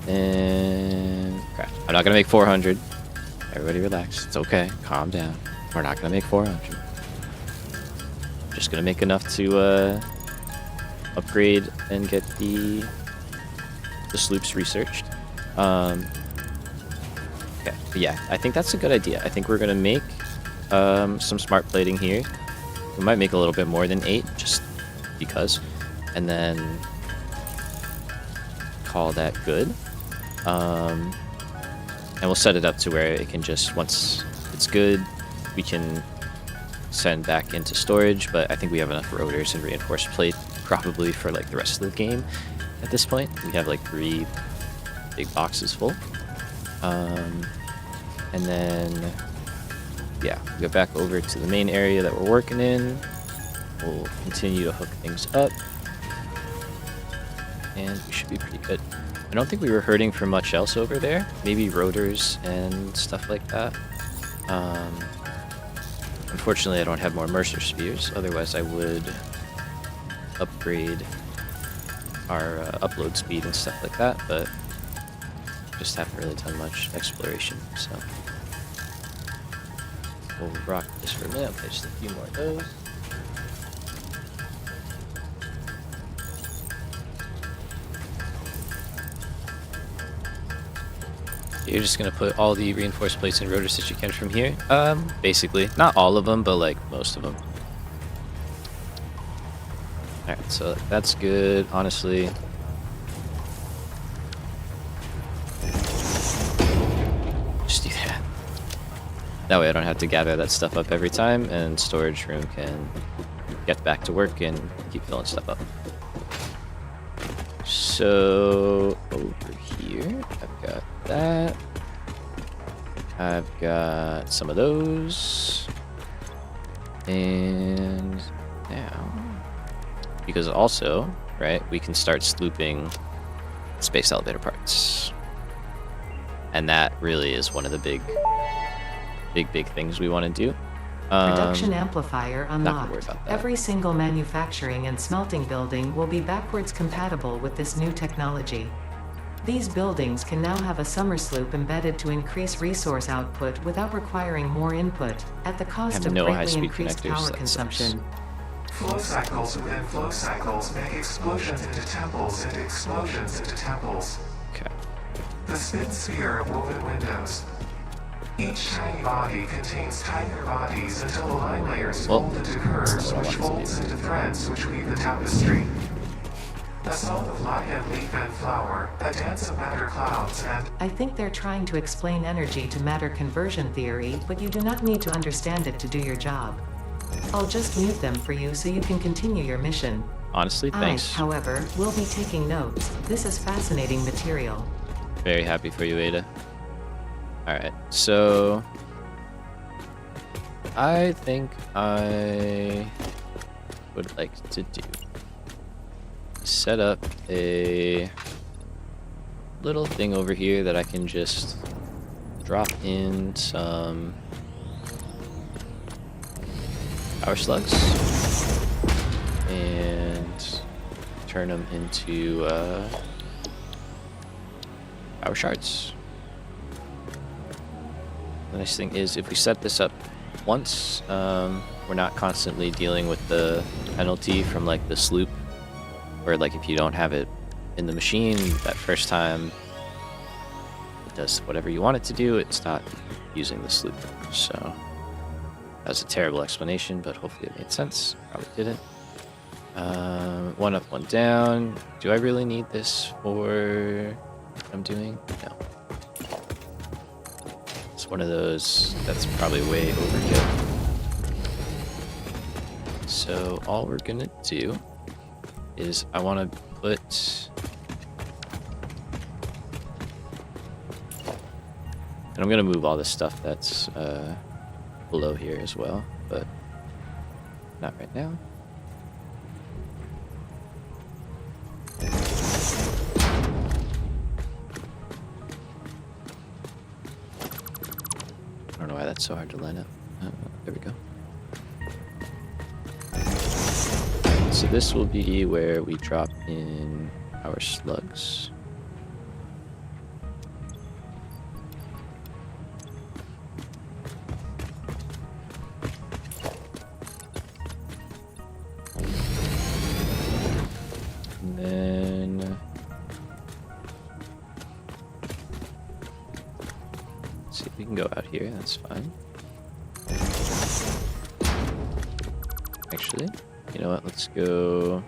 And crap. I'm not going to make 400. Everybody relax. It's okay. Calm down. We're not going to make 400. Just going to make enough to upgrade and get the sloops researched. Okay. But yeah, I think that's a good idea. I think we're going to make some smart plating here. We might make a little bit more than 8, just because. And then call that good. And we'll set it up to where it can just, once it's good, we can send back into storage. But I think we have enough rotors and reinforced plate probably for like the rest of the game at this point. We have like 3 big boxes full. And then yeah, go back over to the main area that we're working in. We'll continue to hook things up. And we should be pretty good. I don't think we were hurting for much else over there. Maybe rotors and stuff like that. Unfortunately, I don't have more Mercer Spheres. Otherwise, I would upgrade our upload speed and stuff like that. But just haven't really done much exploration, so we'll rock this for a minute. I'll play just a few more of those. You're just gonna put all the reinforced plates and rotors that you can from here? Basically. Not all of them, but like most of them. Alright, so that's good, honestly. That way I don't have to gather that stuff up every time, and storage room can get back to work and keep filling stuff up. So over here, I've got that. I've got some of those. And now, because also, right, we can start slooping space elevator parts. And that really is one of the big things we want to do. Production amplifier Not gonna worry unlocked. about that. Every single manufacturing and smelting building will be backwards compatible with this new technology. These buildings can now have a summer sloop embedded to increase resource output without requiring more input, at the cost of no greatly high-speed increased connectors, power that consumption. Flow cycles within flow cycles make explosions into temples into explosions into temples. Okay. The spin sphere of woven windows. Each tiny body contains tinier bodies until the line layers fold into curves, which folds into threads which weave the tapestry. A song of lion, leaf, and flower, a dance of matter clouds, and I think they're trying to explain energy to matter conversion theory, but you do not need to understand it to do your job. I'll just mute them for you so you can continue your mission. Honestly, thanks. I, however, will be taking notes. This is fascinating material. Very happy for you, Ada. Alright, so I think I would like to do set up a little thing over here that I can just drop in some power slugs and turn them into power shards. The nice thing is if we set this up once, we're not constantly dealing with the penalty from like the sloop, or like if you don't have it in the machine that first time it does whatever you want it to do, it's not using the sloop. So that was a terrible explanation, but hopefully it made sense. Probably didn't. One up, one down. Do I really need this for what I'm doing? No. It's one of those that's probably way overkill. So all we're gonna do is I want to put, and I'm gonna move all the stuff that's below here as well, but not right now. I don't know why that's so hard to line up. There we go. So this will be where we drop in our slugs. And then let's see if we can go out here, that's fine. Actually, you know what, let's go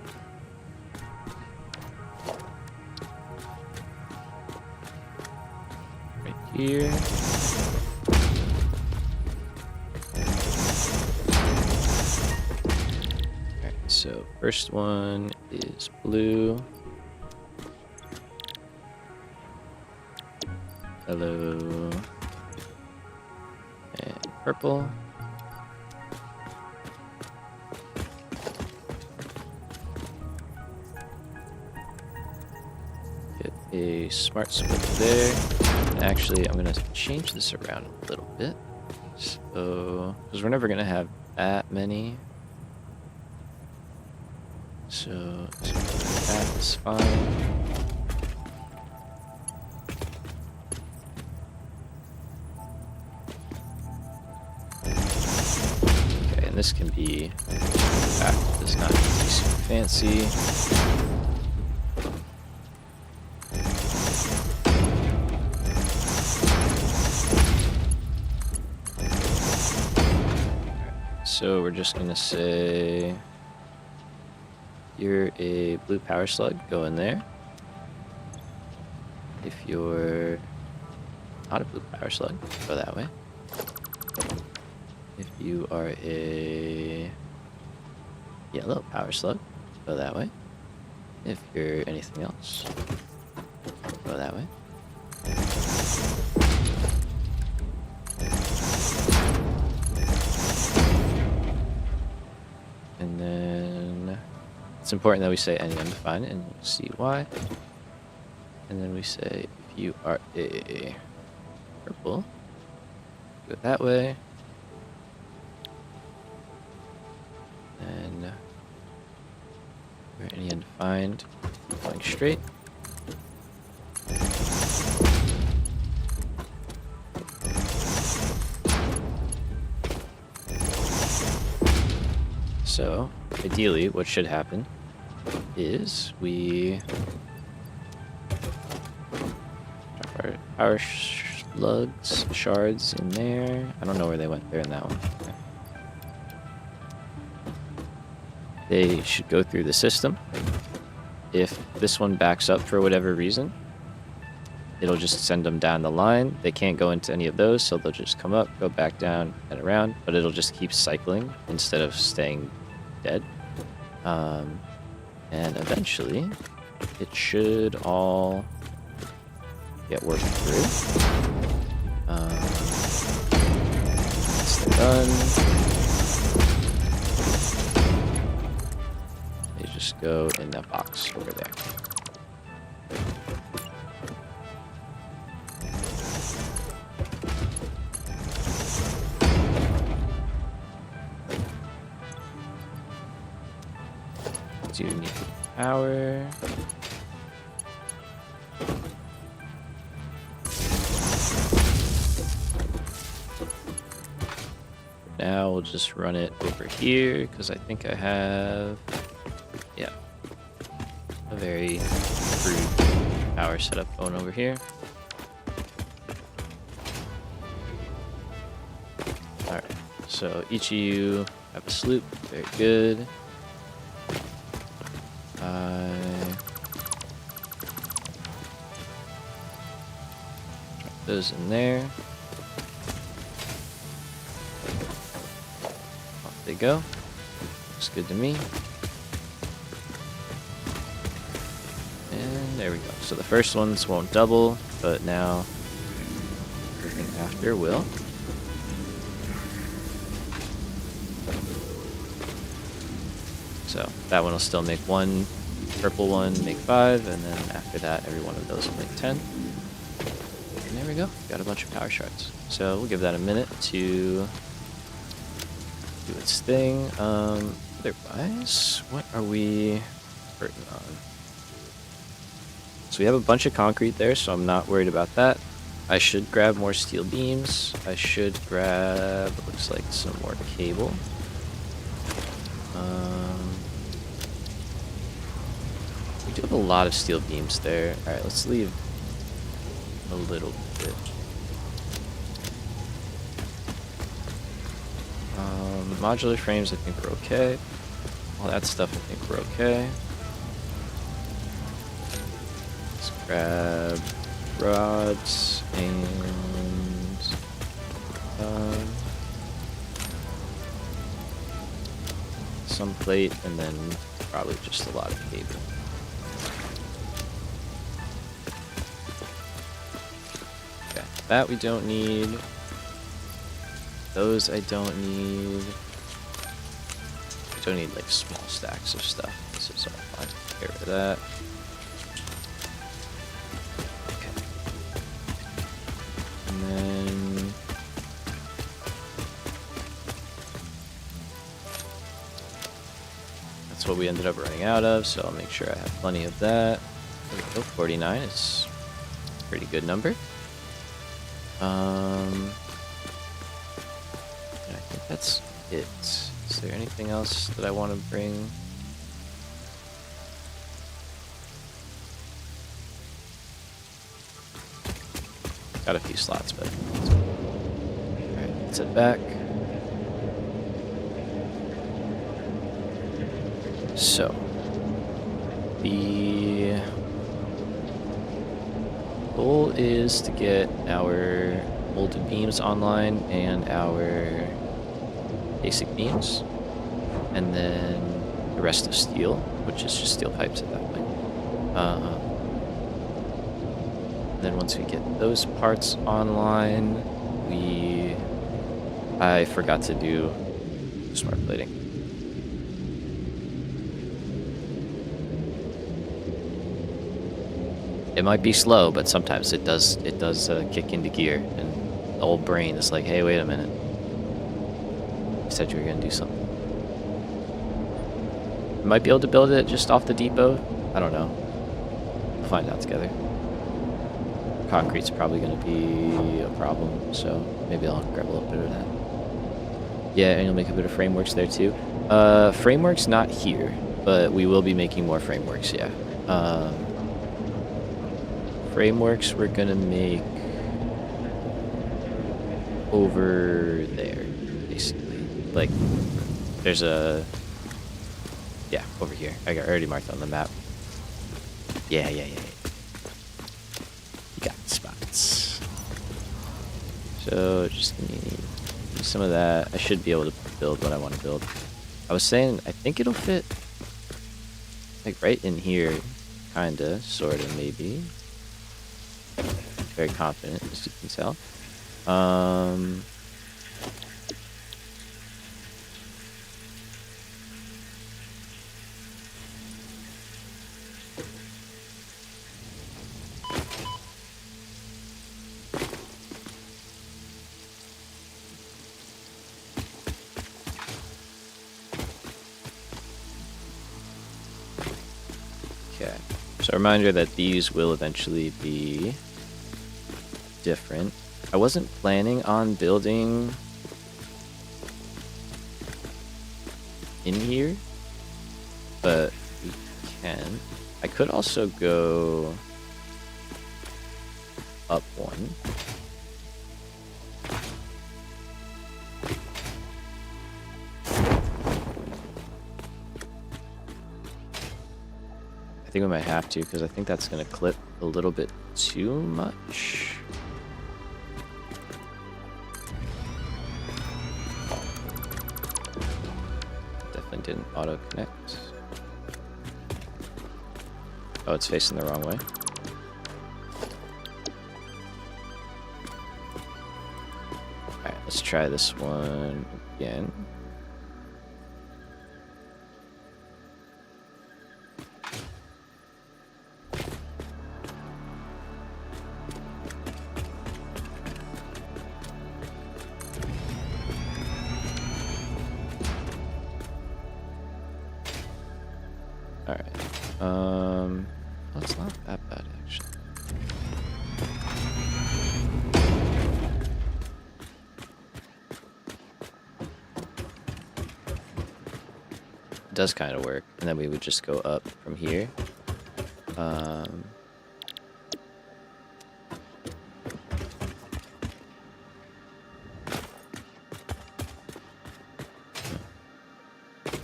right here. Alright, so first one is blue. Hello. And purple. A smart split there. And actually, I'm going to change this around a little bit. So, because we're never going to have that many. So that is fine. Okay, and this can be back. Does not need to be super fancy. So we're just gonna say you're a blue power slug, go in there. If you're not a blue power slug, go that way. If you are a yellow power slug, go that way. If you're anything else, go that way. And then it's important that we say any undefined, and you'll see why. And then we say if you are a purple, go that way. And we're any undefined, going straight. So, ideally, what should happen is we drop our power slugs, shards in there. I don't know where they went. They're in that one. Okay. They should go through the system. If this one backs up for whatever reason, it'll just send them down the line. They can't go into any of those, so they'll just come up, go back down, and around, but it'll just keep cycling instead of staying dead. And eventually, it should all get worked through. Once they're done, they just go in that box over there. Do you need power? Now we'll just run it over here because I think I have, yeah, a very crude power setup going over here. Alright, so each of you have a sloop, very good. Drop those in there. Off they go. Looks good to me. And there we go. So the first ones won't double, but now everything after will. So that one will still make 1, purple one make 5, and then after that, every one of those will make 10. And there we go, got a bunch of power shards. So we'll give that a minute to do its thing. Otherwise, what are we working on? So we have a bunch of concrete there, so I'm not worried about that. I should grab more steel beams. I should grab, it looks like, some more cable. We do have a lot of steel beams there. Alright, let's leave a little bit. Modular frames, I think we're okay. All that stuff, I think we're okay. Let's grab rods and some plate, and then probably just a lot of cable. Okay, that we don't need. Those I don't need. I don't need like small stacks of stuff. This is all fine. Get rid of that. Okay. And then that's what we ended up running out of, so I'll make sure I have plenty of that. There we go, 49 is a pretty good number. I think that's it. Is there anything else that I want to bring? Got a few slots, but alright, let's head back. So the goal is to get our molded beams online and our basic beams, and then the rest of steel, which is just steel pipes at that point. Then once we get those parts online, I forgot to do smart plating. It might be slow, but sometimes it does kick into gear, and the old brain is like, hey, wait a minute. You said you were gonna do something. You might be able to build it just off the depot. I don't know. We'll find out together. Concrete's probably gonna be a problem, so maybe I'll grab a little bit of that. Yeah, and you'll make a bit of frameworks there too. Frameworks not here, but we will be making more frameworks, yeah. Frameworks we're gonna make over there, basically. Like, there's a... Yeah, over here. I already marked on the map. Yeah. You got the spots. So, just need some of that. I should be able to build what I want to build. I was saying, I think it'll fit, like, right in here. Kinda, sorta, maybe. Very confident, as you can tell. Okay. So a reminder that these will eventually be different. I wasn't planning on building in here, but we can. I could also go up one. I think we might have to, because I think that's going to clip a little bit too much. Definitely didn't auto connect. Oh, it's facing the wrong way. Alright, let's try this one again. Well, it's not that bad, actually. It does kind of work, and then we would just go up from here.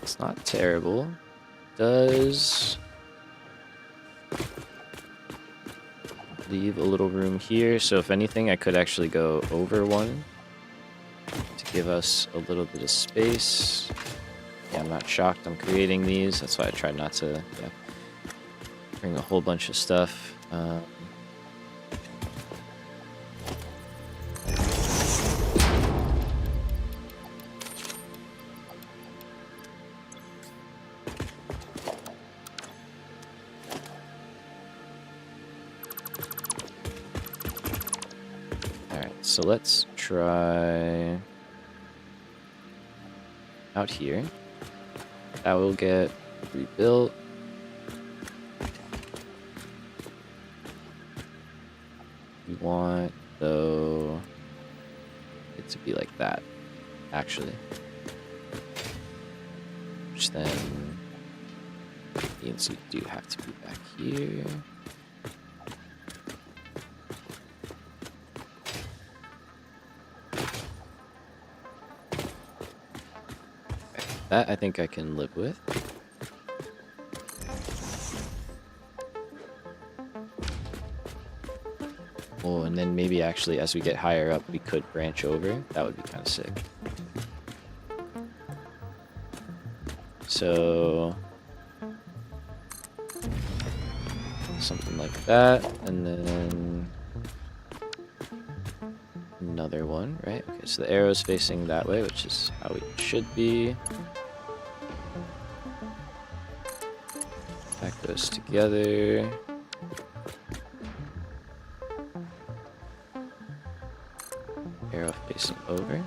It's not terrible. Does leave a little room here, so if anything I could actually go over one to give us a little bit of space. Yeah, I'm not shocked I'm creating these, that's why I try not to bring a whole bunch of stuff. So let's try out here. That will get rebuilt. We want, though, it to be like that, actually. Which then means you do have to be back here. That I think I can live with. Oh, and then maybe actually as we get higher up, we could branch over. That would be kind of sick. So something like that, and then another one, right? Okay, so the arrow's facing that way, which is how it should be. That goes together. Arrow facing over.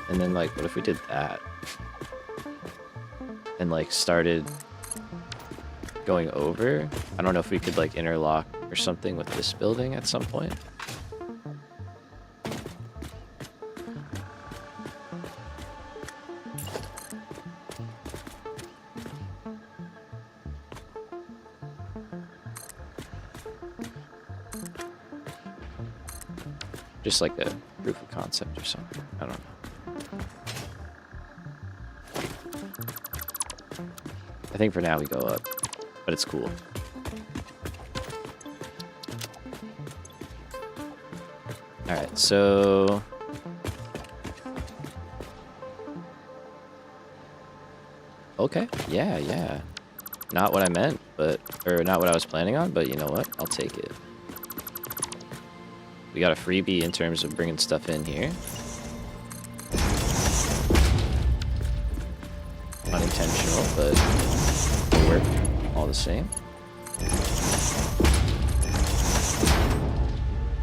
And then, like, what if we did that? And, like, started going over? I don't know if we could, like, interlock or something with this building at some point. Just like a proof of concept or something. I don't know. I think for now we go up, but it's cool. Alright, so... Okay, yeah. Not what I meant, but... Or not what I was planning on, but you know what? I'll take it. We got a freebie in terms of bringing stuff in here. Unintentional, but it'll work all the same.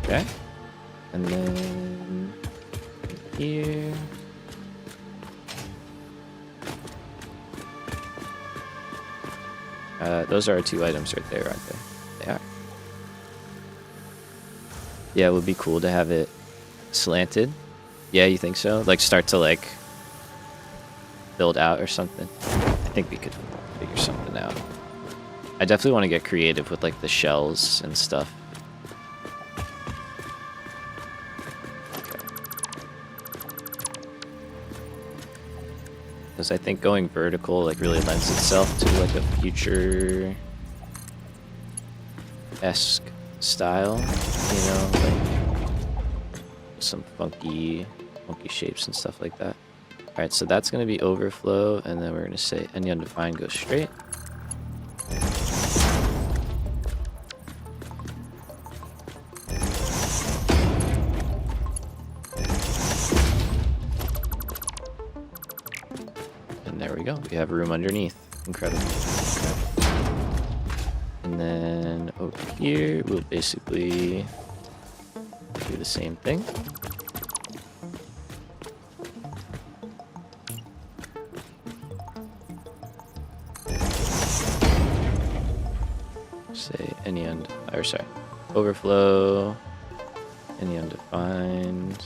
Okay. And then here. Those are our 2 items right there, aren't they? They are. Yeah, it would be cool to have it slanted. Yeah, you think so? Like, start to, like, build out or something? I think we could figure something out. I definitely want to get creative with, like, the shells and stuff. Because I think going vertical, like, really lends itself to, like, a future-esque style, you know, like some funky shapes and stuff like that. All right, so that's going to be overflow, and then we're going to say any undefined goes straight. And there we go. We have room underneath. Incredible. Okay. And then over here, we'll basically do the same thing. Say any overflow, any undefined.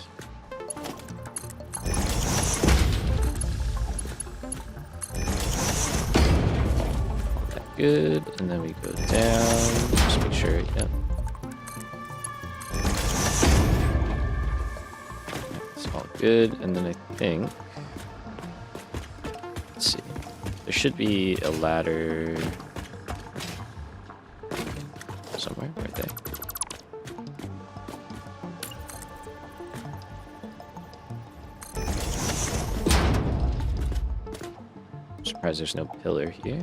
Good, and then we go down, just make sure, yep. It's all good, and then I think, let's see, there should be a ladder somewhere, right there. I'm surprised there's no pillar here.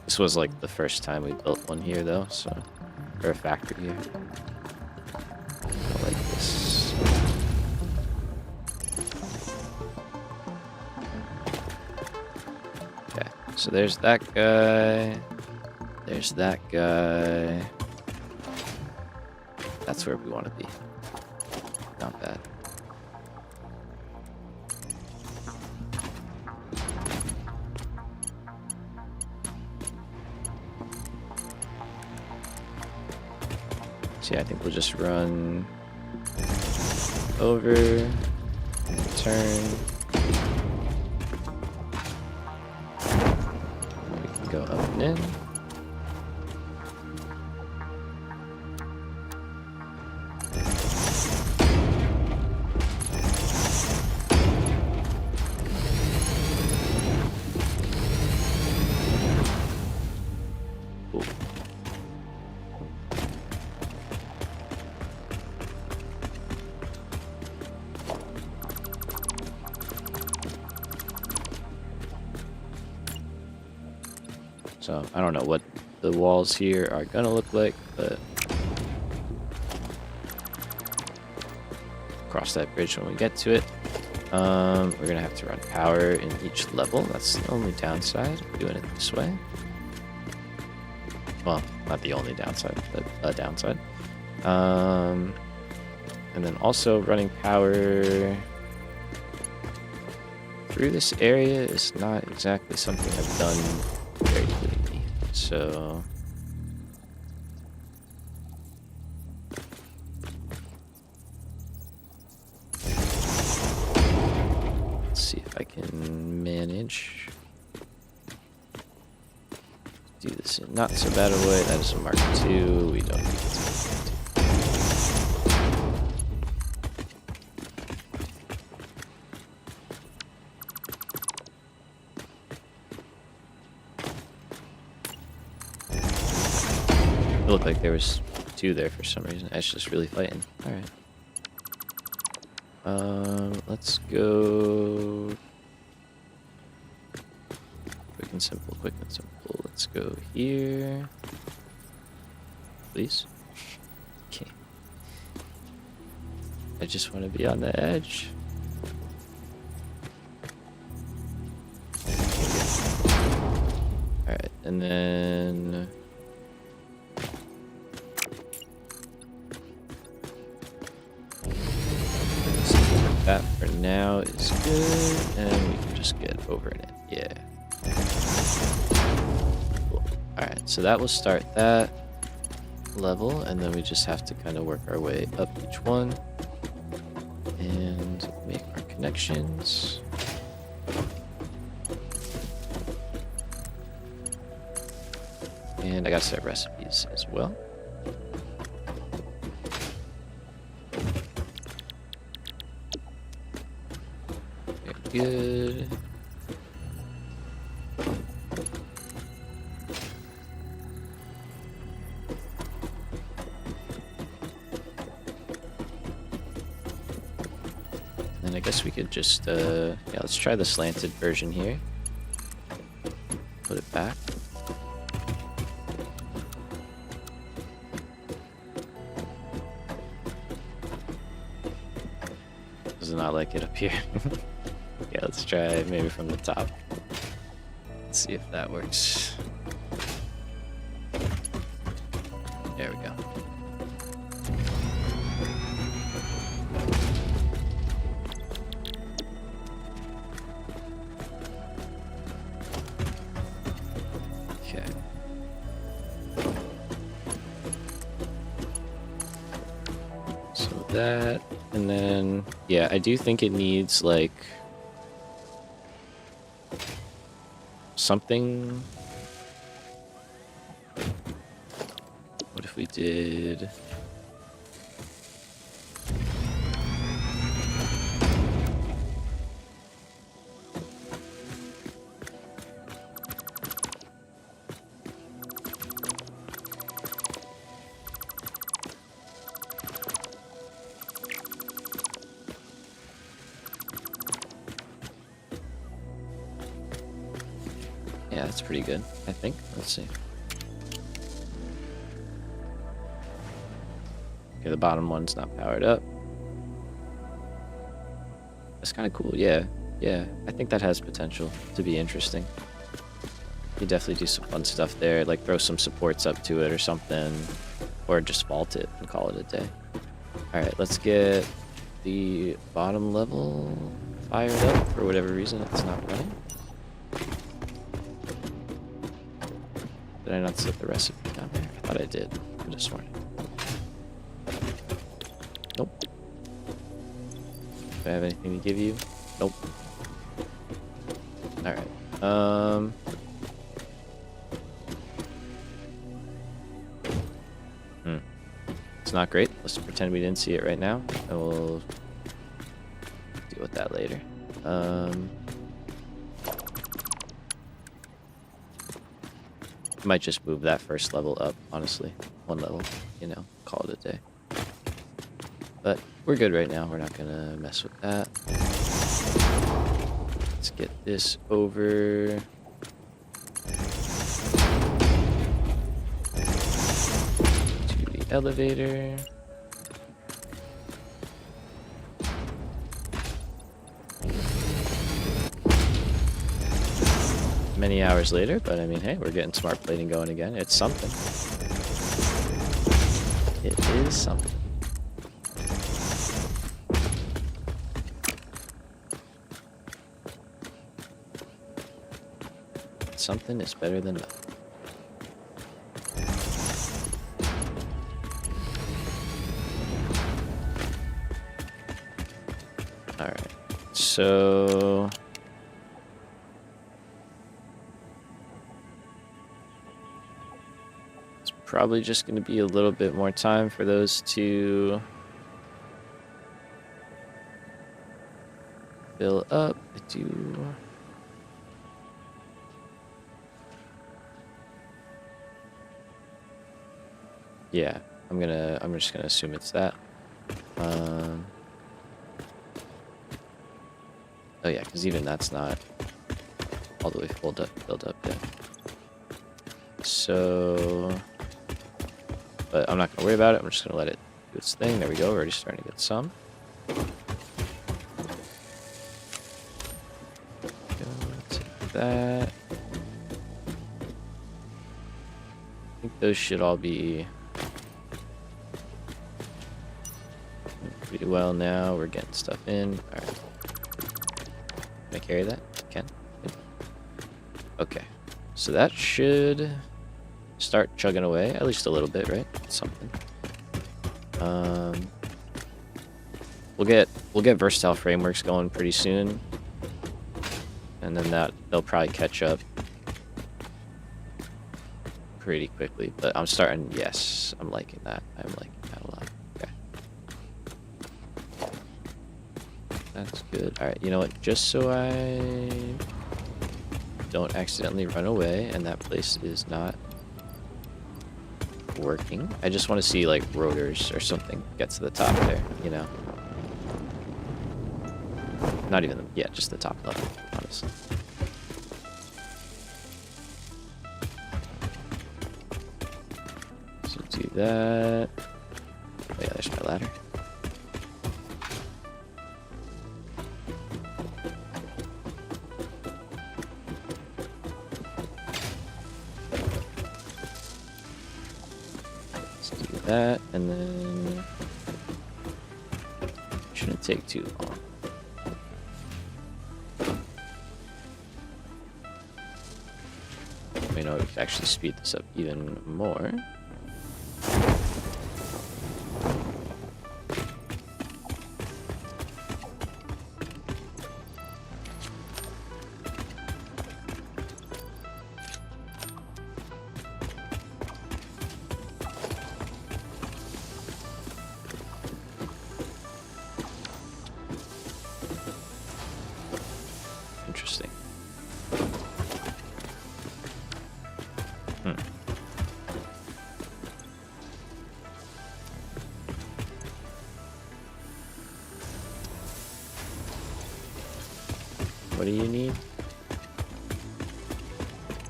This was like the first time we built one here though, so, or a factory here. I like this. Okay, so there's that guy. There's that guy. That's where we want to be. Not bad. So yeah, I think we'll just run over, and turn. And we can go up and in. So I don't know what the walls here are gonna look like, but cross that bridge when we get to it. We're gonna have to run power in each level. That's the only downside of doing it this way. Well, not the only downside, but a downside. And then also running power through this area is not exactly something I've done regularly. So let's see if I can manage do this in not so bad a way. That is a Mark II. We don't need it. It looked like there was 2 there for some reason. It's just really fighting. All right. Let's go quick and simple, quick and simple. Let's go here. Please. Okay. I just want to be on the edge. Alright, and then that for now is good, and we can just get over in it. Yeah. Cool. Alright, so that will start that level, and then we just have to kind of work our way up each one and make our connections. And I gotta set recipes as well. Good. And I guess we could just, yeah, let's try the slanted version here. Put it back. Does not like it up here. Yeah, let's try maybe from the top. Let's see if that works. There we go. Okay. So that, and then, yeah, I do think it needs like something. What if we did yeah, that's pretty good, I think. Let's see. Okay, the bottom one's not powered up. That's kind of cool, yeah. Yeah, I think that has potential to be interesting. You definitely do some fun stuff there, like throw some supports up to it or something, or just vault it and call it a day. Alright, let's get the bottom level fired up. For whatever reason, it's not running. Did I not set the recipe down there? I thought I did. I could have sworn. Nope. Do I have anything to give you? Nope. Alright. It's not great. Let's pretend we didn't see it right now, and we'll deal with that later. Might just move that first level up, honestly. 1 level, you know, call it a day. But we're good right now. We're not gonna mess with that. Let's get this over. elevator. Many hours later, but I mean, hey, we're getting smart plating going again. It's something. It is something. Something is better than nothing. Alright, so... it's probably just going to be a little bit more time for those to fill up. I do... yeah, I'm just gonna assume it's that. Oh yeah, because even that's not all the way filled up yet. So, but I'm not gonna worry about it. I'm just gonna let it do its thing. There we go. We're already starting to get some. Go take that. I think those should all be pretty well now. We're getting stuff in. All right. Can I carry that? Can. Good. Okay. So that should start chugging away, at least a little bit, right? Something. We'll get versatile frameworks going pretty soon, and then they'll probably catch up pretty quickly. But I'm starting. Yes, I'm liking that. I'm liking that a lot. Okay, that's good. All right. You know what? Just so I don't accidentally run away and that place is not working. I just want to see like rotors or something get to the top there, you know. Not even, yeah, just the top level, honestly. So do that. Oh yeah, there's my ladder. That, and then shouldn't take too long. We know we can actually speed this up even more. Interesting. What do you need?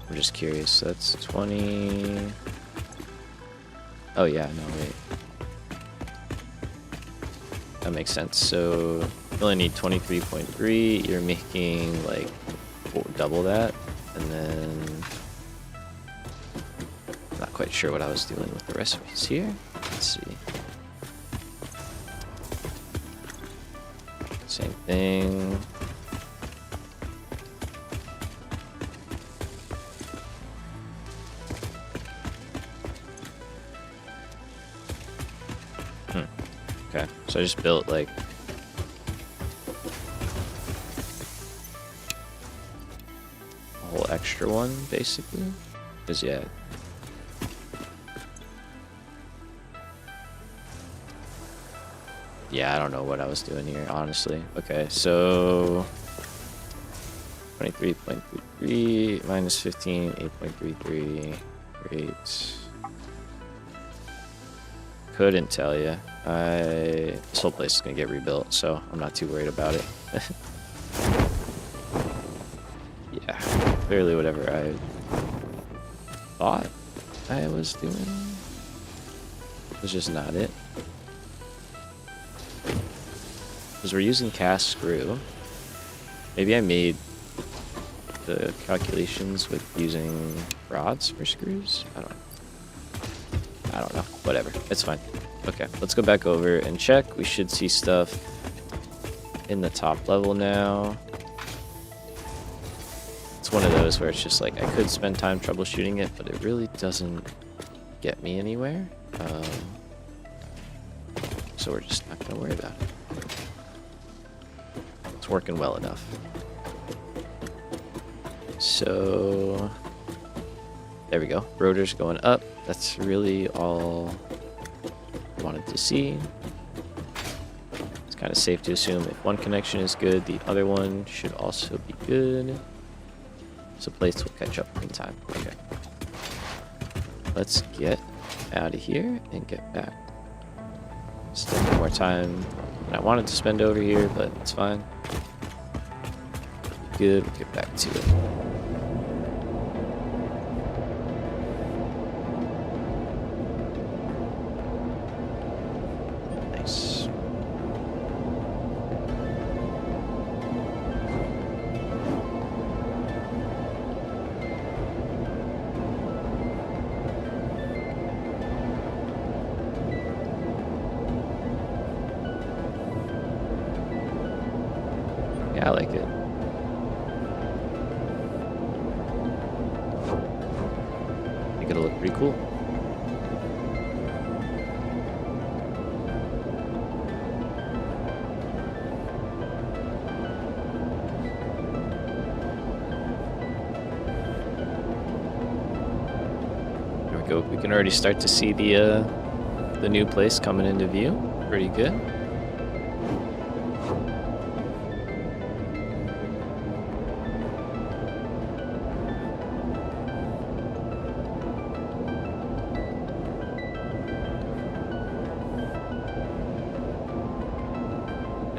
I'm just curious. That's 20. Oh yeah, no wait. That makes sense. So you only need 23.3. You're making like double that, and then I'm not quite sure what I was doing with the recipes here. Let's see. Same thing. Okay, so I just built like a whole extra one, basically. Because yeah. Yeah, I don't know what I was doing here, honestly. Okay, so 23.33 minus 15, 8.33. Great. Couldn't tell you. This whole place is gonna get rebuilt, so I'm not too worried about it. Yeah, clearly whatever I thought I was doing was just not it. Because we're using cast screw. Maybe I made the calculations with using rods for screws. I don't know. Whatever. It's fine. Okay, let's go back over and check. We should see stuff in the top level now. It's one of those where it's just like I could spend time troubleshooting it, but it really doesn't get me anywhere. So we're just not going to worry about it. It's working well enough. So there we go. Rotor's going up. That's really all I wanted to see. It's kind of safe to assume if one connection is good, the other one should also be good. So plates will catch up in time. Okay. Let's get out of here and get back. Spend more time than I wanted to spend over here, but it's fine. Good, we'll get back to it. Nice. Yeah, I like it. I think it'll look pretty cool. There we go. We can already start to see the new place coming into view. Pretty good.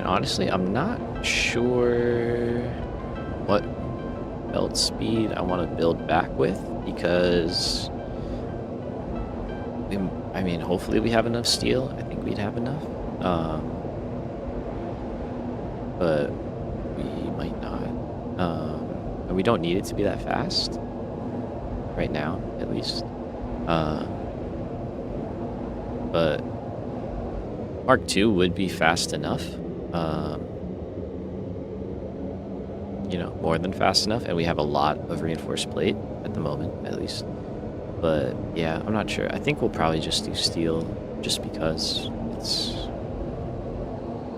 Honestly, I'm not sure what belt speed I want to build back with because I mean, hopefully we have enough steel. I think we'd have enough. But we might not. And we don't need it to be that fast. Right now, at least. But Mark II would be fast enough. You know, more than fast enough, and we have a lot of reinforced plate at the moment, at least. But yeah, I'm not sure. I think we'll probably just do steel, just because it's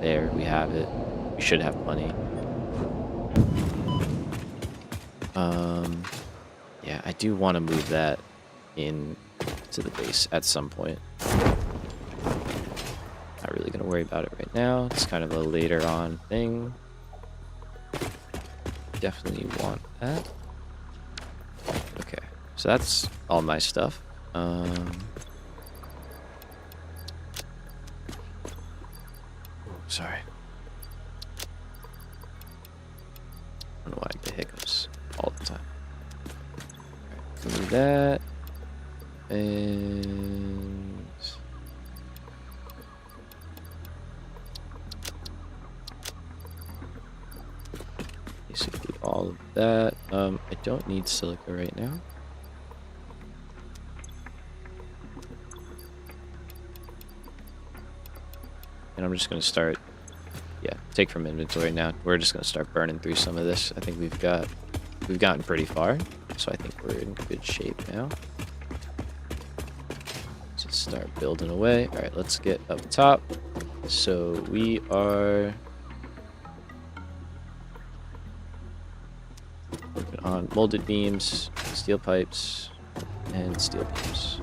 there. We have it. We should have plenty. Yeah, I do want to move that in to the base at some point. Not really gonna worry about it right now. It's kind of a later on thing. Definitely want that. Okay, so that's all my stuff. Sorry. I don't know why I get hiccups all the time. Alright, so do that. And basically all of that. I don't need silica right now. And I'm just gonna start, take from inventory now. We're just gonna start burning through some of this. I think we've gotten pretty far, so I think we're in good shape now. Let's start building away. All right, let's get up top. So we are working on molded beams, steel pipes, and steel beams.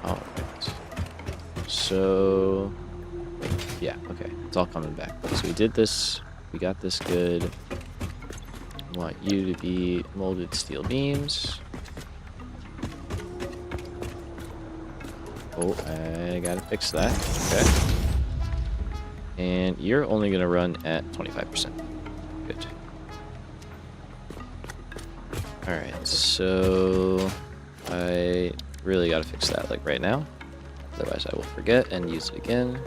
All right. So yeah, okay, it's all coming back. So we did this. We got this good. I want you to be molded steel beams. Oh, I gotta fix that. Okay. And you're only gonna run at 25%. Good. Alright, so I really gotta fix that like right now. Otherwise I will forget and use it again.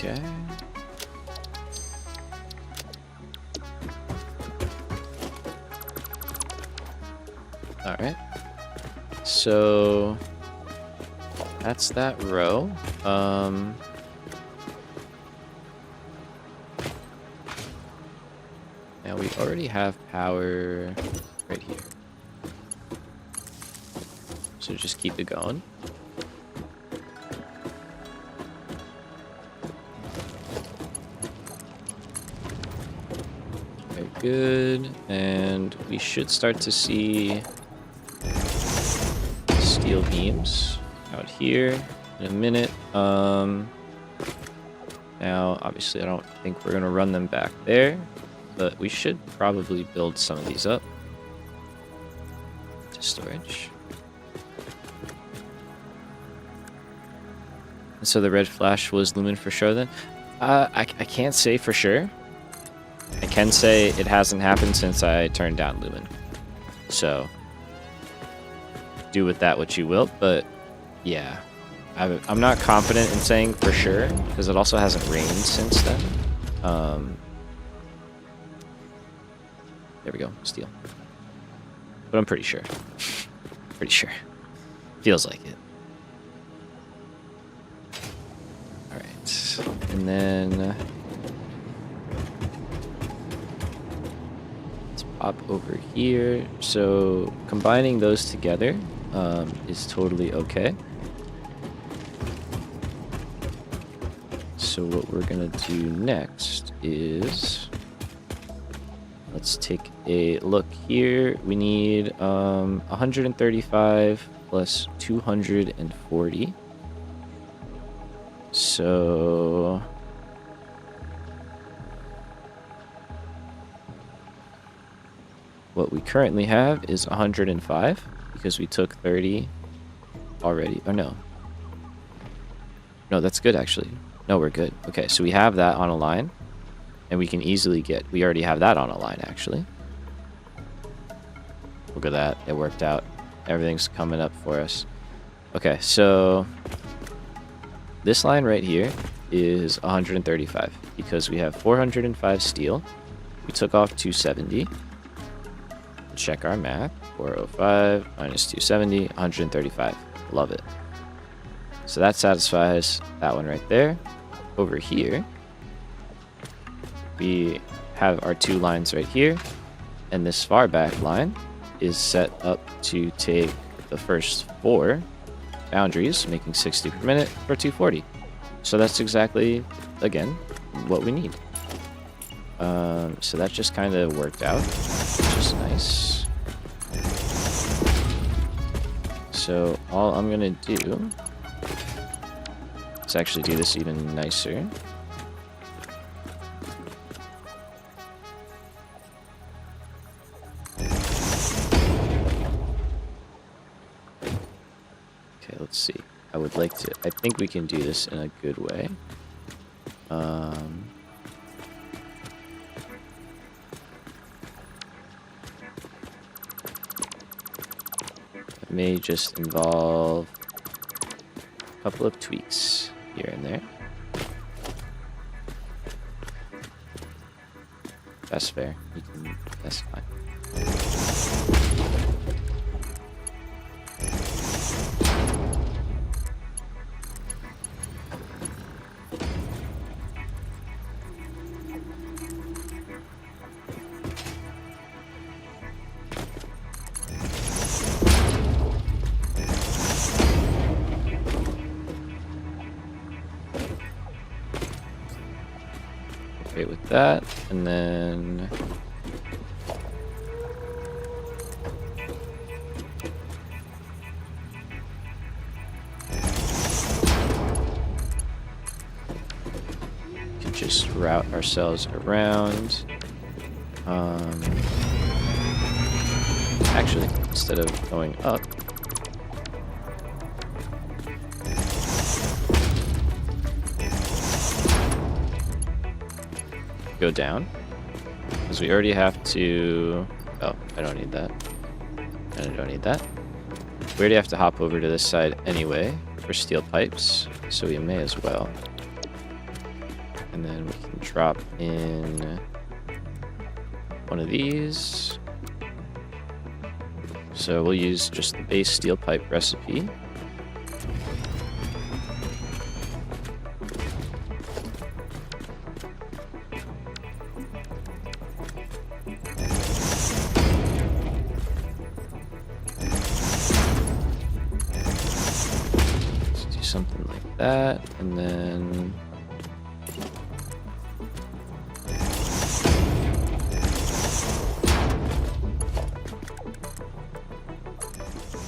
Okay. All right. So that's that row. Now we already have power right here. So just keep it going. Very good. And we should start to see steel beams out here in a minute. Now, obviously, I don't think we're going to run them back there, but we should probably build some of these up to storage. And so the red flash was lumen for sure then? I can't say for sure. I can say it hasn't happened since I turned down lumen. So do with that what you will, but yeah. I'm not confident in saying for sure, because it also hasn't rained since then. There we go, steel. But I'm pretty sure. Pretty sure. Feels like it. Alright. And then let's pop over here. So combining those together is totally okay. So what we're gonna do next is, let's take a look here. We need 135 plus 240. So what we currently have is 105 because we took 30 already. Oh no. No, that's good actually. No, we're good. Okay, so we have that on a line, and we can easily we already have that on a line, actually. Look at that. It worked out. Everything's coming up for us. Okay, so this line right here is 135 because we have 405 steel. We took off 270. Check our math. 405 minus 270, 135. Love it. So that satisfies that one right there. Over here, we have our two lines right here, and this far back line is set up to take the first 4 boundaries, making 60 per minute for 240. So that's exactly, again, what we need. So that just kind of worked out, which is nice. So all I'm gonna do, let's actually do this even nicer. Okay, let's see. I would like to, I think we can do this in a good way. It may just involve a couple of tweaks here and there. That's fair. That's fine. With that, and then route ourselves around. Actually, instead of going up, go down. Because we already have to... Oh, I don't need that. And I don't need that. We already have to hop over to this side anyway for steel pipes, so we may as well. And then we can drop in one of these. So we'll use just the base steel pipe recipe. Something like that, and then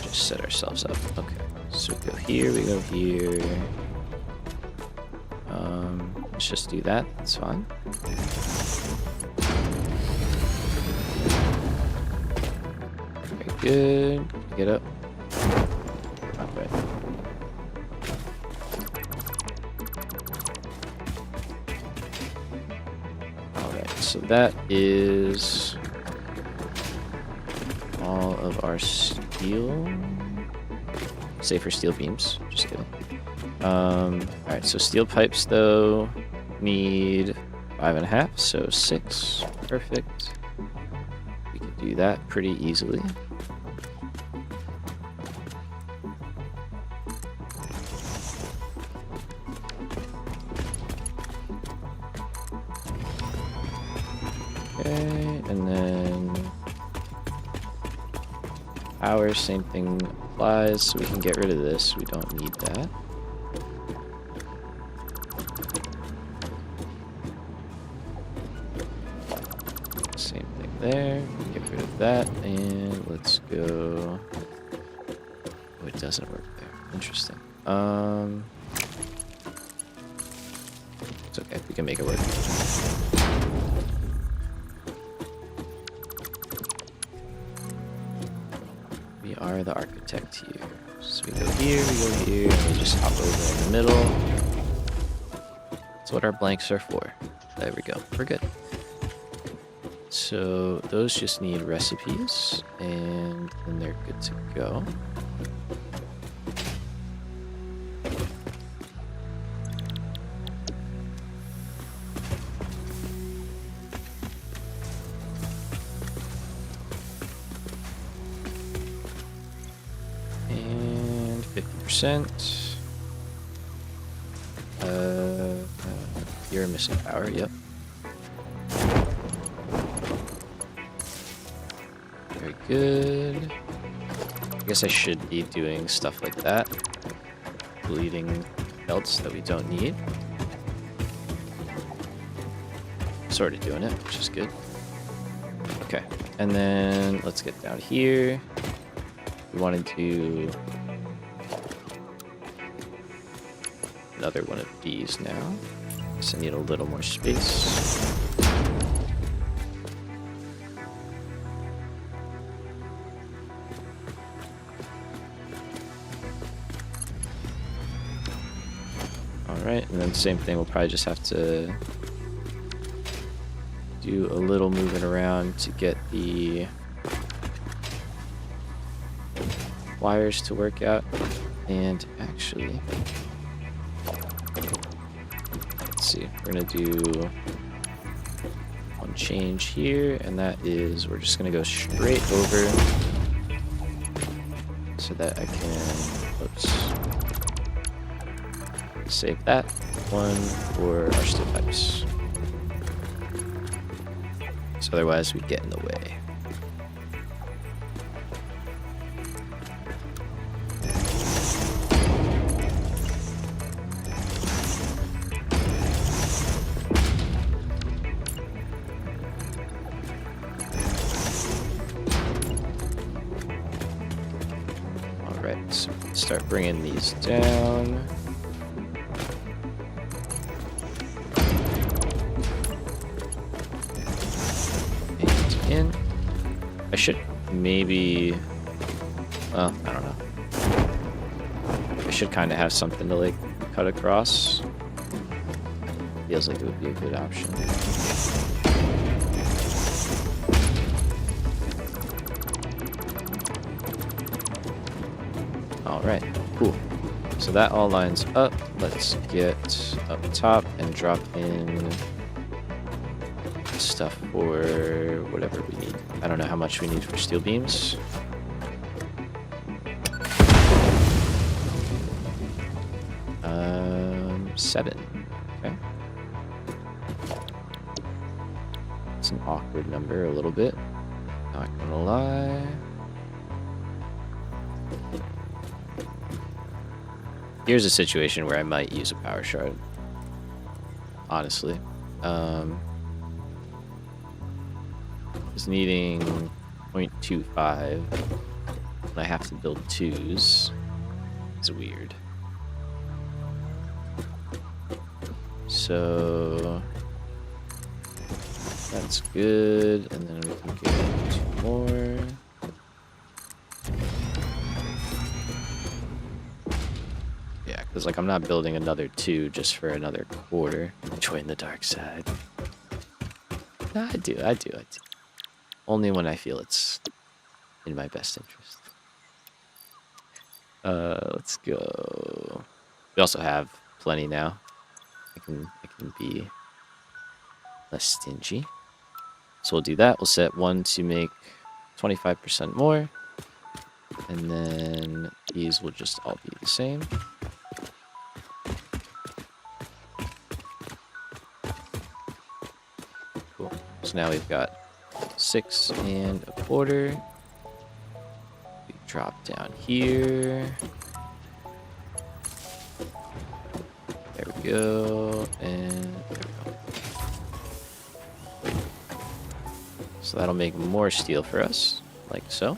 just set ourselves up. Okay, so we go here, we go here. Let's just do that. That's fine. Very good. Get up. Okay. So that is all of our steel. Save for steel beams. Just kidding. Alright, so steel pipes though need 5.5, so 6. Perfect. We can do that pretty easily. Okay, and then power, same thing applies, so we can get rid of this. We don't need that. Same thing there. Get rid of that, and let's go. Oh, it doesn't work there. Interesting. It's okay. We can make it work. We are the architect here. So we go here, and we just hop over in the middle. That's what our blanks are for. There we go. We're good. So those just need recipes, and then they're good to go. And 50%. You're missing power, yep. Very good. I guess I should be doing stuff like that. Deleting belts that we don't need. Sort of doing it, which is good. Okay, and then let's get down here. We want to do another one of these now. Guess I need a little more space. Alright, and then same thing, we'll probably just have to do a little moving around to get the wires to work out. And actually, let's see, we're gonna do one change here, and that is we're just gonna go straight over so that I can, oops, save that one for our steel pipes. So otherwise we get in the way. Alright, so start bringing these down. maybe... Well, I don't know. I should kind of have something to, like, cut across. Feels like it would be a good option. Alright, cool. So that all lines up. Let's get up top and drop in stuff for whatever we need. I don't know how much we need for steel beams. Seven. Okay. It's an awkward number a little bit. Not gonna lie. Here's a situation where I might use a power shard. Honestly. Is needing 0.25. And I have to build 2s. It's weird. So that's good, and then we can get 2 more. Yeah, because like I'm not building another 2 just for another quarter. Join the dark side. No, I do. Only when I feel it's in my best interest. Let's go. We also have plenty now. I can be less stingy. So we'll do that. We'll set 1 to make 25% more. And then these will just all be the same. Cool. So now we've got 6 1/4. We drop down here. There we go, and there we go. So that'll make more steel for us, like so.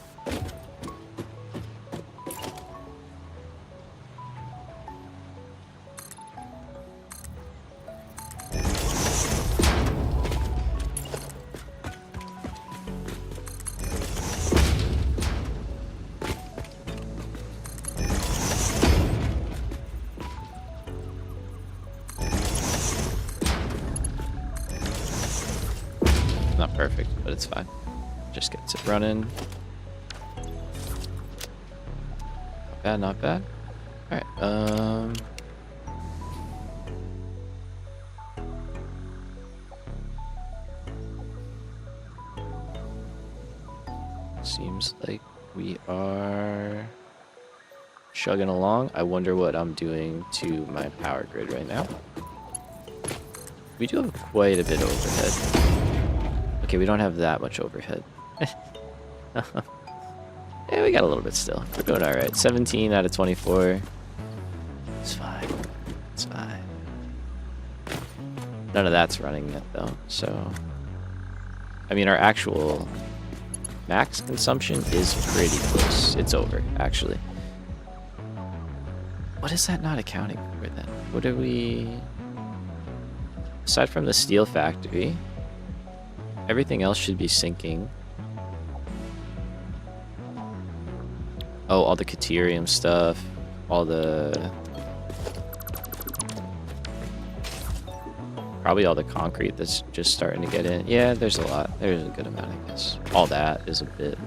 Not perfect, but it's fine. Just gets it running. Not bad, not bad. Alright, seems like we are chugging along. I wonder what I'm doing to my power grid right now. We do have quite a bit of overhead. Okay, we don't have that much overhead. Yeah, we got a little bit still. We're doing alright. 17 out of 24. It's fine. It's fine. None of that's running yet, though. So, I mean, our actual max consumption is pretty close. It's over, actually. What is that not accounting for, then? What are we... Aside from the steel factory... Everything else should be syncing. Oh, all the Caterium stuff. All the... Probably all the concrete that's just starting to get in. Yeah, there's a lot. There's a good amount, I guess. All that is a bit...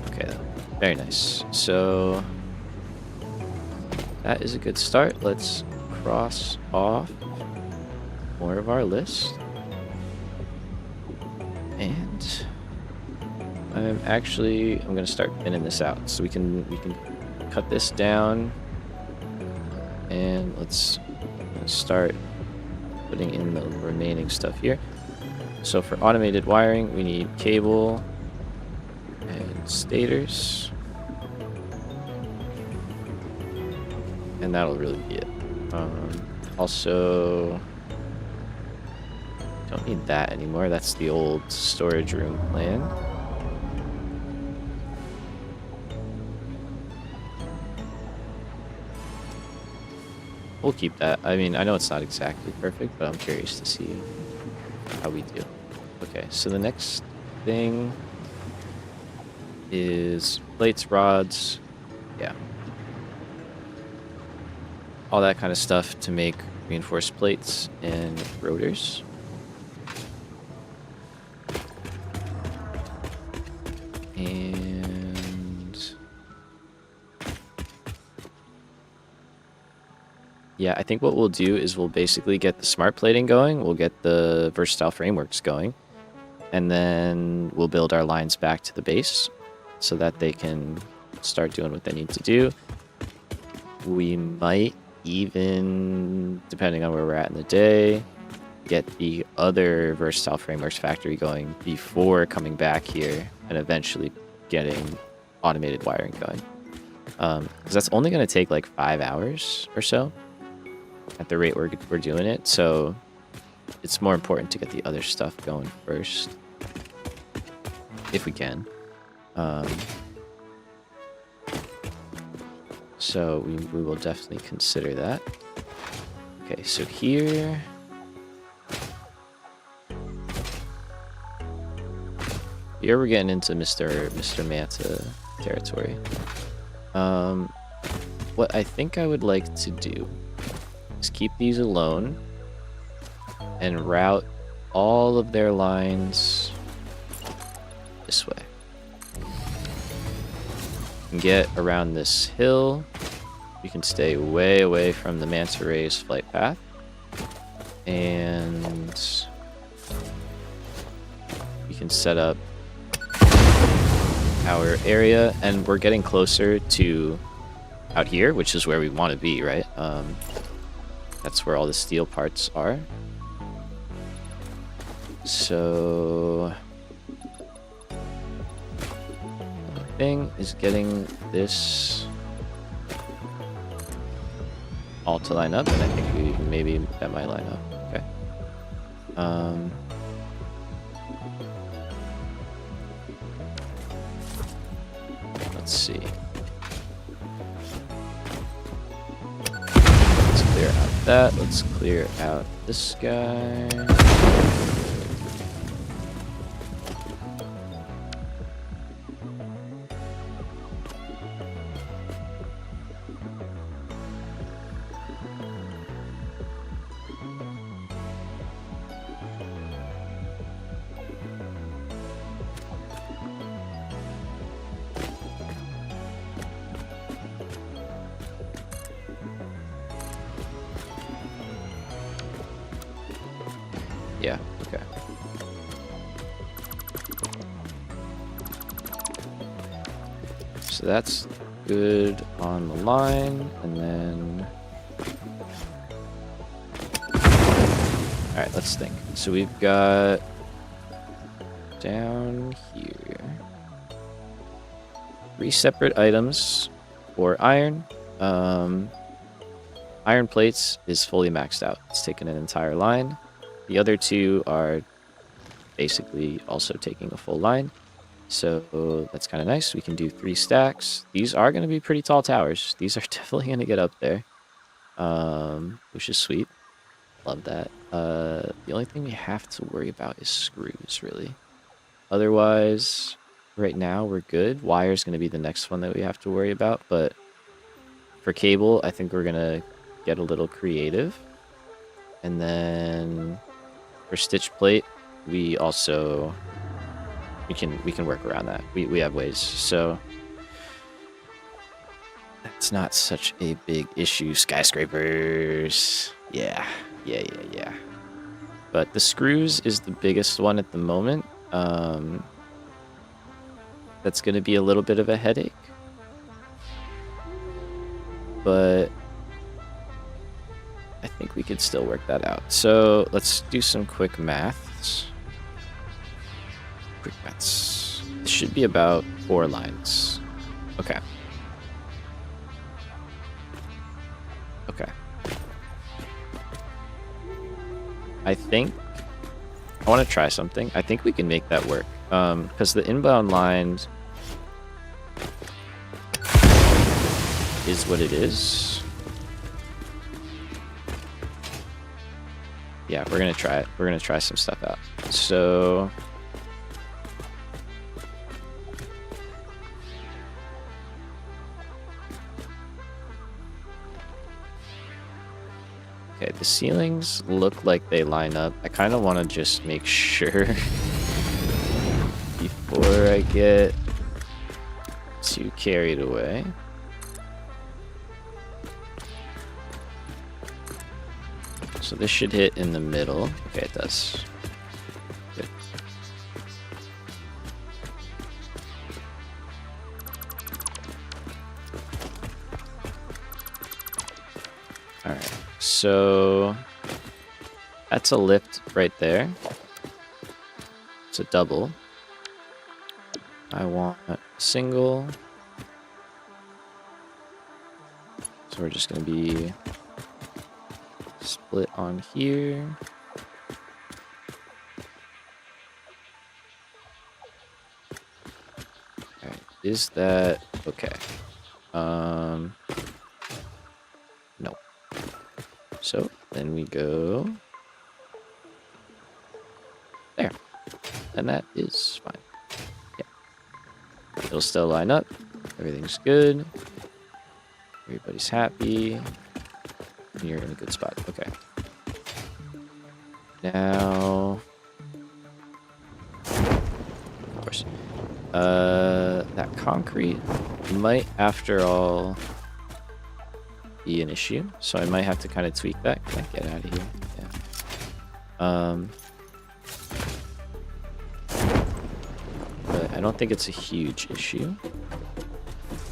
Okay, very nice. So... That is a good start. Let's cross off more of our list. And I'm gonna start thinning this out so we can cut this down, and let's start putting in the remaining stuff here. So for automated wiring, we need cable and stators, and that'll really be it. Also, don't need that anymore. That's the old storage room plan. We'll keep that. I mean, I know it's not exactly perfect, but I'm curious to see how we do. Okay, so the next thing is plates, rods, yeah. All that kind of stuff to make reinforced plates and rotors. And yeah, I think what we'll do is we'll basically get the smart plating going, we'll get the versatile frameworks going, and then we'll build our lines back to the base so that they can start doing what they need to do. We might even, depending on where we're at in the day, get the other versatile frameworks factory going before coming back here and eventually getting automated wiring going. Because that's only going to take like 5 hours or so at the rate we're doing it. So it's more important to get the other stuff going first, if we can. So we will definitely consider that. Okay, so here... Here we're getting into Mr. Manta territory. What I think I would like to do is keep these alone and route all of their lines this way. And get around this hill. You can stay way away from the Manta Ray's flight path. And we can set up our area, and we're getting closer to out here, which is where we want to be, right? That's where all the steel parts are. So the thing is getting this all to line up, and I think maybe that might line up. Okay. Let's see. Let's clear out that. Let's clear out this guy. Yeah, okay. So that's good on the line, and then... Alright, let's think. So we've got down here 3 separate items for iron. Iron plates is fully maxed out. It's taken an entire line. The other 2 are basically also taking a full line. So that's kind of nice. We can do 3 stacks. These are going to be pretty tall towers. These are definitely going to get up there, which is sweet. Love that. The only thing we have to worry about is screws, really. Otherwise, right now we're good. Wire is going to be the next one that we have to worry about. But for cable, I think we're going to get a little creative. And then for stitch plate, we also we can work around that. We have ways. So that's not such a big issue. Skyscrapers. Yeah. But the screws is the biggest one at the moment. That's going to be a little bit of a headache. But I think we could still work that out. So let's do some quick maths. Quick maths. It should be about 4 lines. Okay. Okay. I think I want to try something. I think we can make that work. Because the inbound line is what it is. Yeah, we're gonna try it. We're gonna try some stuff out. So Okay, the ceilings look like they line up. I kind of want to just make sure before I get too carried away. So this should hit in the middle. Okay, it does. Good. Alright, so that's a lift right there. It's a double. I want a single. So we're just going to be split on here. Alright, is that okay? No. So then we go there. And that is fine. Yeah. It'll still line up. Everything's good. Everybody's happy. You're in a good spot. Okay. Now, of course, that concrete might, after all, be an issue. So I might have to kind of tweak that. Can I get out of here? Yeah. But I don't think it's a huge issue.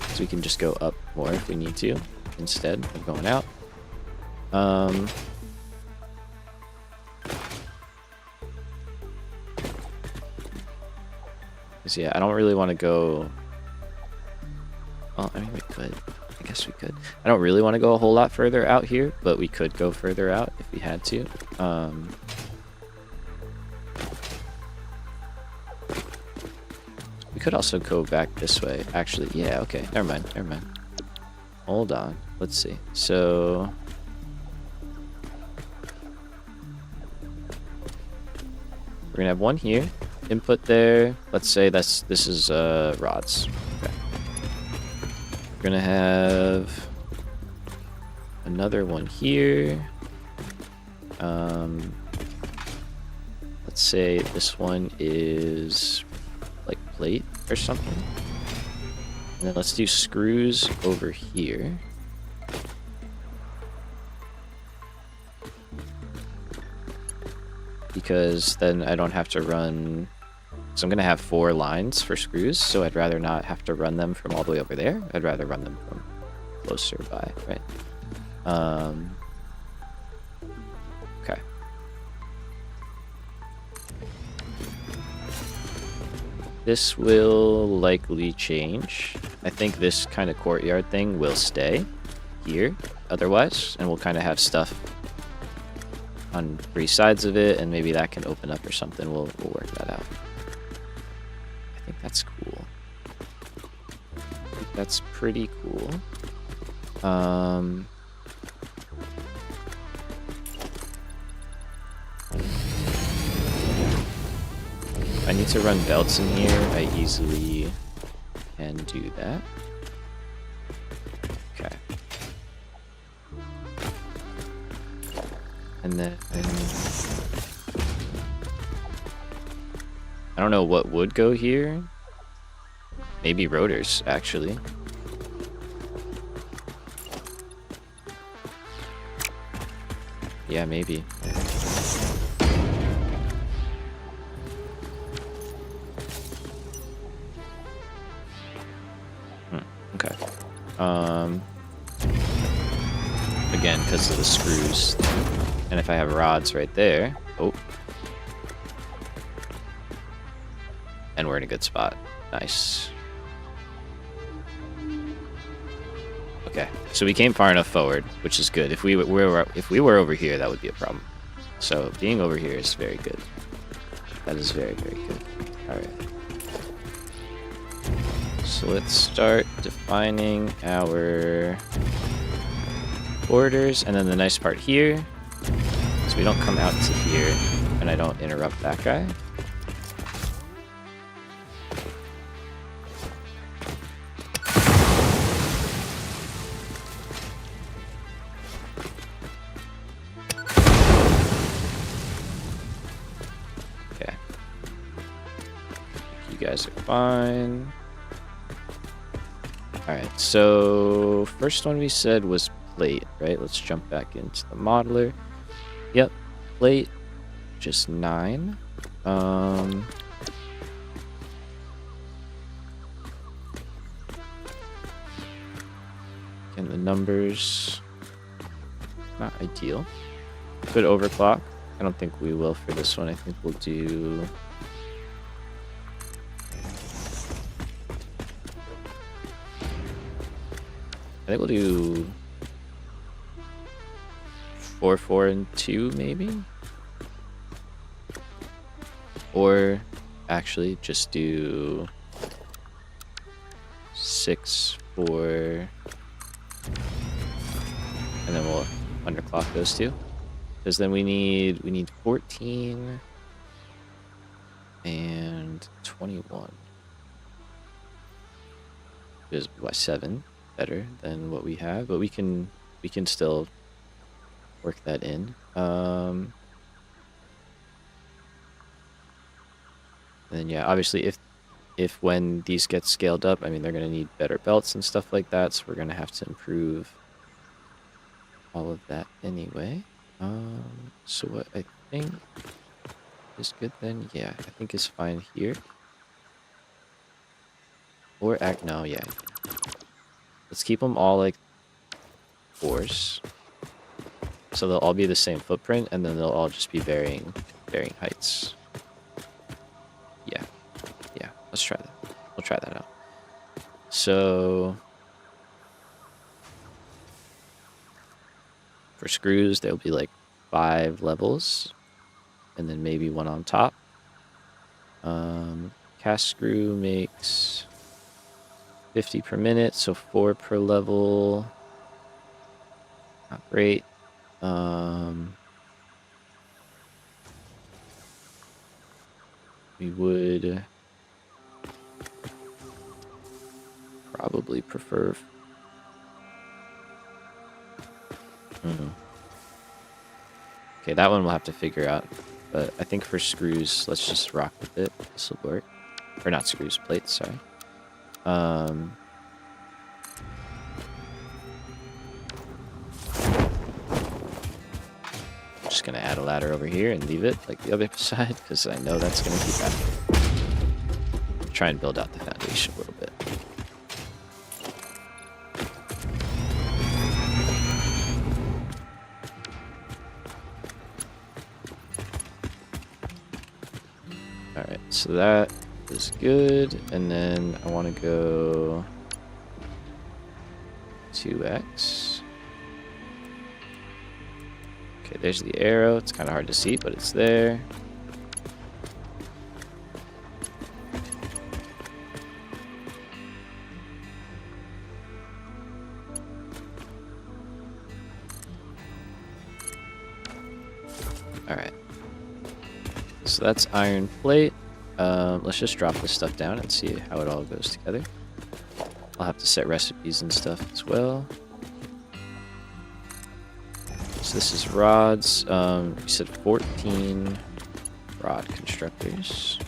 So we can just go up more if we need to, instead of going out. Because yeah, I don't really want to go. Well, I mean, we could. I guess we could. I don't really want to go a whole lot further out here, but we could go further out if we had to. We could also go back this way. Actually, yeah, okay. Never mind. Never mind. Hold on. Let's see. So we're gonna have one here. Input there. Let's say this is rods. Okay. We're gonna have another one here. Let's say this one is like plate or something. And then let's do screws over here. Because then I don't have to run. So I'm going to have 4 lines for screws, so I'd rather not have to run them from all the way over there. I'd rather run them from closer by, right? Okay. This will likely change. I think this kind of courtyard thing will stay here otherwise, and we'll kind of have stuff on 3 sides of it, and maybe that can open up or something. We'll work that out. I think that's cool. I think that's pretty cool. I need to run belts in here. I easily can do that. Okay. And then I don't know what would go here. Maybe rotors, actually. Yeah, maybe. Okay. Again, because of the screws. And if I have rods right there... Oh. And we're in a good spot. Nice. Okay, so we came far enough forward, which is good. If we were over here, that would be a problem. So being over here is very good. That is very, very good. All right. So let's start defining our borders, and then the nice part here is we don't come out to here, and I don't interrupt that guy. fine. Alright, so first one we said was plate, right? Let's jump back into the modeler. Yep, plate, just 9. And the numbers, not ideal. Could overclock. I don't think we will for this one. I think we'll do... I think we'll do 4, 4, and 2, maybe? Or actually just do 6, 4, and then we'll underclock those two. Because then we need 14 and 21. Is by 7 better than what we have, but we can still work that in. And then yeah, obviously if when these get scaled up, I mean they're gonna need better belts and stuff like that, so we're gonna have to improve all of that anyway. So what I think is good then, yeah, I think is fine here. Or no, yeah. Let's keep them all like 4s. So they'll all be the same footprint, and then they'll all just be varying heights. Yeah. Yeah, let's try that. We'll try that out. So for screws, there'll be like 5 levels, and then maybe 1 on top. Cast screw makes 50 per minute, so 4 per level. Not great. We would probably prefer... Okay, that one we'll have to figure out. But I think for screws, let's just rock with it. This will work. Or not screws, plates, sorry. Just gonna add a ladder over here and leave it like the other side, because I know that's gonna keep happening. Try and build out the foundation a little bit. Alright, so that is good, and then I want to go 2x. Okay, there's the arrow. It's kind of hard to see, but it's there. Alright. So that's iron plate. Let's just drop this stuff down and see how it all goes together. I'll have to set recipes and stuff as well. So this is rods. You said 14 rod constructors.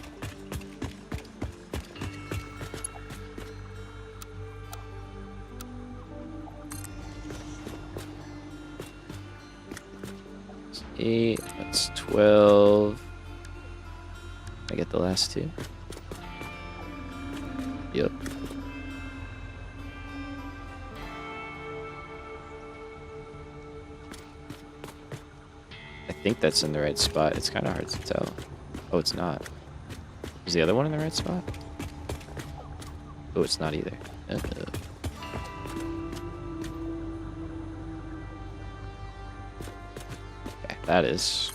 That's 8. That's 12. I get the last 2. Yep. I think that's in the right spot. It's kind of hard to tell. Oh, it's not. Is the other one in the right spot? Oh, it's not either. Okay, that is.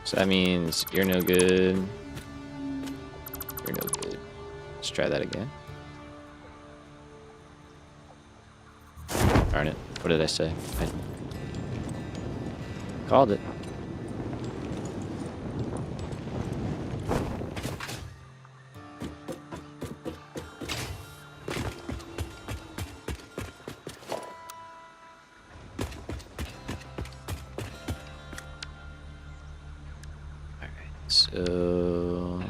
So that means you're no good. You're no good. Let's try that again. Darn it. What did I say? I called it. So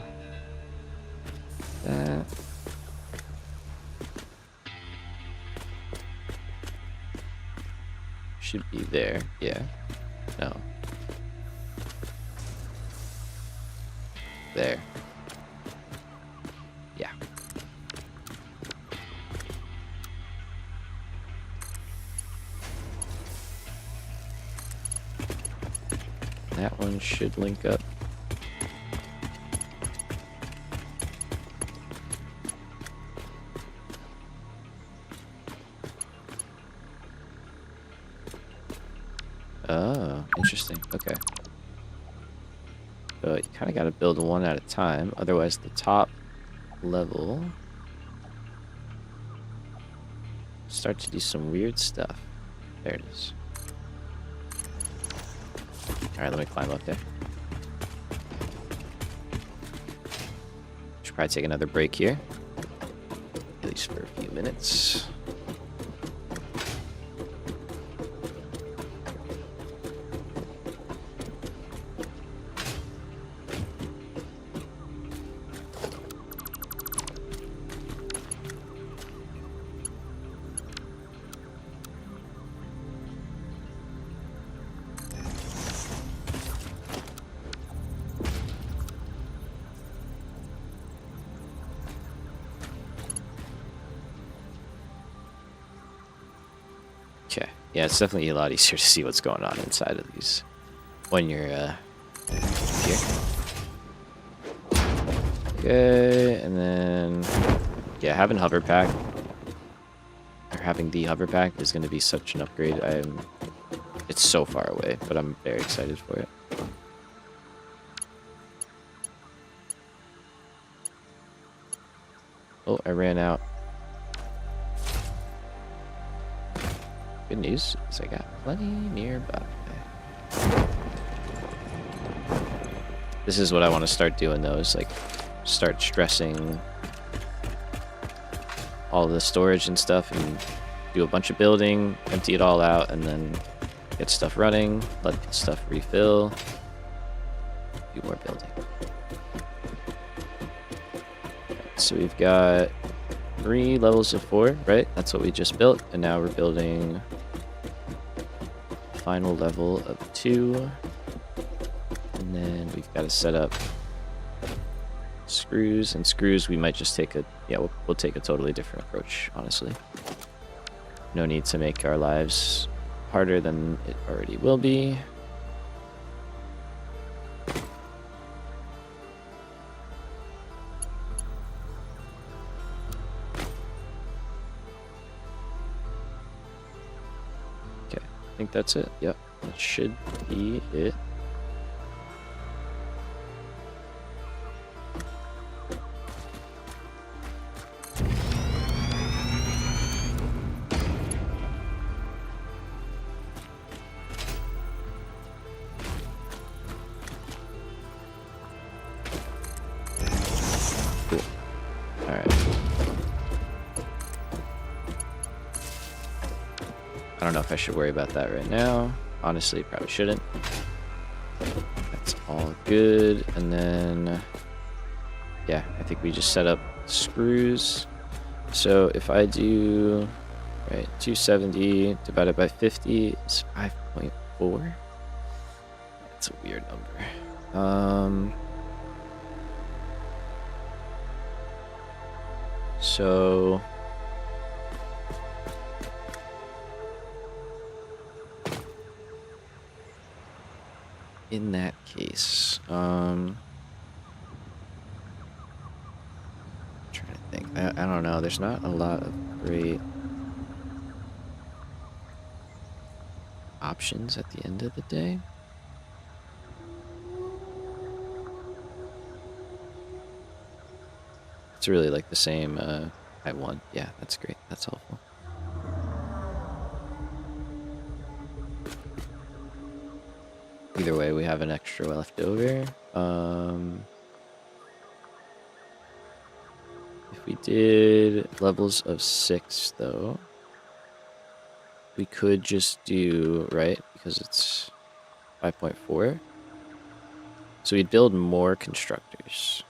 should be there. Yeah. No. There. Yeah. That one should link up. Oh, interesting. Okay. So you kind of got to build one at a time. Otherwise, the top level start to do some weird stuff. There it is. Alright, let me climb up there. Should probably take another break here. At least for a few minutes. Okay. Yeah, it's definitely a lot easier to see what's going on inside of these when you're here. Okay, and then yeah, having hover pack or having the hover pack is going to be such an upgrade. It's so far away, but I'm very excited for it. Oh, I ran out. Good news is I got plenty nearby. This is what I want to start doing though, is like start stressing all the storage and stuff and do a bunch of building, empty it all out, and then get stuff running, let the stuff refill, do more building. So we've got 3 levels of 4, right? That's what we just built, and now we're building final level of 2. And then we've got to set up screws, and screws we might just take we'll take a totally different approach, honestly. No need to make our lives harder than it already will be. Okay, I think that's it. Yep, that should be it. I don't know if I should worry about that right now. Honestly, probably shouldn't. That's all good. And then, yeah, I think we just set up screws. So if I do, right, 270 divided by 50 is 5.4. That's a weird number. So in that case, I'm trying to think. I don't know. There's not a lot of great options at the end of the day. It's really like the same I won. Yeah, that's great. That's helpful. Either way, we have an extra left over. If we did levels of 6, though, we could just do, right, because it's 5.4. So we'd build more constructors.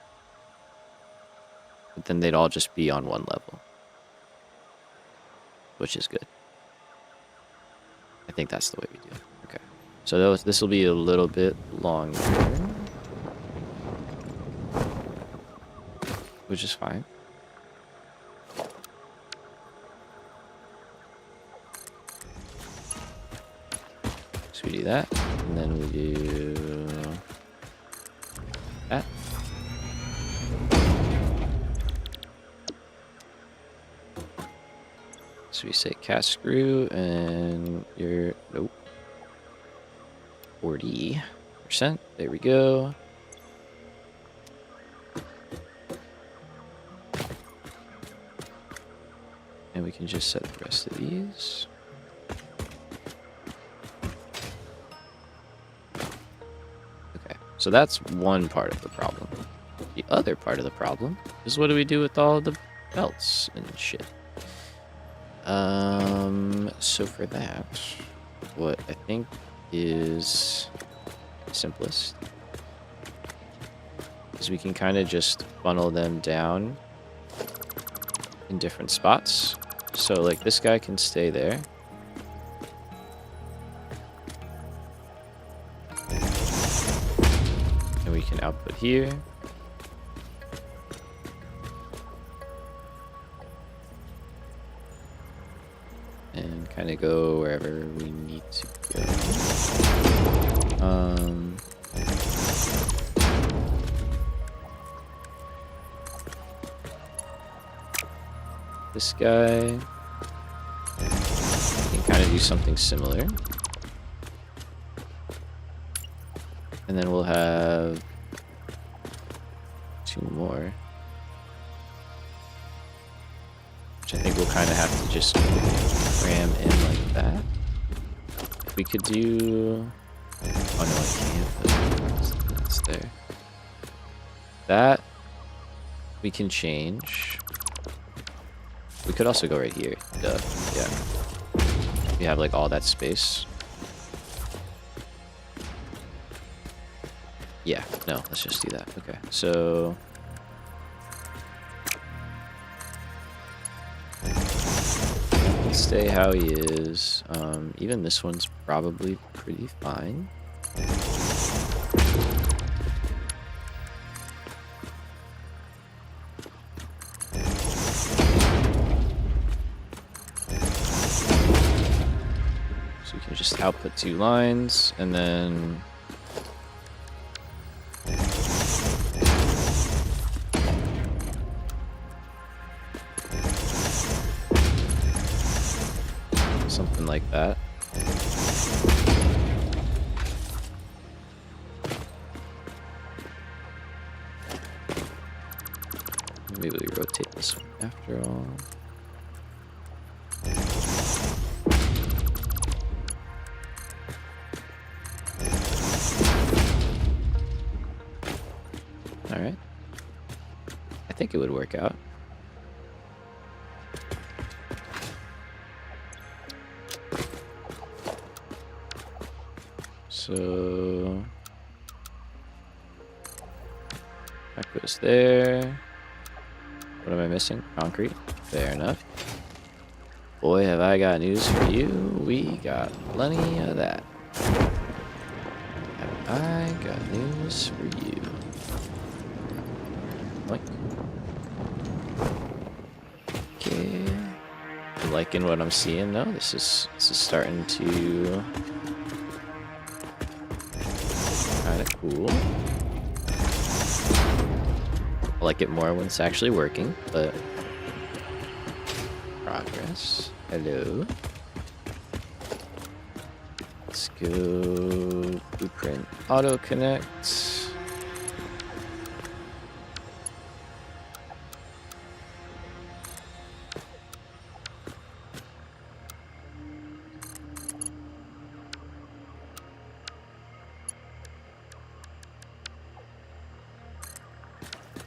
But then they'd all just be on one level, which is good. I think that's the way we do it. Okay. So this will be a little bit longer, which is fine. So we do that, and then we do that. So we say cast screw, and you're, nope, 40%. There we go. And we can just set the rest of these. Okay, so that's one part of the problem. The other part of the problem is, what do we do with all the belts and shit? So for that, what I think is simplest is we can kind of just funnel them down in different spots. So like this guy can stay there. And we can output here. And kind of go wherever we need to go. This guy can kind of do something similar. And then we'll have 2 more. Which I think we'll kind of have to just cram in like that. If we could do... Oh no, I can't. That's there. That we can change. We could also go right here. Duh. Yeah. We have like all that space. Yeah, no, let's just do that. Okay, so... Stay how he is. Even this one's probably pretty fine. So we can just output 2 lines, and then something like that. Maybe we rotate this one after all. Alright. I think it would work out. So that goes there. What am I missing? Concrete. Fair enough. Boy, have I got news for you. We got plenty of that. Have I got news for you? Like, okay. I'm liking what I'm seeing though. This is starting to kind of cool. I like it more when it's actually working, but progress. Hello. Let's go blueprint auto connect.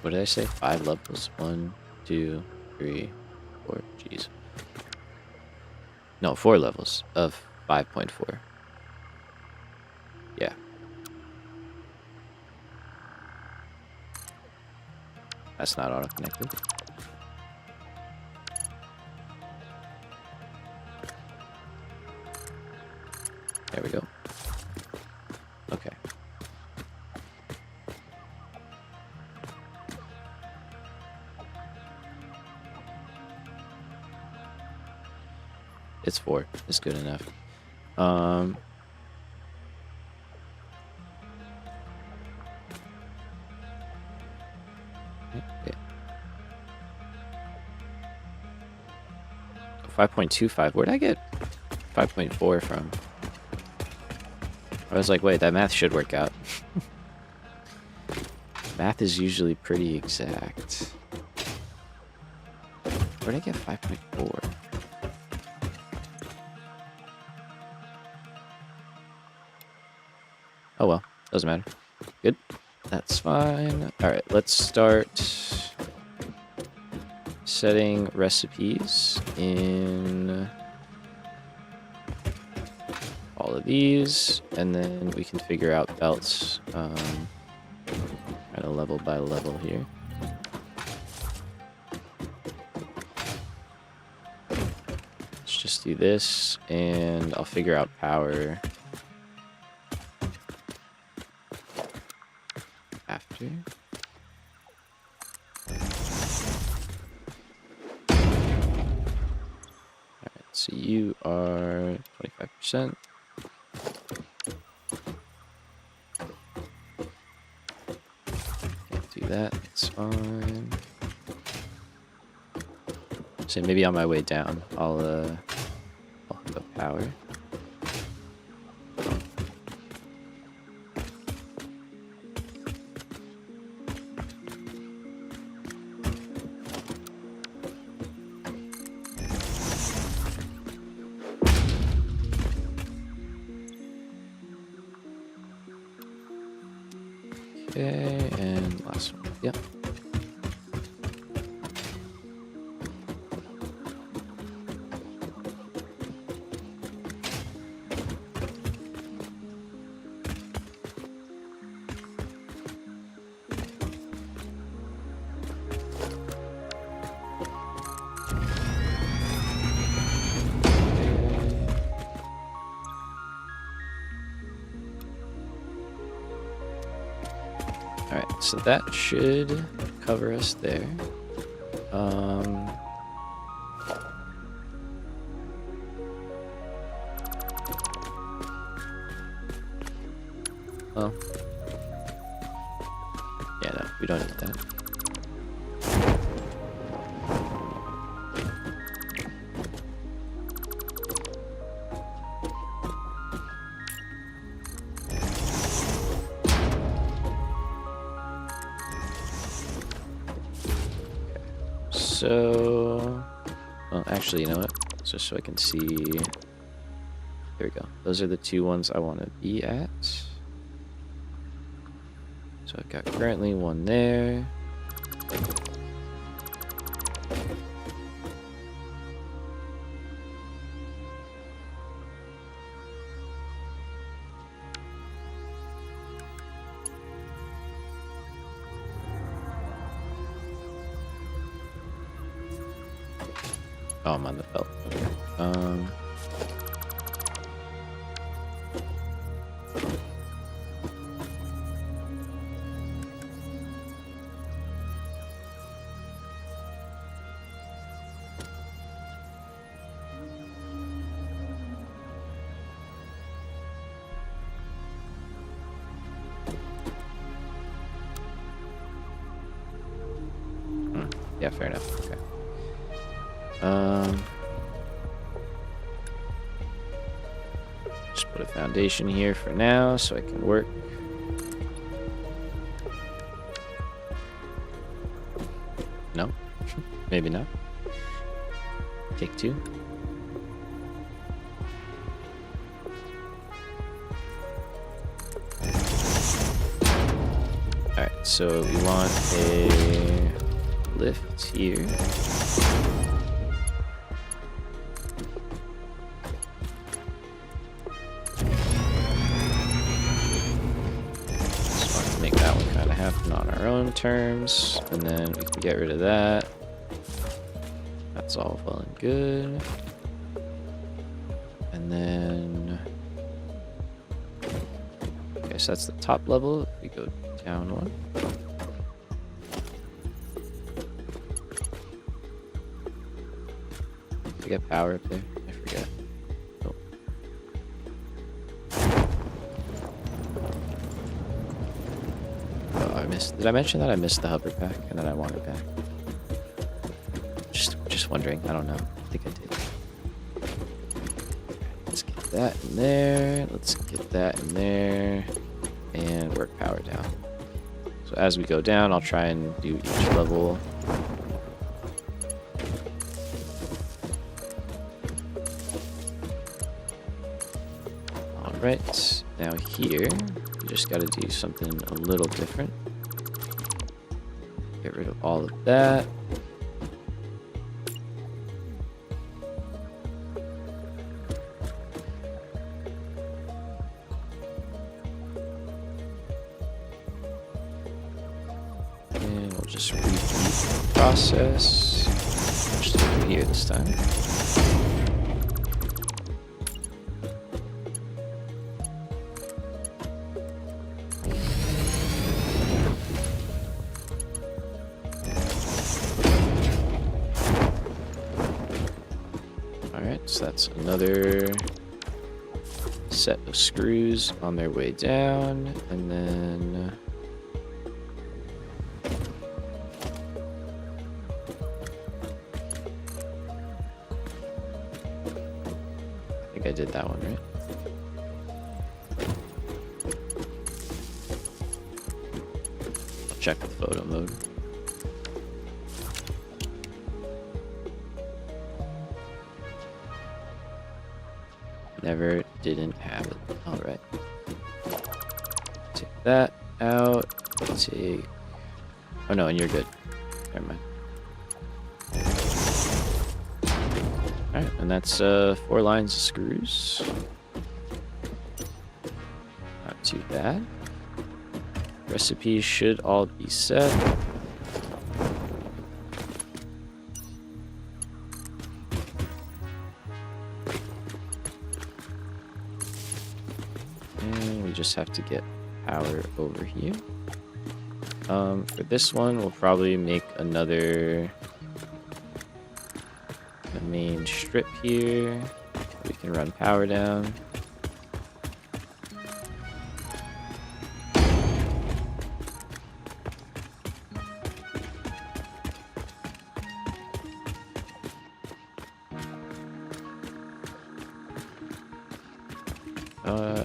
What did I say? 5 levels. 1, 2, 3, 4. Jeez. No, 4 levels of 5.4. Yeah. That's not auto-connected. There we go. Okay. It's 4. It's good enough. Okay. 5.25. Where'd I get 5.4 from? I was like, wait, that math should work out. Math is usually pretty exact. Where'd I get 5.4? Oh well, doesn't matter. Good. That's fine. Alright, let's start setting recipes in all of these, and then we can figure out belts kind of level by level here. Let's just do this, and I'll figure out power after. Alright, so you are 25%. Can't do that, it's fine. So maybe on my way down, I'll hook up power. Okay, and last one. Yep. Alright, so that should cover us there. Well, yeah, no, we don't need that. So, well, actually, you know what? Just so I can see. There we go. Those are the 2 ones I want to be at. So I've got currently 1 there. Oh, I'm on the belt. Okay. Yeah, fair enough. Okay. Just put a foundation here for now so I can work. No? Maybe not. Take 2. Alright, so we want a lift here. Happen on our own terms, and then we can get rid of that. That's all well and good. And then Okay, so that's the top level. If we go down one. We got power up there. I forget. Oh. Oh, I missed. Did I mention that I missed the hover pack and then I want it back? Just wondering. I don't know. I think I did. Let's get that in there. Let's get that in there. And work power down. So as we go down, I'll try and do each level. Alright, now here, we just got to do something a little different. Get rid of all of that. And we'll just repeat the process. Just over here this time. Alright, so that's another set of screws on their way down, and then I think I did that one, right? I'll check with photo mode. Never didn't have it. Alright. Take that out. Take... Oh no, and you're good. Never mind. Alright, and that's 4 lines of screws. Not too bad. Recipes should all be set. And we just have to get power over here. For this one, we'll probably make another the main strip here. We can run power down.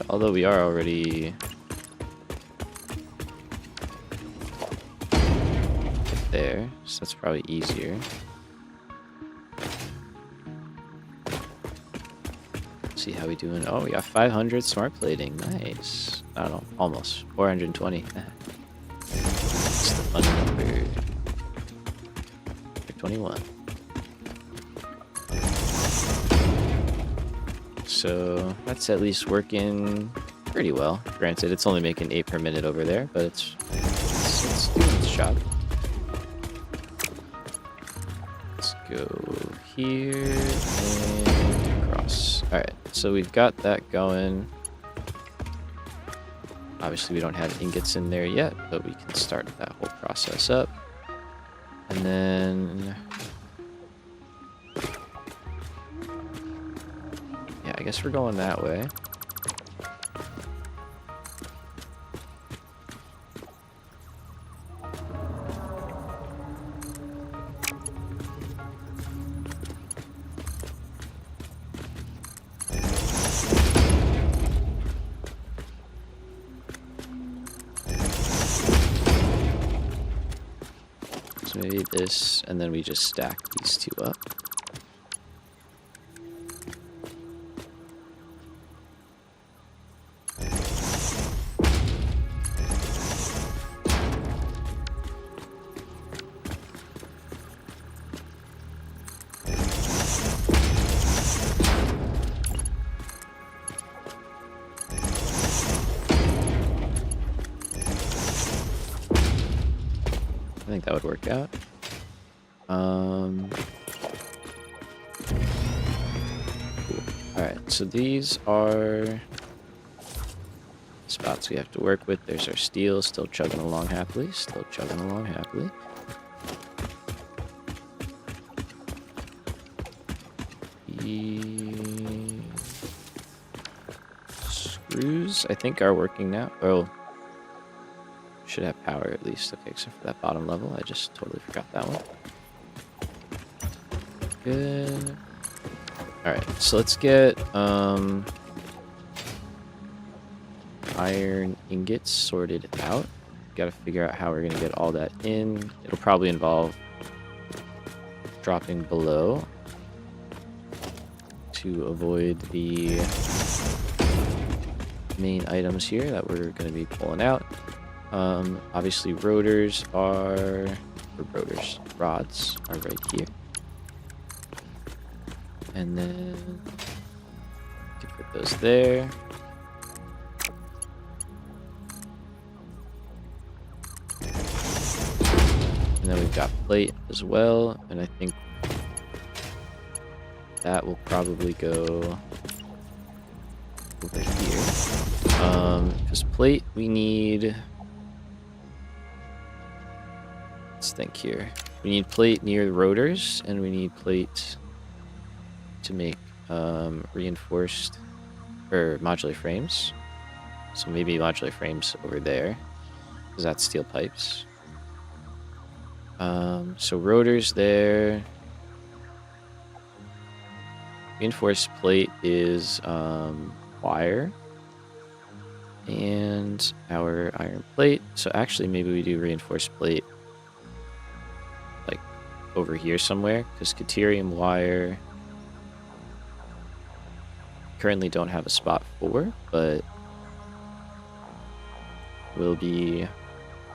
Although we are already there, so that's probably easier. See how we doing. Oh, we got 500 smart plating. Nice. I don't know, almost 420. It's the fun number. 21. So that's at least working pretty well. Granted, it's only making 8 per minute over there, but it's doing its job. Let's go here and across. Alright, so we've got that going. Obviously, we don't have ingots in there yet, but we can start that whole process up. And then... yeah, I guess we're going that way. So maybe this, and then we just stack these two up. I think that would work out. Cool. Alright, so these are spots we have to work with. There's our steel, still chugging along happily. The screws, I think, are working now. Oh, should have power at least. Okay, except for that bottom level. I just totally forgot that one. Good. Alright, so let's get iron ingots sorted out. Got to figure out how we're going to get all that in. It'll probably involve dropping below to avoid the main items here that we're going to be pulling out. Obviously rods are right here. And then you can put those there. And then we've got plate as well, and I think that will probably go over here. Because plate we need, let's think here. We need plate near the rotors, and we need plate to make reinforced or modular frames. So maybe modular frames over there, because that's steel pipes. So rotors there. Reinforced plate is wire. And our iron plate. So actually maybe we do reinforced plate like over here somewhere, because Caterium wire currently don't have a spot for, but will be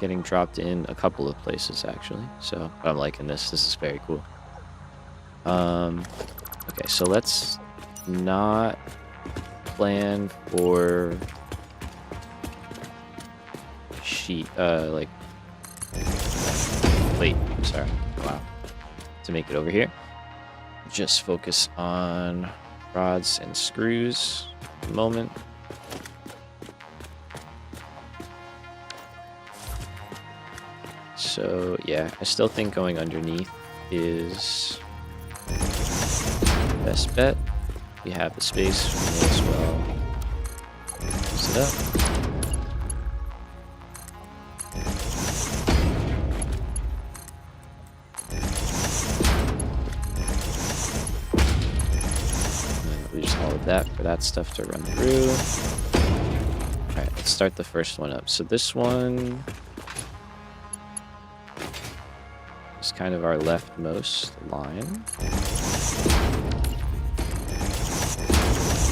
getting dropped in a couple of places actually. So I'm liking this. This is very cool. Okay, so let's not plan for sheet like plate. Sorry. Wow. To make it over here. Just focus on rods and screws at the moment. So yeah, I still think going underneath is best bet. We have the space, we may as well use it up. We just all of that for that stuff to run through. Alright, let's start the first one up. So this one is kind of our leftmost line.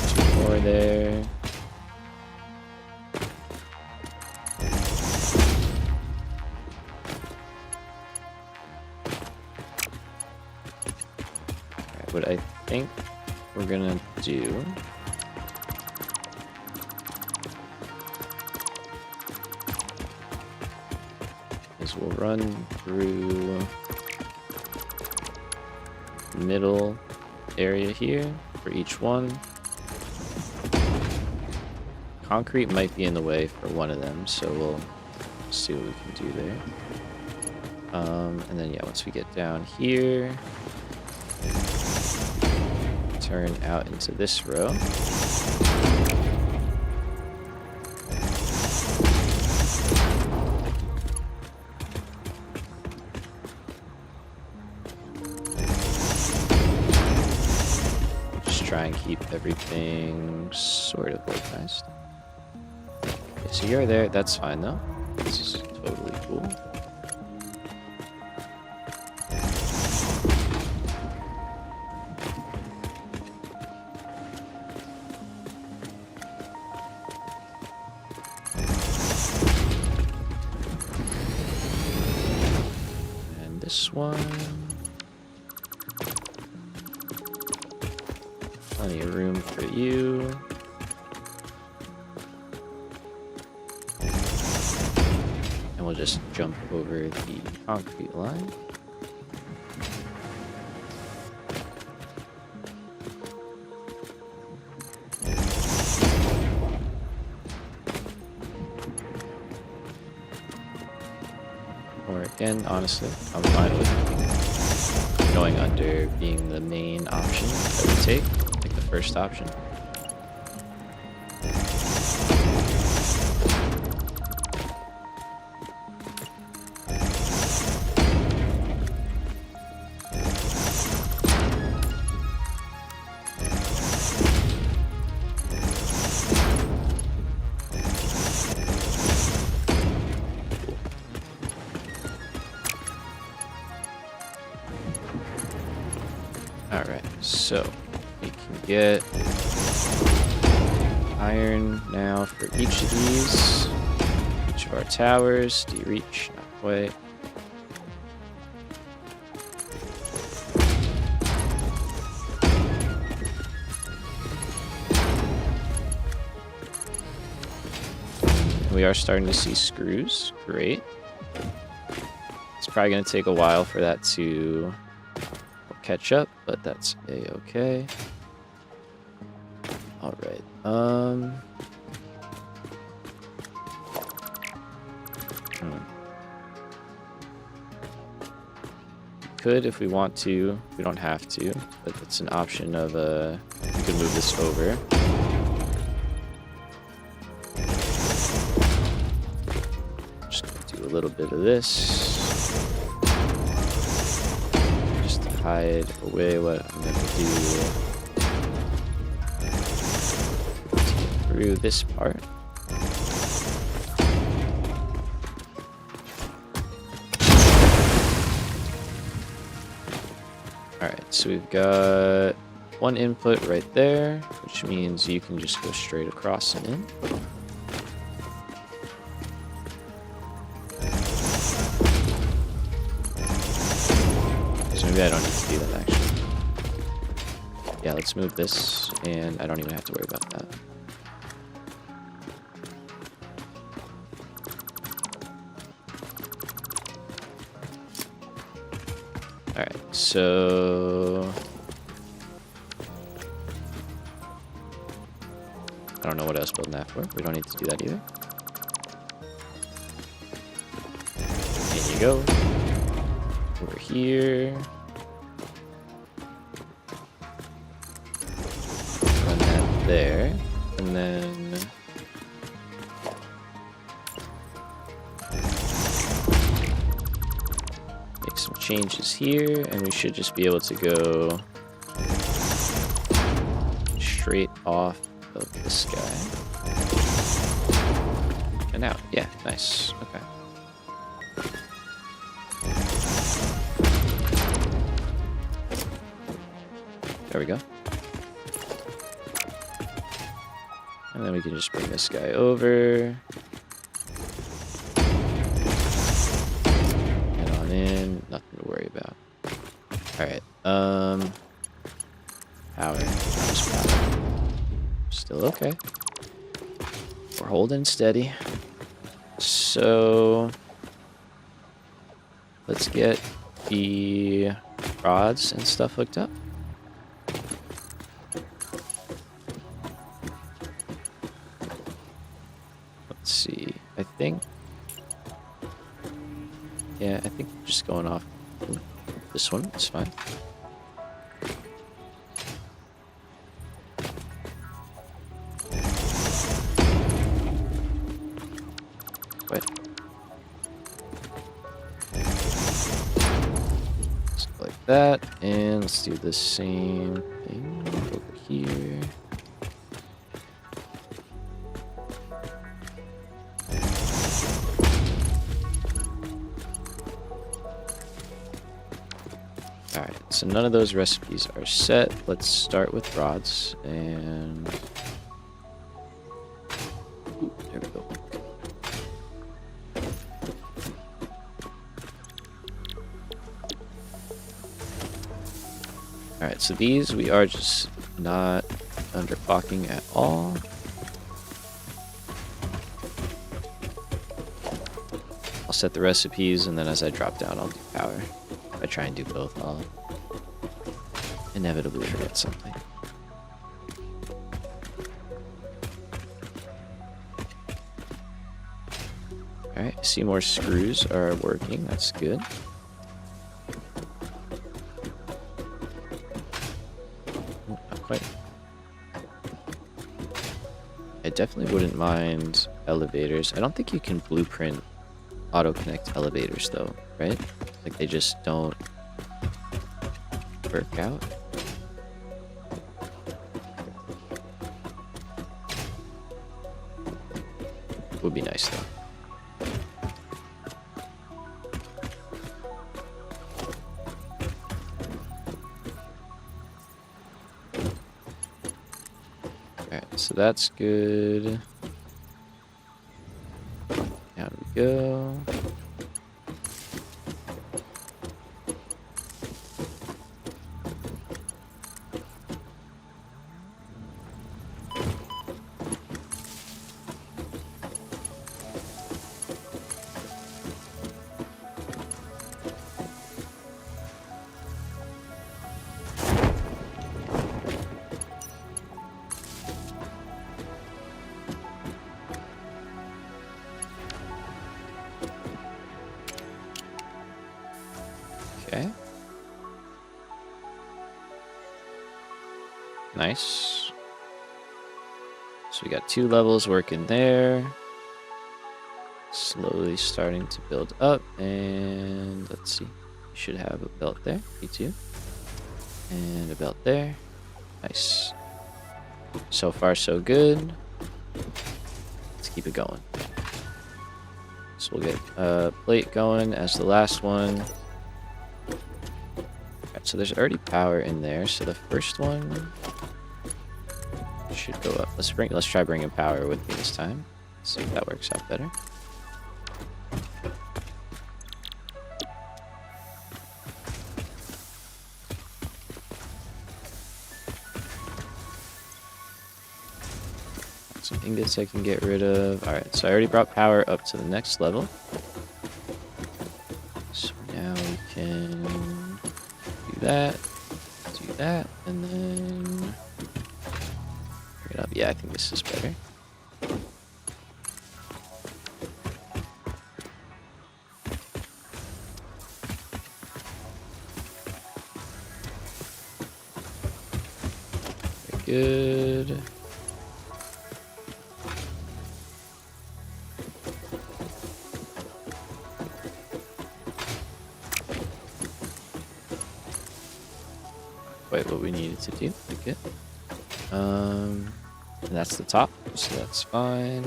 Two more there. Alright, what I think we're gonna do is we'll run through the middle area here for each one. Concrete might be in the way for one of them, so we'll see what we can do there. And then yeah, once we get down here, turn out into this row. Just try and keep everything sort of organized. Okay, so you're there, that's fine though. This is totally cool. This one. Plenty of room for you. And we'll just jump over the concrete line. end, honestly. I'm fine with going under being the main option that we take, like the first option. Alright, so we can get iron now for each of these. Each of our towers. Do you reach? Not quite. We are starting to see screws. Great. It's probably going to take a while for that to catch up, but that's a-okay. Alright, could if we want to. We don't have to, but it's an option of, we can move this over. Just gonna do a little bit of this. Just to hide away what I'm gonna do through this part. Alright, so we've got one input right there, which means you can just go straight across and in. So maybe I don't need to do that actually. Yeah, let's move this, and I don't even have to worry about that. Alright, so I don't know what I was building that for. We don't need to do that either. In you go. Over here. Run that there. And then make some changes here, and we should just be able to go straight off of this guy. And out. Yeah, nice. Okay. There we go. And then we can just bring this guy over. Head on in. Nothing to worry about. Alright, power. How's power? Still okay. We're holding steady. So let's get the rods and stuff hooked up. Let's see. I think. Yeah, I think just going off this one is fine. Wait. So like that, and let's do the same thing over here. Alright, so none of those recipes are set. Let's start with rods, and ooh, there we go. Alright, so these we are just not underclocking at all. I'll set the recipes, and then as I drop down, I'll do power. If I try and do both, I'll inevitably forget something. Alright, I see more screws are working. That's good. Oh, not quite. I definitely wouldn't mind elevators. I don't think you can blueprint auto-connect elevators, though, right? Like, they just don't work out. Would be nice, though. Alright, so that's good. Down we go. Okay. Nice. So we got 2 levels working there. Slowly starting to build up, and let's see. We should have a belt there, P2. And a belt there. Nice. So far, so good. Let's keep it going. So we'll get a plate going as the last one. Alright, so there's already power in there, so the first one should go up. Let's try bringing power with me this time. See if that works out better. Some ingots I can get rid of. Alright, so I already brought power up to the next level. So now we can do that, and then bring it up. Yeah, I think this is better. Very good. Quite what we needed to do. Okay. And that's the top, so that's fine.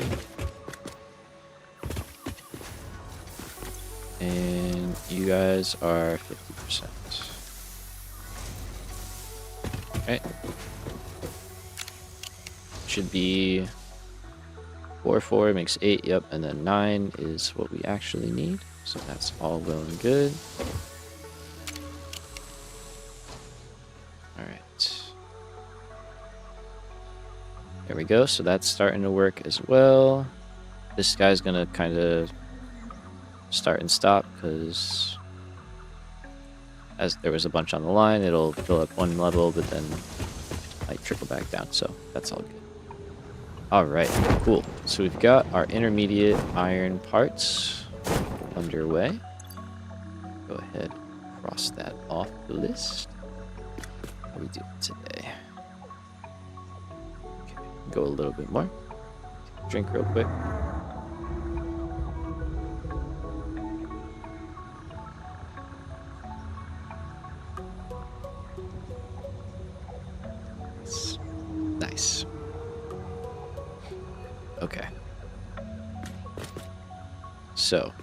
And you guys are 50%. Right. Should be 4 makes 8, yep, and then 9 is what we actually need. So that's all well and good. Alright. There we go, so that's starting to work as well. This guy's gonna kind of start and stop because as there was a bunch on the line, it'll fill up one level, but then might trickle back down, so that's all good. Alright, cool. So we've got our intermediate iron parts underway. Go ahead, cross that off the list. How are we doing today? Okay, go a little bit more. Drink real quick. Nice. Okay. So,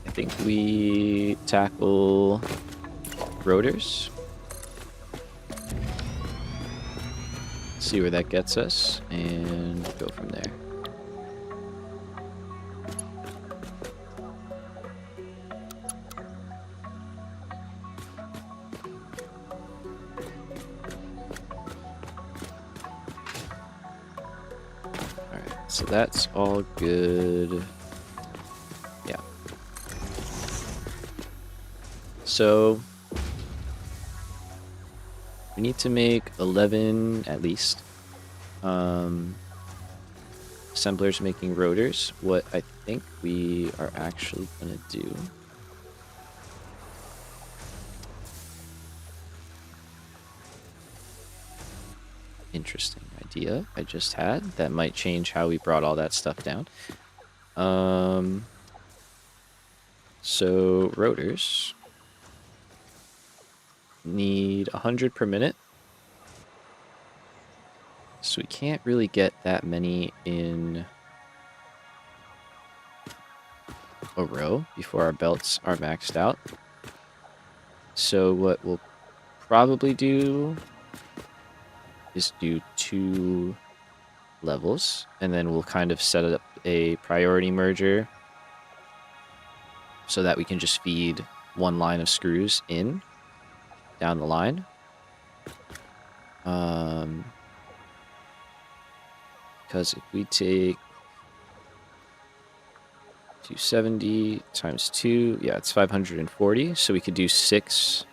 I think we tackle rotors. See where that gets us, and go from there. So that's all good. Yeah. So we need to make 11 at least. assemblers making rotors, what I think we are actually going to do interesting idea I just had that might change how we brought all that stuff down. So rotors need 100 per minute. So we can't really get that many in a row before our belts are maxed out. So what we'll probably do is do 2 levels, and then we'll kind of set up a priority merger so that we can just feed 1 line of screws in down the line. Because if we take 270 times 2, yeah, it's 540. So we could do 6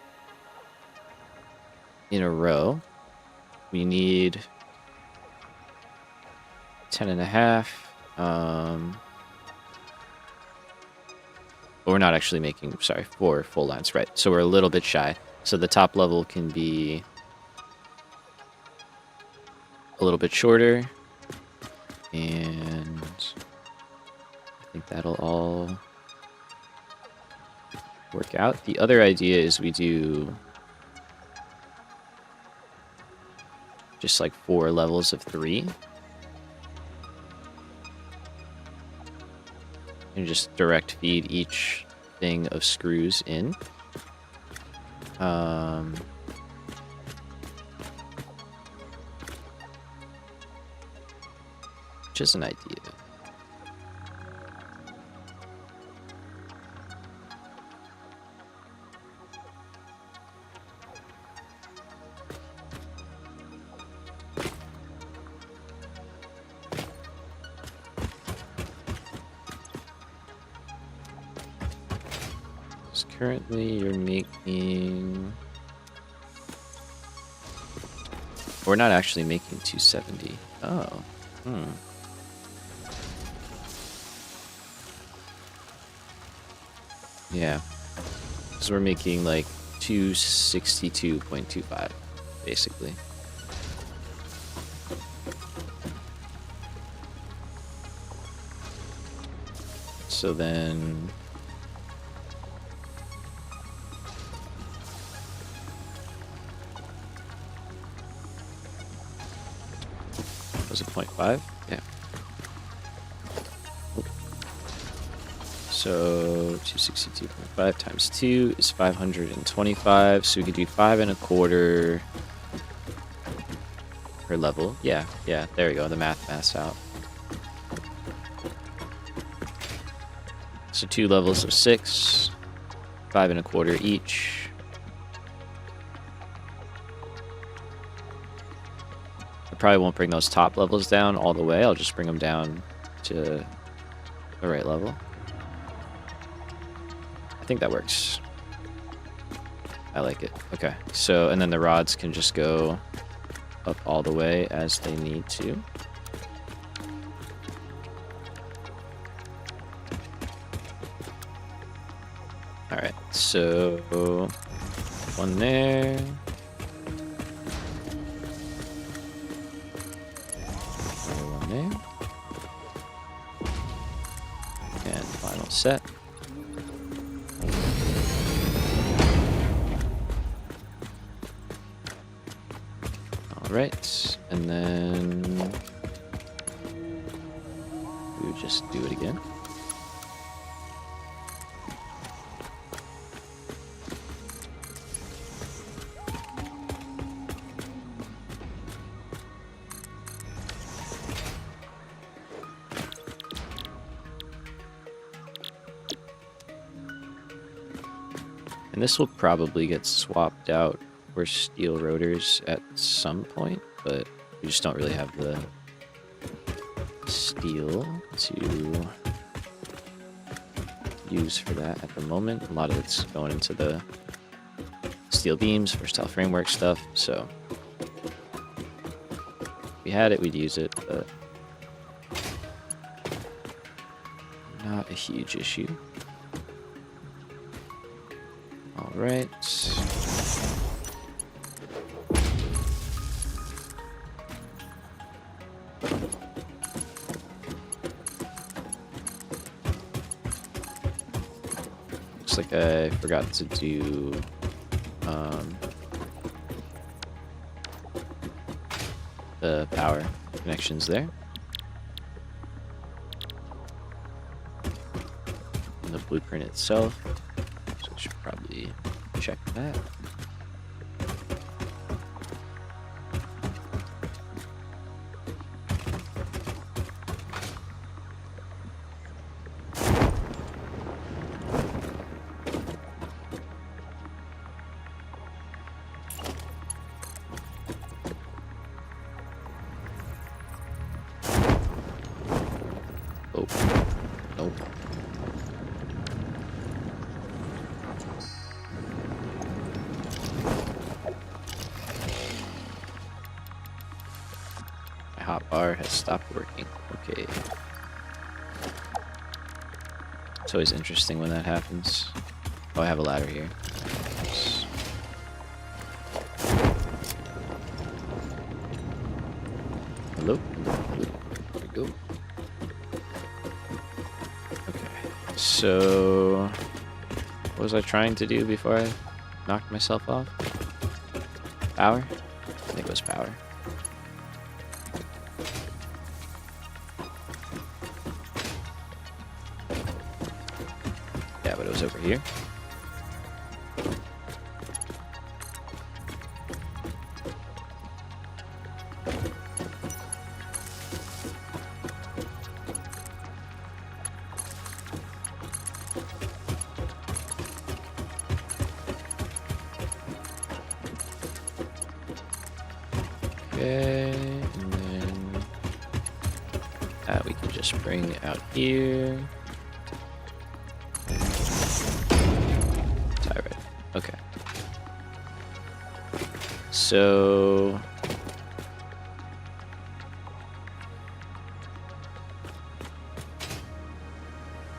in a row. We need 10.5. But we're not actually making, sorry, 4 full lines, right? So we're a little bit shy. So the top level can be a little bit shorter. And I think that'll all work out. The other idea is we do just like 4 levels of 3. And just direct feed each thing of screws in. Which is an idea. Currently, you're making... We're not actually making 270. Oh. Yeah. Because we're making like 262.25, basically. So then... Was it 0.5? Yeah. So 262.5 times 2 is 525. So we could do 5.25 per level. Yeah, there we go. The math's out. So 2 levels of 6, 5.25 each. I probably won't bring those top levels down all the way. I'll just bring them down to the right level. I think that works. I like it. Okay, so, and then the rods can just go up all the way as they need to. Alright, so 1 there. And final set. Alright, and then we would just do it again. And this will probably get swapped out for steel rotors at some point, but we just don't really have the steel to use for that at the moment. A lot of it's going into the steel beams for style framework stuff, so if we had it, we'd use it, but Not a huge issue. All right. Looks like I forgot to do the power connections there. And the blueprint itself. So I should probably check that. Oh, nope. My hotbar has stopped working. Okay. It's always interesting when that happens. Oh, I have a ladder here. Nice. Hello? Hello? There we go. Okay. So, what was I trying to do before I knocked myself off? Power? I think it was power. Yeah, but it was over here. Okay, and then that we can just bring out here. Tie right. Okay. So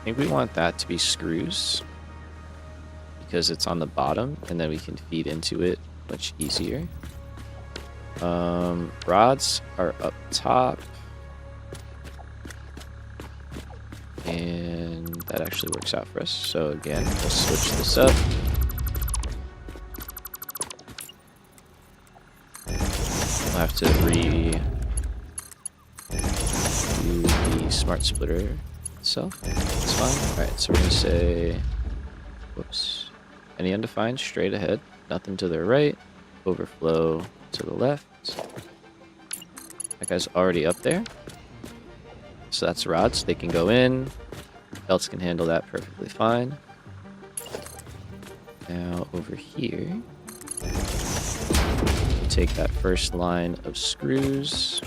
I think we want that to be screws because it's on the bottom, and then we can feed into it much easier. Rods are up top, and that actually works out for us. So again, we'll switch this up. We'll have to do the smart splitter itself. It's fine. All right, so we're gonna say, whoops, any undefined straight ahead, nothing to the right, overflow to the left. That guy's already up there. So that's rods. They can go in. Belts can handle that perfectly fine. Now over here, take that first line of screws.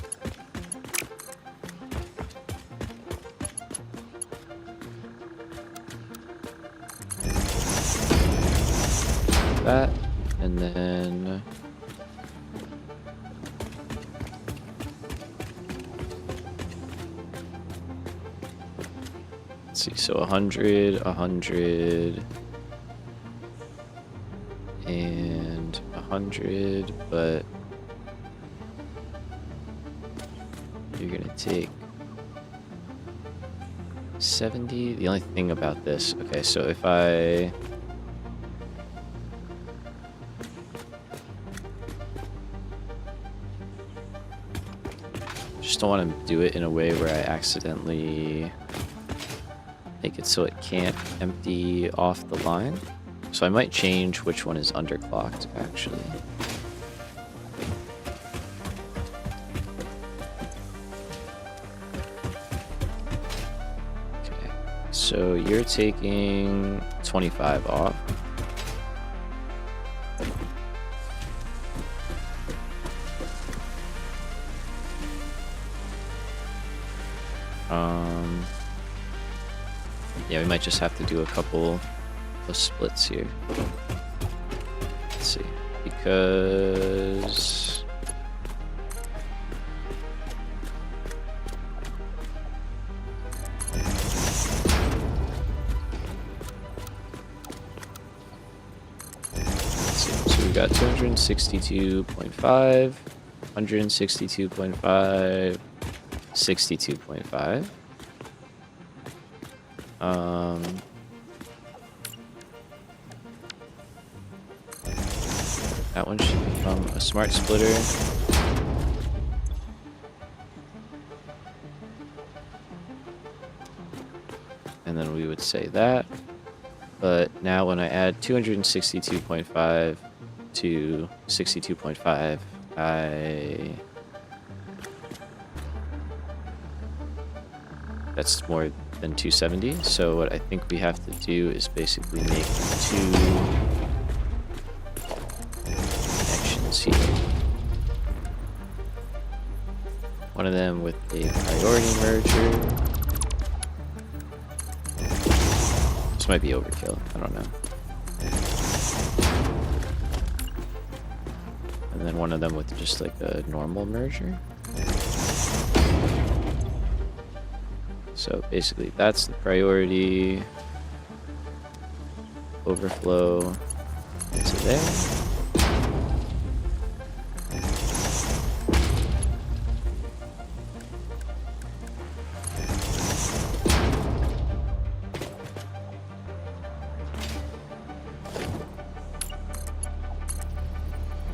That, and then let's see, so 100, 100, and 100, but you're gonna take 70. The only thing about this, okay, so if I just don't want to do it in a way where I accidentally make it so it can't empty off the line. So I might change which one is underclocked, actually. Okay, so you're taking 25 off. Yeah, we might just have to do a couple of splits here. Let's see, because So we got 262.5, 162.5, 62.5. That one should become a smart splitter. And then we would say that. But now when I add 262.5 to 62.5, that's more than 270. So what I think we have to do is basically make two connections here. One of them with a priority merger. This might be overkill, I don't know. And then one of them with just like a normal merger. So basically that's the priority overflow into there.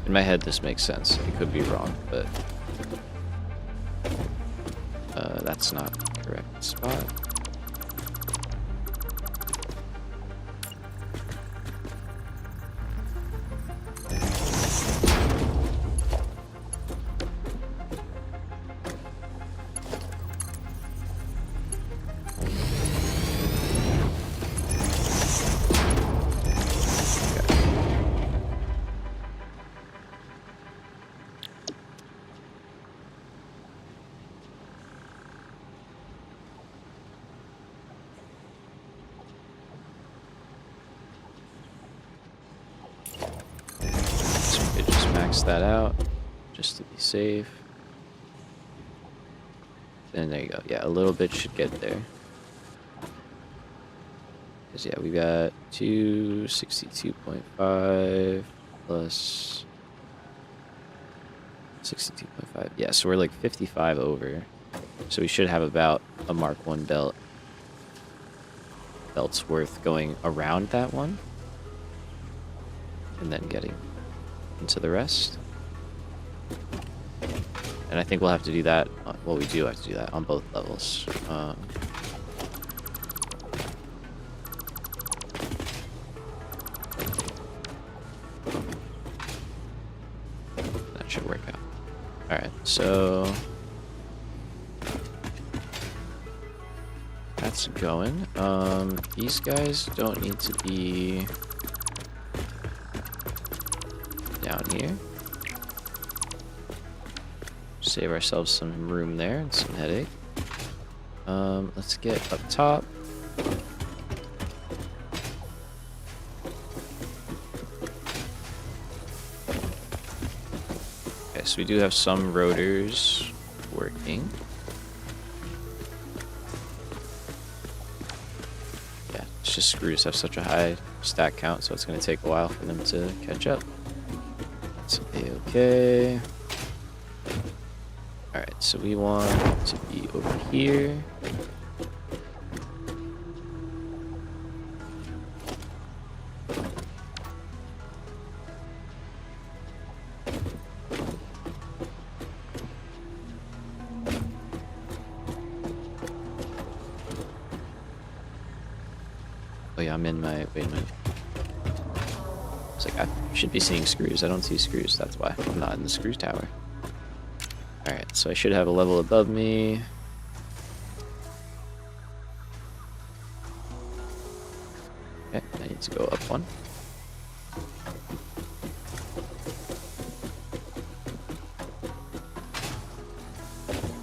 In my head this makes sense. It could be wrong, but that's not the correct spot. That out just to be safe. And there you go. Yeah, a little bit should get there. Because yeah, we got 262.5 plus 62.5. Yeah, so we're like 55 over. So we should have about a Mark 1 belt's worth going around that one. And then getting into the rest. And I think we'll have to do that. Well, we do have to do that on both levels. That should work out. Alright, so that's going. These guys don't need to be down here. Save ourselves some room there and some headache. Let's get up top. Okay, so we do have some rotors working. Yeah, it's just screws have such a high stack count, so it's going to take a while for them to catch up. It's okay. Alright, so we want to be over here. Oh yeah, I'm in my... Wait a minute. It's like, I should be seeing screws. I don't see screws, that's why. I'm not in the screw tower. Alright, so I should have a level above me. Okay, I need to go up one.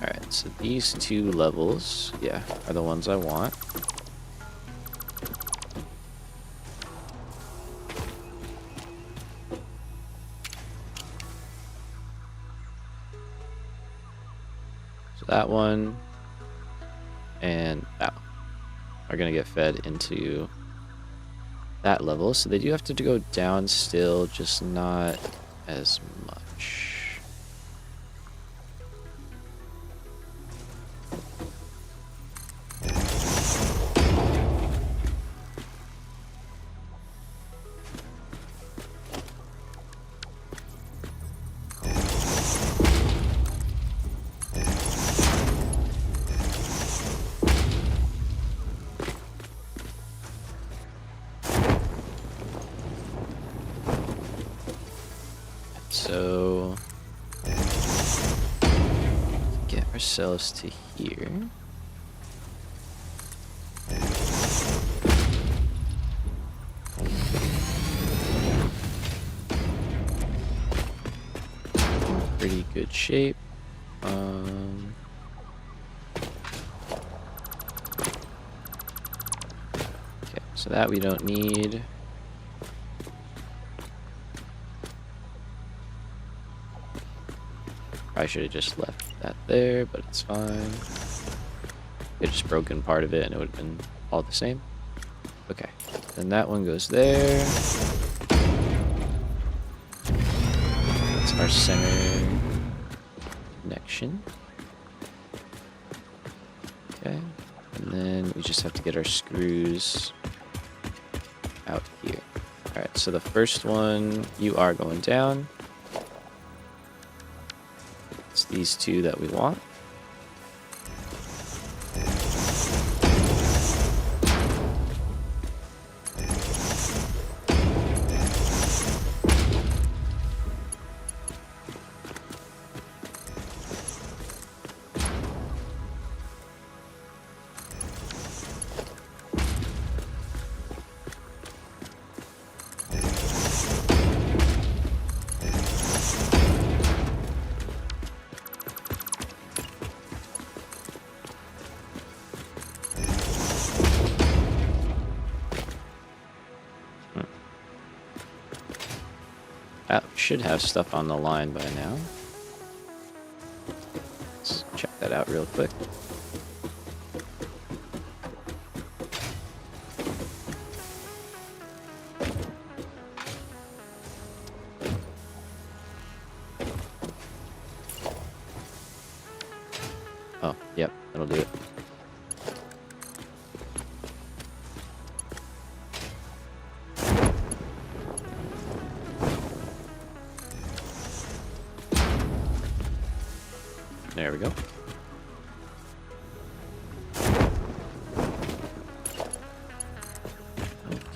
Alright, so these two levels, yeah, are the ones I want. That one and that one are going to get fed into that level, so they do have to go down still, just not as much. So, get ourselves to here. Pretty good shape. Okay, so that we don't need. I should have just left that there, but it's fine. It just broken part of it and it would have been all the same. Okay, then that one goes there. That's our center connection. Okay, and then we just have to get our screws out here. Alright, so the first one, you are going down. It's these two that we want. That should have stuff on the line by now. Let's check that out real quick. Oh, yep, that'll do it. There we go.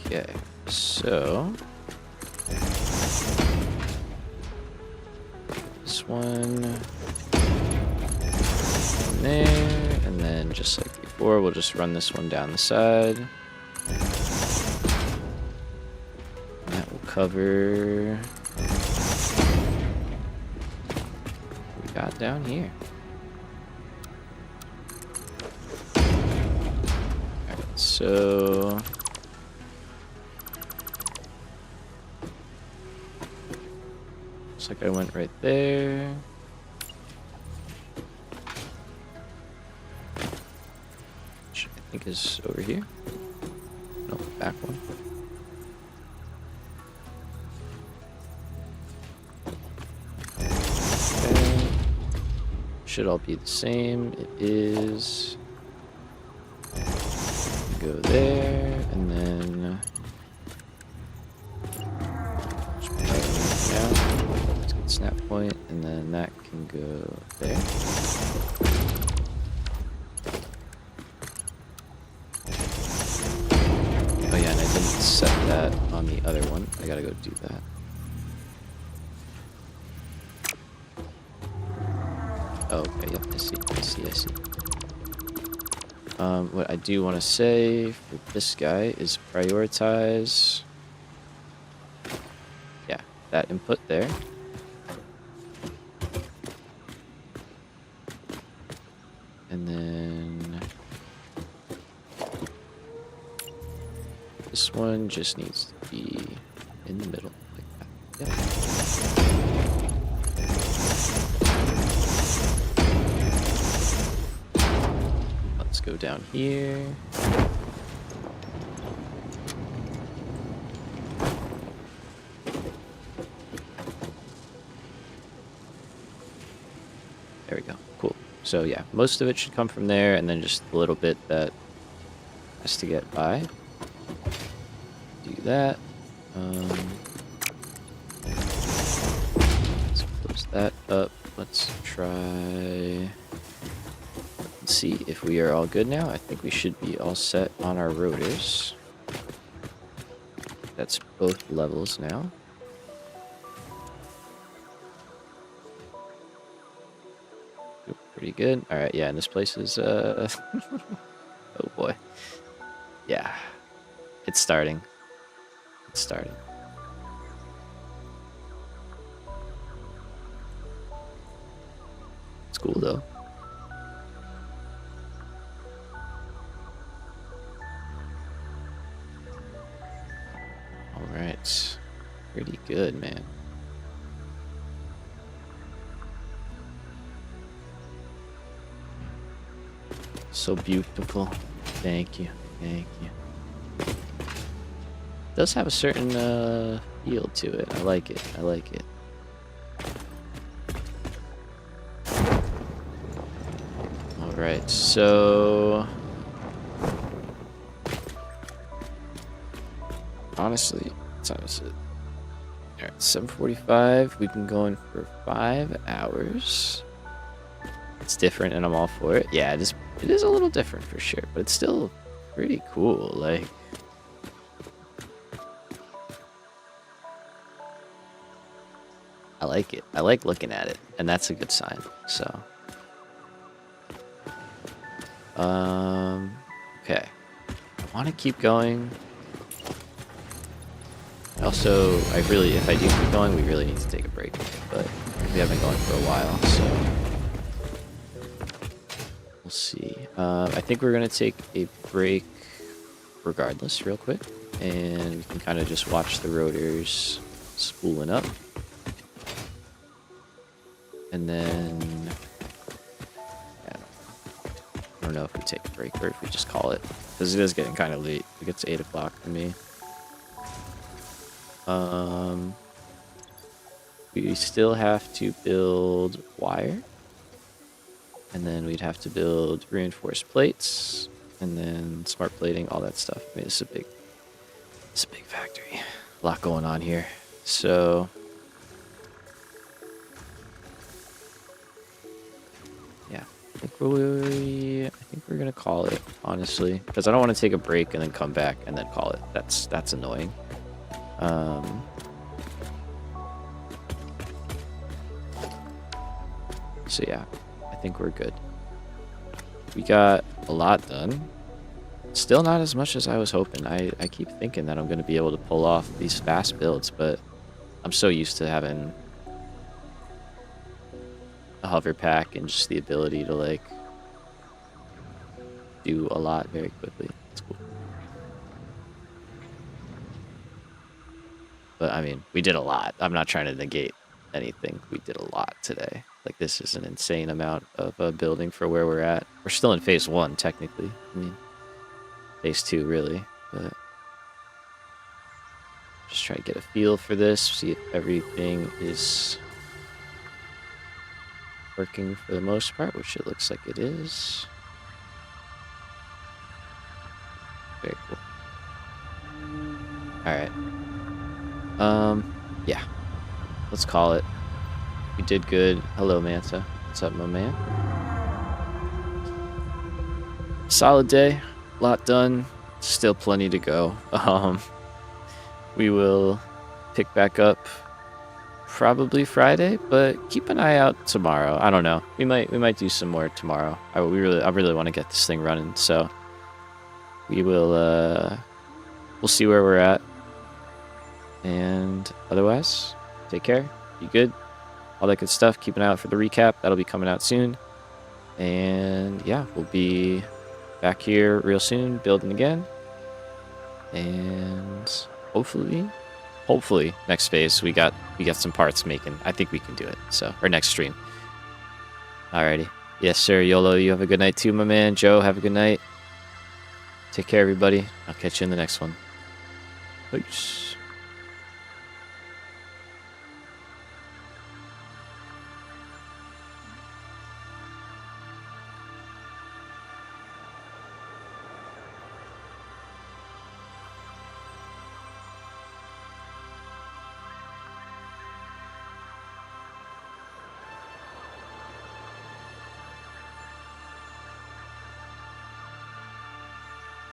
Okay, so this one in there, and then just like before, we'll just run this one down the side. And that will cover what we got down here. So looks like I went right there. Which I think is over here. No, back one. Okay. Should all be the same. It is. Go there, and then let's get snap point, and then that can go there. Oh yeah, and I didn't set that on the other one. I gotta go do that. Oh, okay, yep, I see. What I do want to say for this guy is prioritize, yeah, that input there. And then this one just needs to be in the middle, like that. Yep. Go down here. There we go. Cool. So yeah, most of it should come from there, and then just a little bit that has to get by. Do that. Let's close that up. Let's try. Let's see if we are all good now. I think we should be all set on our rotors. That's both levels now. Pretty good. All right, yeah, and this place is, oh boy. Yeah, it's starting. It's starting. It's cool, though. All right. Pretty good, man. So beautiful. Thank you. Thank you. It does have a certain feel to it. I like it. I like it. Alright, so honestly, what time is it? Alright, 7:45. We've been going for 5 hours. It's different and I'm all for it. Yeah, it is a little different for sure, but it's still pretty cool. Like, I like it. I like looking at it, and that's a good sign. So, okay. I want to keep going. Also, if I do keep going, we really need to take a break. But we have been going for a while, so we'll see. I think we're gonna take a break regardless, real quick, and we can kind of just watch the rotors spooling up. And then, yeah, I don't know if we take a break or if we just call it, because it is getting kind of late. It gets 8 o'clock for me. We still have to build wire, and then we'd have to build reinforced plates, and then smart plating, all that stuff. I mean, it's a big factory. A lot going on here. So yeah, I think we're gonna call it, honestly, because I don't want to take a break and then come back and then call it. That's annoying. So yeah, I think we're good. We got a lot done. Still not as much as I was hoping. I keep thinking that I'm going to be able to pull off these fast builds, but I'm so used to having a hover pack and just the ability to, like, do a lot very quickly. It's cool. But, I mean, we did a lot. I'm not trying to negate anything. We did a lot today. Like, this is an insane amount of building for where we're at. We're still in phase 1, technically. I mean, phase 2, really. But just try to get a feel for this, see if everything is working for the most part, which it looks like it is. Very cool. Alright. Yeah. Let's call it. We did good. Hello, Manta. What's up, my man? Solid day. Lot done. Still plenty to go. We will pick back up probably Friday, but keep an eye out tomorrow. I don't know. We might do some more tomorrow. I really want to get this thing running, so we will we'll see where we're at. And otherwise, take care. Be good. All that good stuff. Keep an eye out for the recap. That'll be coming out soon. And yeah, we'll be back here real soon, building again. And hopefully next phase we got some parts making. I think we can do it. So, or next stream. Alrighty. Yes, sir. YOLO, you have a good night too, my man. Joe, have a good night. Take care, everybody. I'll catch you in the next one. Peace.